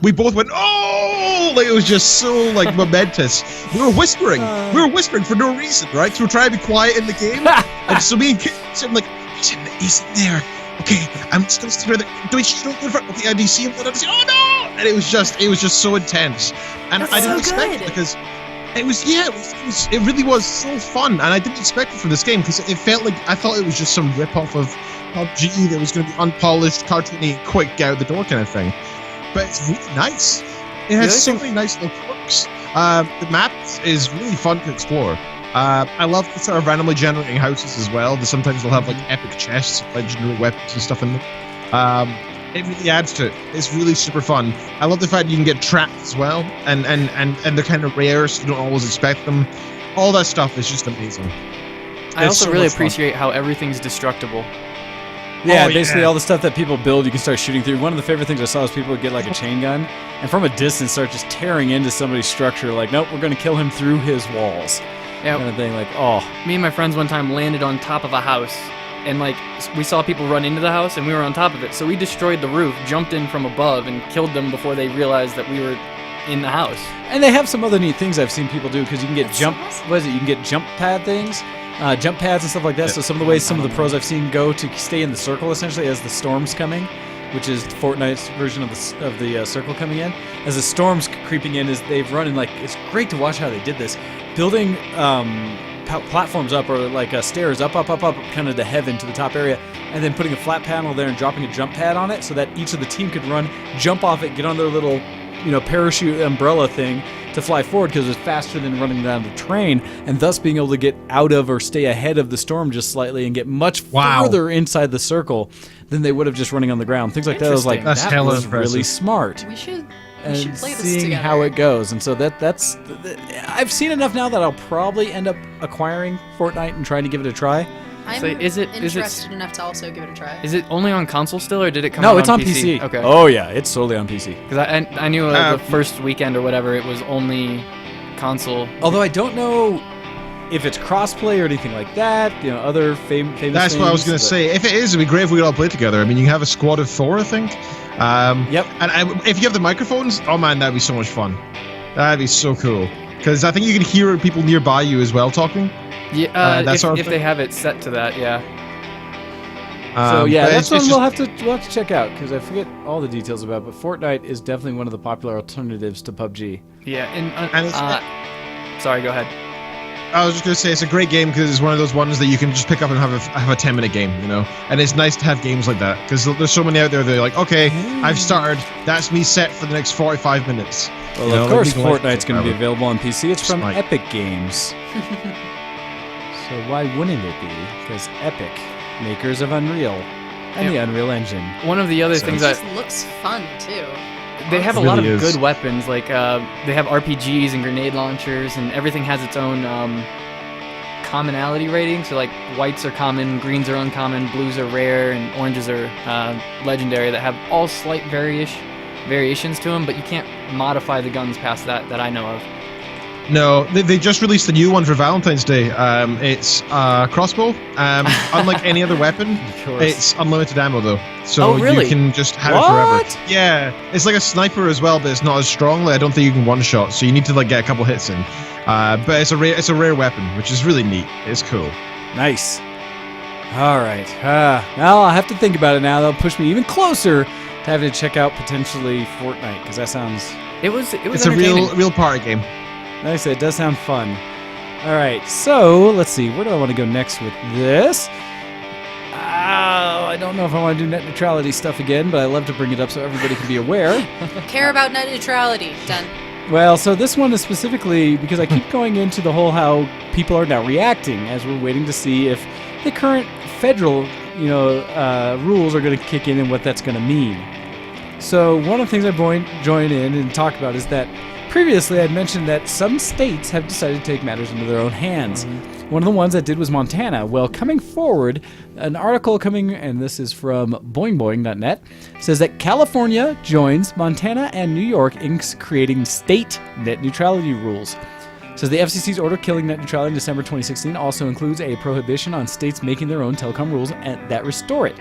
We both went, oh! Like it was just so like momentous. We were whispering for no reason, right? So we're trying to be quiet in the game, and so me and Kit, I'm like, he's in there. Okay, I'm still sitting there. Do we shoot in front? Okay, do you see him? Oh no! And it was just so intense, and I didn't expect it because it really was so fun, and I didn't expect it from this game because it felt like I thought it was just some rip-off of PUBG that was going to be unpolished, cartoony, quick, get out the door kind of thing. But it's really nice. It has so many nice little quirks. The map is really fun to explore. I love the sort of randomly generating houses as well. Sometimes they'll have like epic chests, legendary weapons and stuff in them. It really adds to it. It's really super fun. I love the fact you can get trapped as well, and they're kind of rare, so you don't always expect them. All that stuff is just amazing. I also really appreciate how everything's destructible. Yeah, basically all the stuff that people build, you can start shooting through. One of the favorite things I saw is people would get like a chain gun, and from a distance start just tearing into somebody's structure. Like, nope, we're going to kill him through his walls. Yeah, kind of thing. Like, oh. Me and my friends one time landed on top of a house, and like we saw people run into the house, and we were on top of it. So we destroyed the roof, jumped in from above, and killed them before they realized that we were in the house. And they have some other neat things I've seen people do because you can get You can get jump pad things. Jump pads and stuff like that. So some of the ways some of the pros I've seen go to stay in the circle essentially as the storm's coming, which is Fortnite's version of the circle coming in. As the storm's creeping in, is they've run and like it's great to watch how they did this, building platforms up or like stairs up, kind of to heaven to the top area, and then putting a flat panel there and dropping a jump pad on it so that each of the team could run, jump off it, get on their little parachute umbrella thing to fly forward because it's faster than running down the train, and thus being able to get out of or stay ahead of the storm just slightly and get much further inside the circle than they would have just running on the ground. Things like that. I was like, that was really smart. We should and play this seeing together. how it goes, and so that's I've seen enough now that I'll probably end up acquiring Fortnite and trying to give it a try. I'm So is it interested enough to also give it a try. Is it only on console still, or did it come out No, it's on PC? PC. Okay. Oh yeah, it's solely on PC. Because I knew the first weekend or whatever, it was only console. Although I don't know if it's crossplay or anything like that. Other famous. That's what I was going to say. If it is, it'd be great if we could all play together. I mean, you can have a squad of 4, I think. Yep. And if you have the microphones, oh man, that'd be so much fun. That'd be so cool. Because I think you can hear people nearby you as well talking. Yeah, that sort of if thing. they have it set to that, yeah. So yeah, but that's it's one we'll just- have to check out because I forget all the details about. But Fortnite is definitely one of the popular alternatives to PUBG. Yeah, And it's- sorry, go ahead. I was just going to say it's a great game because it's one of those ones that you can just pick up and have a 10-minute game, And it's nice to have games like that because there's so many out there that are like, okay, I've started. That's me set for the next 45 minutes. Well, of course, Fortnite's going to be available on PC. It's from Smite. Epic Games. So why wouldn't it be? Because Epic, makers of Unreal and the Unreal Engine. One of the other things It that just looks fun too. they have a It lot of really is. good weapons, like they have RPGs and grenade launchers, and everything has its own commonality rating. So like whites are common, greens are uncommon, blues are rare, and oranges are legendary. That have all slight variations to them, but you can't modify the guns past that I know of. No, they just released a new one for Valentine's Day. It's crossbow. Unlike any other weapon, it's unlimited ammo though. So Oh, really? you can just have What? it forever. Yeah, it's like a sniper as well, but it's not as strong. Like, I don't think you can one shot, so you need to like get a couple hits in. But it's a rare weapon, which is really neat. It's cool. Nice. All right. Now I'll have to think about it now. That'll push me even closer to having to check out potentially Fortnite, because that sounds... It was It's a entertaining. real party game. Like I said, it does sound fun. All right, so let's see. Where do I want to go next with this? I don't know if I want to do net neutrality stuff again, but I love to bring it up so everybody can be aware. Care about net neutrality. Done. Well, so this one is specifically because I keep going into the whole how people are now reacting as we're waiting to see if the current federal, rules are going to kick in and what that's going to mean. So one of the things I join in and talk about is that previously I'd mentioned that some states have decided to take matters into their own hands. One of the ones that did was Montana. Well, coming forward, an article and this is from boingboing.net, says that California joins Montana and New York in creating state net neutrality rules. Says the FCC's order killing net neutrality in December 2016 also includes a prohibition on states making their own telecom rules that restore it.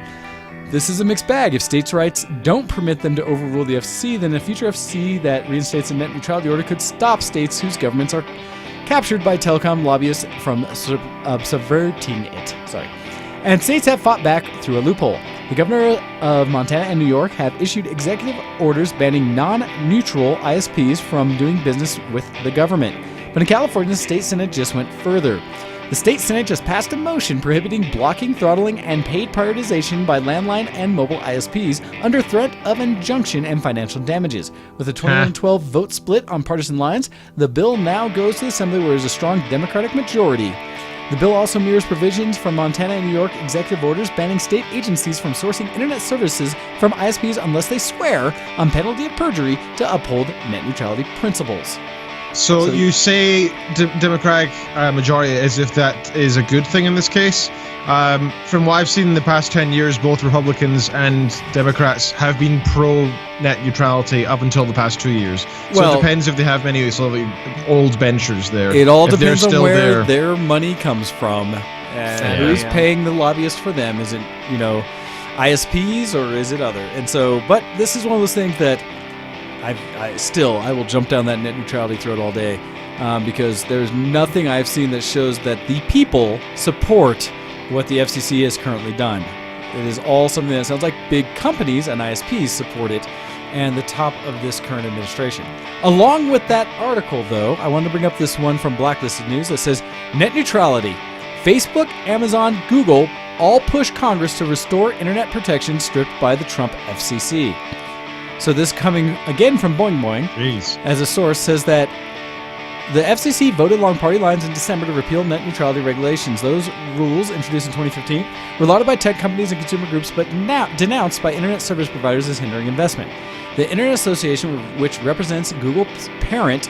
This is a mixed bag. If states' rights don't permit them to overrule the FCC, then a future FCC that reinstates a net neutrality order could stop states whose governments are captured by telecom lobbyists from subverting it. And states have fought back through a loophole. The governor of Montana and New York have issued executive orders banning non-neutral ISPs from doing business with the government. But in California, the state senate just went further. The state senate just passed a motion prohibiting blocking, throttling, and paid prioritization by landline and mobile ISPs under threat of injunction and financial damages. With a 21-12 vote split on partisan lines, the bill now goes to the Assembly where there's a strong Democratic majority. The bill also mirrors provisions from Montana and New York executive orders banning state agencies from sourcing internet services from ISPs unless they swear, on penalty of perjury, to uphold net neutrality principles. So you say Democratic majority as if that is a good thing in this case. From what I've seen in the past 10 years, both Republicans and Democrats have been pro-net neutrality up until the past 2 years. So Well, it depends if they have many sort of old benchers there. It all If they're depends on still where there. their money comes from and who's paying the lobbyists for them. Is it, ISPs or is it other? And so, but this is one of those things that I will jump down that net neutrality throat all day because there's nothing I've seen that shows that the people support what the FCC has currently done. It is all something that sounds like big companies and ISPs support it and the top of this current administration. Along with that article, though, I wanted to bring up this one from Blacklisted News that says, net neutrality. Facebook, Amazon, Google all push Congress to restore internet protection stripped by the Trump FCC. So this coming again from Boing Boing, Jeez. as a source, says that the FCC voted along party lines in December to repeal net neutrality regulations. Those rules, introduced in 2015, were lauded by tech companies and consumer groups, but now denounced by internet service providers as hindering investment. The Internet Association, which represents Google's parent,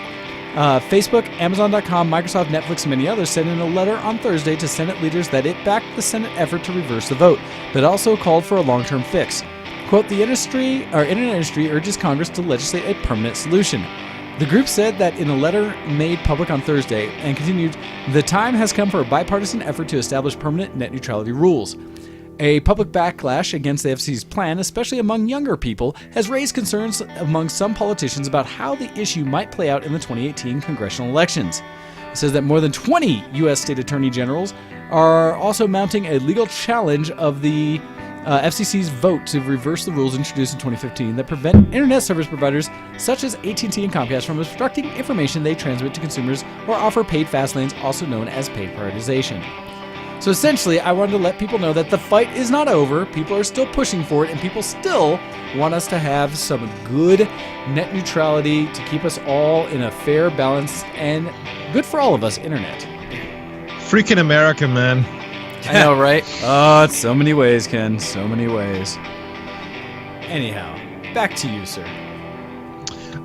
Facebook, Amazon.com, Microsoft, Netflix, and many others, sent in a letter on Thursday to Senate leaders that it backed the Senate effort to reverse the vote, but also called for a long-term fix. Quote, the internet industry urges Congress to legislate a permanent solution. The group said that in a letter made public on Thursday and continued, the time has come for a bipartisan effort to establish permanent net neutrality rules. A public backlash against the FCC's plan, especially among younger people, has raised concerns among some politicians about how the issue might play out in the 2018 congressional elections. It says that more than 20 U.S. state attorney generals are also mounting a legal challenge of the FCC's vote to reverse the rules introduced in 2015 that prevent internet service providers such as AT&T and Comcast from obstructing information they transmit to consumers or offer paid fast lanes, also known as paid prioritization. So essentially, I wanted to let people know that the fight is not over. People are still pushing for it, and people still want us to have some good net neutrality to keep us all in a fair, balanced, and good for all of us internet. Freaking America, man. I know, right? Oh, it's so many ways, Ken. So many ways. Anyhow, back to you, sir.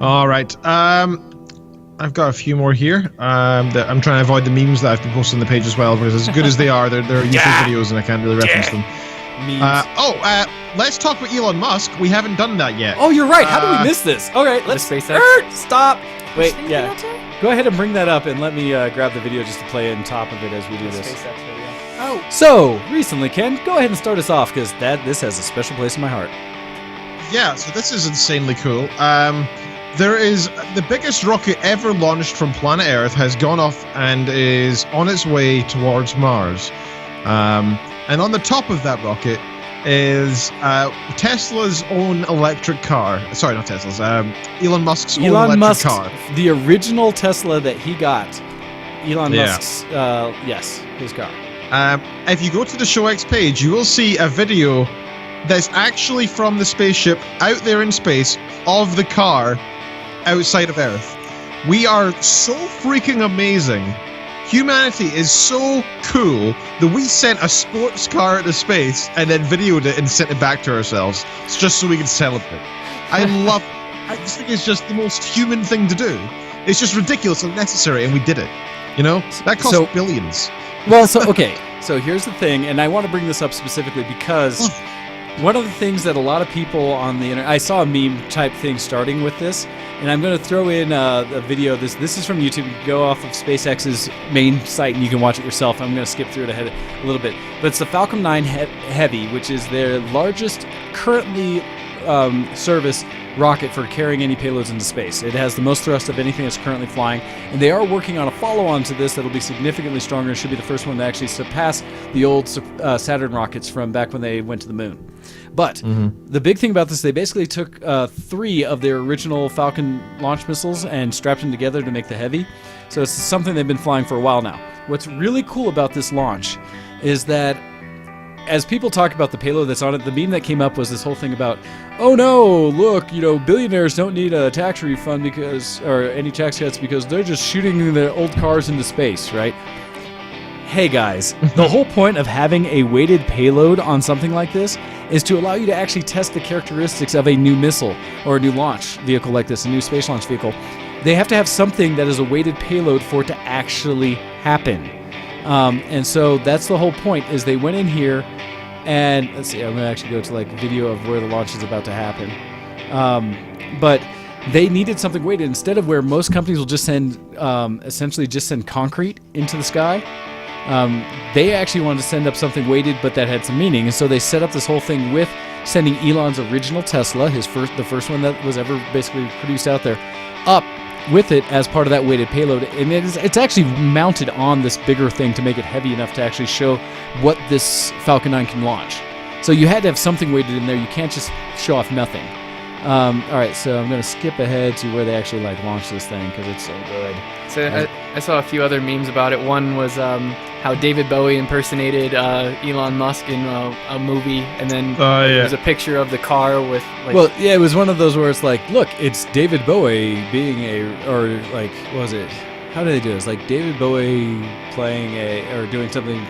All right. I've got a few more here. That I'm trying to avoid the memes that I've been posting on the page as well, because as good as they are, they're YouTube videos and I can't really reference them. Memes. Let's talk about Elon Musk. We haven't done that yet. Oh, you're right. How did we miss this? Okay, let's SpaceX? stop. Wait, Anything yeah. else here? Go ahead and bring that up and let me grab the video just to play on top of it as we do this. SpaceX video. Oh, So, recently, Ken, go ahead and start us off because this has a special place in my heart. Yeah, so this is insanely cool. There is the biggest rocket ever launched from planet Earth has gone off and is on its way towards Mars. and on the top of that rocket is Tesla's own electric car. Sorry, not Tesla's. Elon Musk's own Elon electric Musk's, car. the original Tesla that he got. Elon Musk's, yes, his car. If you go to the ShowX page, you will see a video that's actually from the spaceship out there in space of the car outside of Earth. We are so freaking amazing. Humanity is so cool that we sent a sports car into space and then videoed it and sent it back to ourselves just so we can celebrate. I just think it's just the most human thing to do. It's just ridiculous and necessary, and we did it. You know? That cost billions. Well, okay. So here's the thing, and I want to bring this up specifically because one of the things that a lot of people on the internet, I saw a meme type thing starting with this, and I'm going to throw in a video. This is from YouTube. You can go off of SpaceX's main site and you can watch it yourself. I'm going to skip through it ahead a little bit. But it's the Falcon 9 Heavy, which is their largest currently service rocket for carrying any payloads into space. It has the most thrust of anything that's currently flying, and they are working on a follow-on to this that'll be significantly stronger. It should be the first one to actually surpass the old Saturn rockets from back when they went to the moon. But the big thing about this, they basically took 3 of their original Falcon launch missiles and strapped them together to make the Heavy. So it's something they've been flying for a while now. What's really cool about this launch is that as people talk about the payload that's on it, the meme that came up was this whole thing about, oh no, look, billionaires don't need a tax refund or any tax cuts because they're just shooting their old cars into space, right? Hey guys, the whole point of having a weighted payload on something like this is to allow you to actually test the characteristics of a new missile or a new launch vehicle like this, a new space launch vehicle. They have to have something that is a weighted payload for it to actually happen. And so that's the whole point, is they went in here and, let's see, I'm going to actually go to a video of where the launch is about to happen. But they needed something weighted instead of where most companies will just send, essentially just send concrete into the sky. They actually wanted to send up something weighted, but that had some meaning. And so they set up this whole thing with sending Elon's original Tesla, the first one that was ever basically produced out there, up with it as part of that weighted payload. And it's actually mounted on this bigger thing to make it heavy enough to actually show what this Falcon 9 can launch. So you had to have something weighted in there. You can't just show off nothing. All right, so I'm going to skip ahead to where they actually launch this thing because it's so good. So I saw a few other memes about it. One was how David Bowie impersonated Elon Musk in a movie, and then there was a picture of the car with it was one of those where it's like, look, it's David Bowie being what was it? How did they do this? David Bowie playing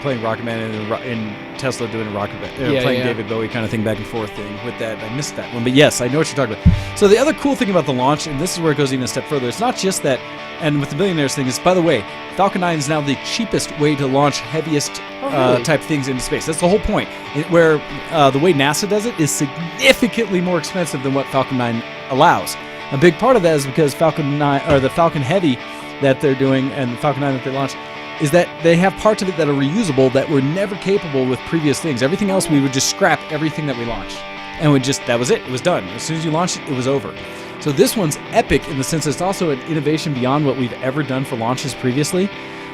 playing Rocket Man, and Tesla doing a Rocket Man, playing David Bowie kind of thing back and forth thing with that. I missed that one, but yes, I know what you're talking about. So the other cool thing about the launch, and this is where it goes even a step further, it's not just that, and with the billionaires thing, is, by the way, Falcon 9 is now the cheapest way to launch heaviest type things into space. That's the whole point. Where the way NASA does it is significantly more expensive than what Falcon 9 allows. A big part of that is because Falcon 9, or the Falcon Heavy that they're doing, and the Falcon 9 that they launched, is that they have parts of it that are reusable that were never capable with previous things. Everything else, we would just scrap everything that we launched. And that was it. It was done. As soon as you launched it, it was over. So this one's epic in the sense that it's also an innovation beyond what we've ever done for launches previously.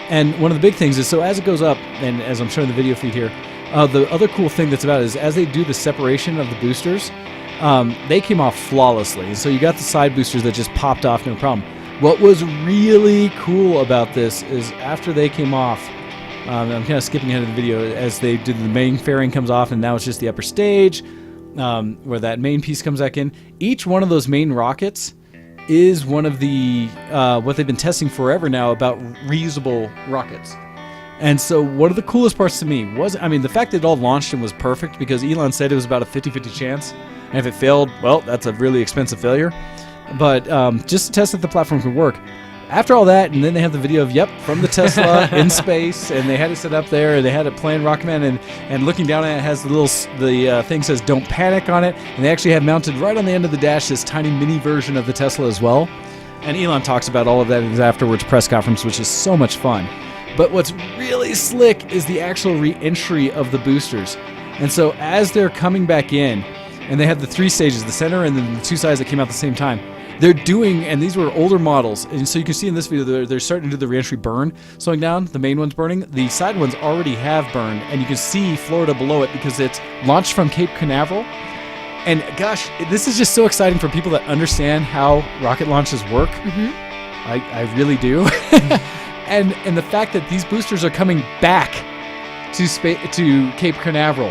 And one of the big things is, so as it goes up, and as I'm showing the video feed here, the other cool thing that's about it is as they do the separation of the boosters, they came off flawlessly. And so you got the side boosters that just popped off, no problem. What was really cool about this is after they came off, I'm kind of skipping ahead of the video, as they did the main fairing comes off, and now it's just the upper stage, where that main piece comes back in. Each one of those main rockets is one of the, what they've been testing forever now about reusable rockets. And so one of the coolest parts to me was, the fact that it all launched and was perfect, because Elon said it was about a 50-50 chance, and if it failed, well, that's a really expensive failure. But just to test that the platform could work. After all that, and then they have the video of, from the Tesla in space, and they had it set up there, and they had it playing Rocketman, and looking down at it has the thing says "Don't Panic" on it, and they actually have mounted right on the end of the dash this tiny mini version of the Tesla as well. And Elon talks about all of that in his afterwards press conference, which is so much fun. But what's really slick is the actual re-entry of the boosters. And so as they're coming back in, and they had the 3 stages, the center and then the 2 sides that came out at the same time, they're doing, and these were older models, and so you can see in this video they're starting to do the reentry burn, slowing down. The main one's burning. The side ones already have burned, and you can see Florida below it because it's launched from Cape Canaveral. And gosh, this is just so exciting for people that understand how rocket launches work. I really do. and the fact that these boosters are coming back to Cape Canaveral,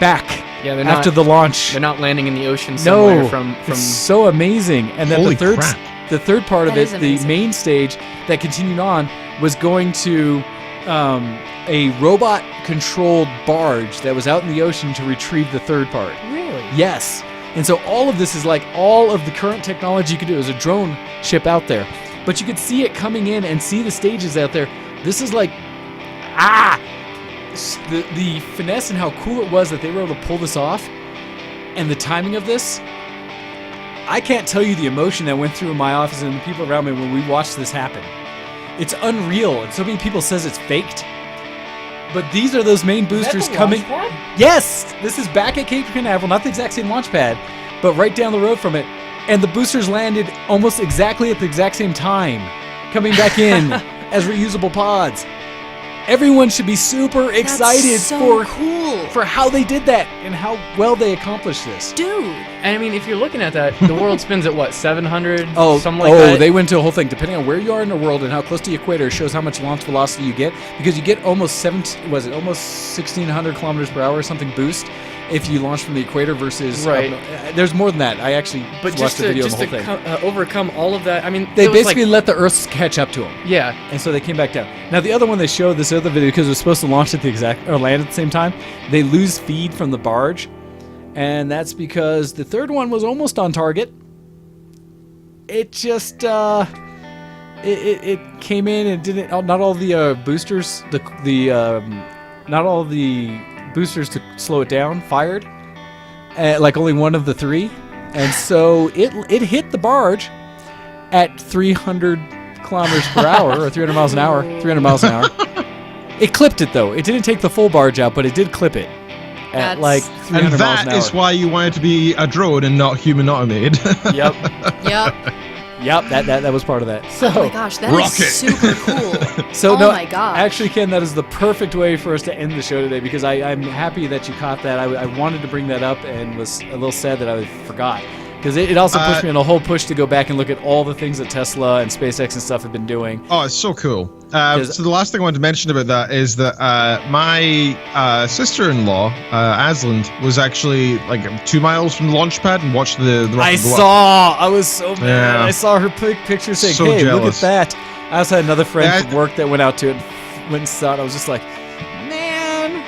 back. Yeah, they're after not, the launch. They're not landing in the ocean somewhere No, from it's so amazing. And then Holy the third part of That it, is the amazing. main stage that continued on, was going to a robot-controlled barge that was out in the ocean to retrieve the third part. Really? Yes. And so all of this is like all of the current technology you could do. There's a drone ship out there. But you could see it coming in and see the stages out there. This is like, the finesse and how cool it was that they were able to pull this off, and the timing of this. I can't tell you the emotion that went through in my office and the people around me when we watched this happen. It's unreal, and so many people says it's faked. But these are those main boosters coming. Yes, this is back at Cape Canaveral, not the exact same launch pad, but right down the road from it. And the boosters landed almost exactly at the exact same time, coming back in as reusable pods. Everyone should be super excited That's so cool. for how they did that and how well they accomplished this. Dude. And I mean, if you're looking at that, the world spins at what, 700? Oh, something like that. They went to a whole thing. Depending on where you are in the world and how close to the equator, shows how much launch velocity you get. Because you get almost 1,600 kilometers per hour or something boost if you launch from the equator versus. Right. There's more than that. I actually But watched just the video to, of the whole thing. overcome all of that, I mean, They it was basically like, let the Earth catch up to them. yeah. And so they came back down. Now the other one they showed, this other video, because it was supposed to launch at the exact or land at the same time, they lose feed from the barge, and that's because the third one was almost on target. It just it came in and didn't. Not all the boosters, not all the boosters to slow it down fired. Like only one of the three, and so it hit the barge at 300 kilometers per hour or 300 miles an hour. 300 miles an hour. It clipped it though. It didn't take the full barge out, but it did clip it at That's- like 300 And miles an that hour. is why you wanted to be a drone and not human automated. Yep. Yep. Yep, that was part of that. So, Oh my gosh, that Rocket. is super cool. so Oh no, my gosh. actually, Ken, that is the perfect way for us to end the show today because I'm happy that you caught that. I wanted to bring that up and was a little sad that I forgot. Because it also pushed me on a whole push to go back and look at all the things that Tesla and SpaceX and stuff have been doing. Oh, it's so cool. So the last thing I wanted to mention about that is that my sister-in-law, Asland, was actually like 2 miles from the launch pad and watched the rocket go up. I was so mad. Yeah. I saw her picture saying, So hey, jealous. look at that. I also had another friend Yeah, from work that went out to it, went and saw it. I was just like, man.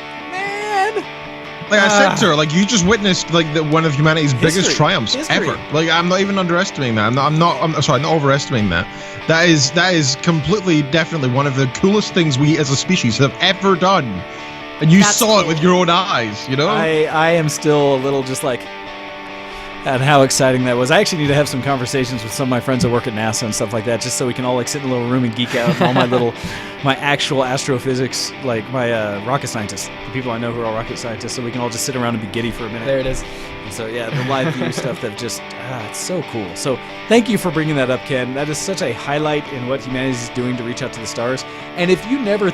Like I said to her, like you just witnessed like one of humanity's biggest History. triumphs History. ever. Like I'm not even underestimating that. I'm sorry, not overestimating that. That is completely, definitely one of the coolest things we as a species have ever done. And you That's saw it cool. with your own eyes, you know? I am still a little just like at how exciting that was. I actually need to have some conversations with some of my friends that work at NASA and stuff like that, just so we can all like sit in a little room and geek out on all my actual astrophysics, like my rocket scientists, the people I know who are all rocket scientists, so we can all just sit around and be giddy for a minute. There it is. And so yeah, the live view stuff that just it's so cool. So thank you for bringing that up, Ken. That is such a highlight in what humanity is doing to reach out to the stars. And if you've never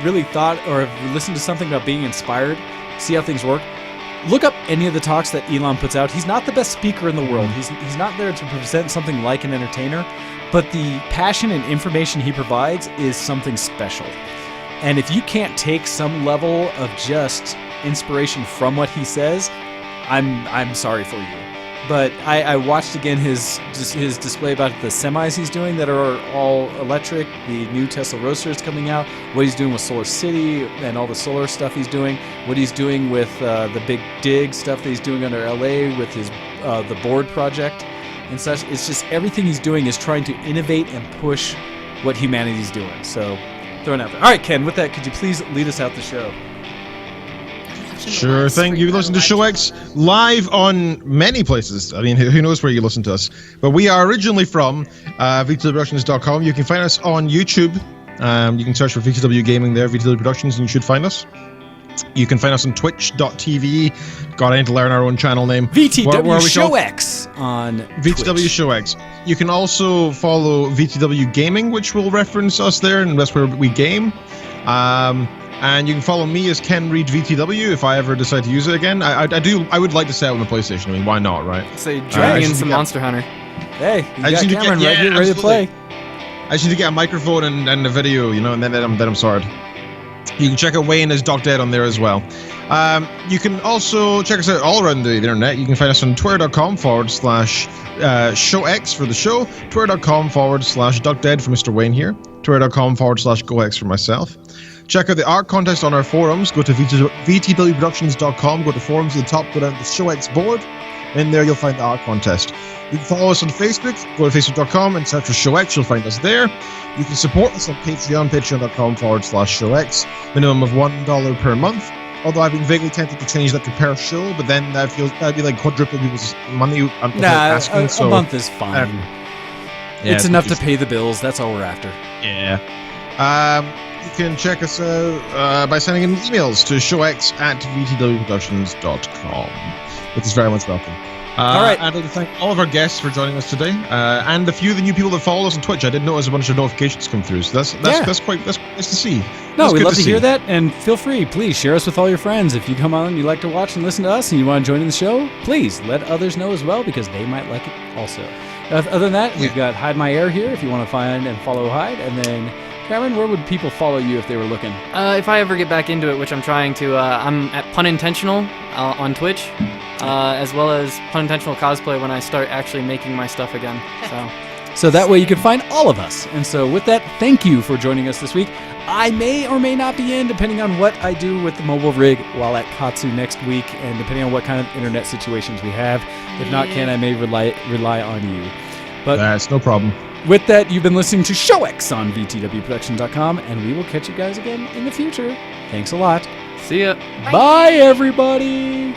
really thought or have listened to something about being inspired, see how things work, look up any of the talks that Elon puts out. He's not the best speaker in the world. He's not there to present something like an entertainer, but the passion and information he provides is something special. And if you can't take some level of just inspiration from what he says, I'm sorry for you. But I watched again his display about the semis he's doing that are all electric, the new Tesla Roadsters coming out, what he's doing with Solar City and all the solar stuff he's doing, what he's doing with the big dig stuff that he's doing under LA with his the board project and such. It's just everything he's doing is trying to innovate and push what humanity's doing. So throwing out there. All right, Ken, with that, could you please lead us out the show? Sure thing. You listen to Show X live on many places. I mean, who knows where you listen to us? But we are originally from VTWProductions.com. You can find us on YouTube. You can search for VTW Gaming there, VTW Productions, and you should find us. You can find us on twitch.tv. God, I need to learn our own channel name. VTW Where are we Show called? X on VTW Twitch. Show X. You can also follow VTW Gaming, which will reference us there, and that's where we game. And you can follow me as Ken Reed VTW if I ever decide to use it again. I would like to say it on the PlayStation. I mean, why not, right? Say I dragging just some got- Monster Hunter. Hey, you I got just need to Cameron get- right yeah, here ready to play. I just need to get a microphone and a video, and then I'm sorted. You can check out Wayne as Doc Dead on there as well. You can also check us out all around the internet. You can find us on twitter.com/showx for the show, twitter.com/DuckDead for Mr. Wayne here, twitter.com/GoX for myself. Check out the art contest on our forums. Go to vtwproductions.com, go to forums at the top, go down to the ShowX board. In there, you'll find the art contest. You can follow us on Facebook. Go to facebook.com and search for ShowX. You'll find us there. You can support us on Patreon, patreon.com/ShowX. Minimum of $1 per month. Although I've been vaguely tempted to change that to per show, but then that'd be like quadrupling people's money. Nah, asking, a month is fine. Yeah, it's enough to pay the bills. That's all we're after. Yeah. You can check us out by sending in emails to showx@vtwproductions.com. Which is very much welcome. All right. I'd like to thank all of our guests for joining us today, and a few of the new people that follow us on Twitch. I did notice a bunch of notifications come through, so that's quite nice to see. No, That's we'd good love to see. hear that, and feel free, please share us with all your friends. If you come on and you like to watch and listen to us and you want to join in the show, please let others know as well because they might like it also. Other than that, we've got Hide My Air here if you want to find and follow Hide, and then Cameron, where would people follow you if they were looking? If I ever get back into it, which I'm trying to, I'm at Punintentional on Twitch, as well as Punintentional Cosplay when I start actually making my stuff again. So that way you can find all of us. And so with that, thank you for joining us this week. I may or may not be in, depending on what I do with the mobile rig while at Katsu next week, and depending on what kind of internet situations we have. If not, Ken, I may rely on you. But That's no problem. with that, you've been listening to ShowX on VTWProduction.com, and we will catch you guys again in the future. Thanks a lot. See ya. Bye everybody!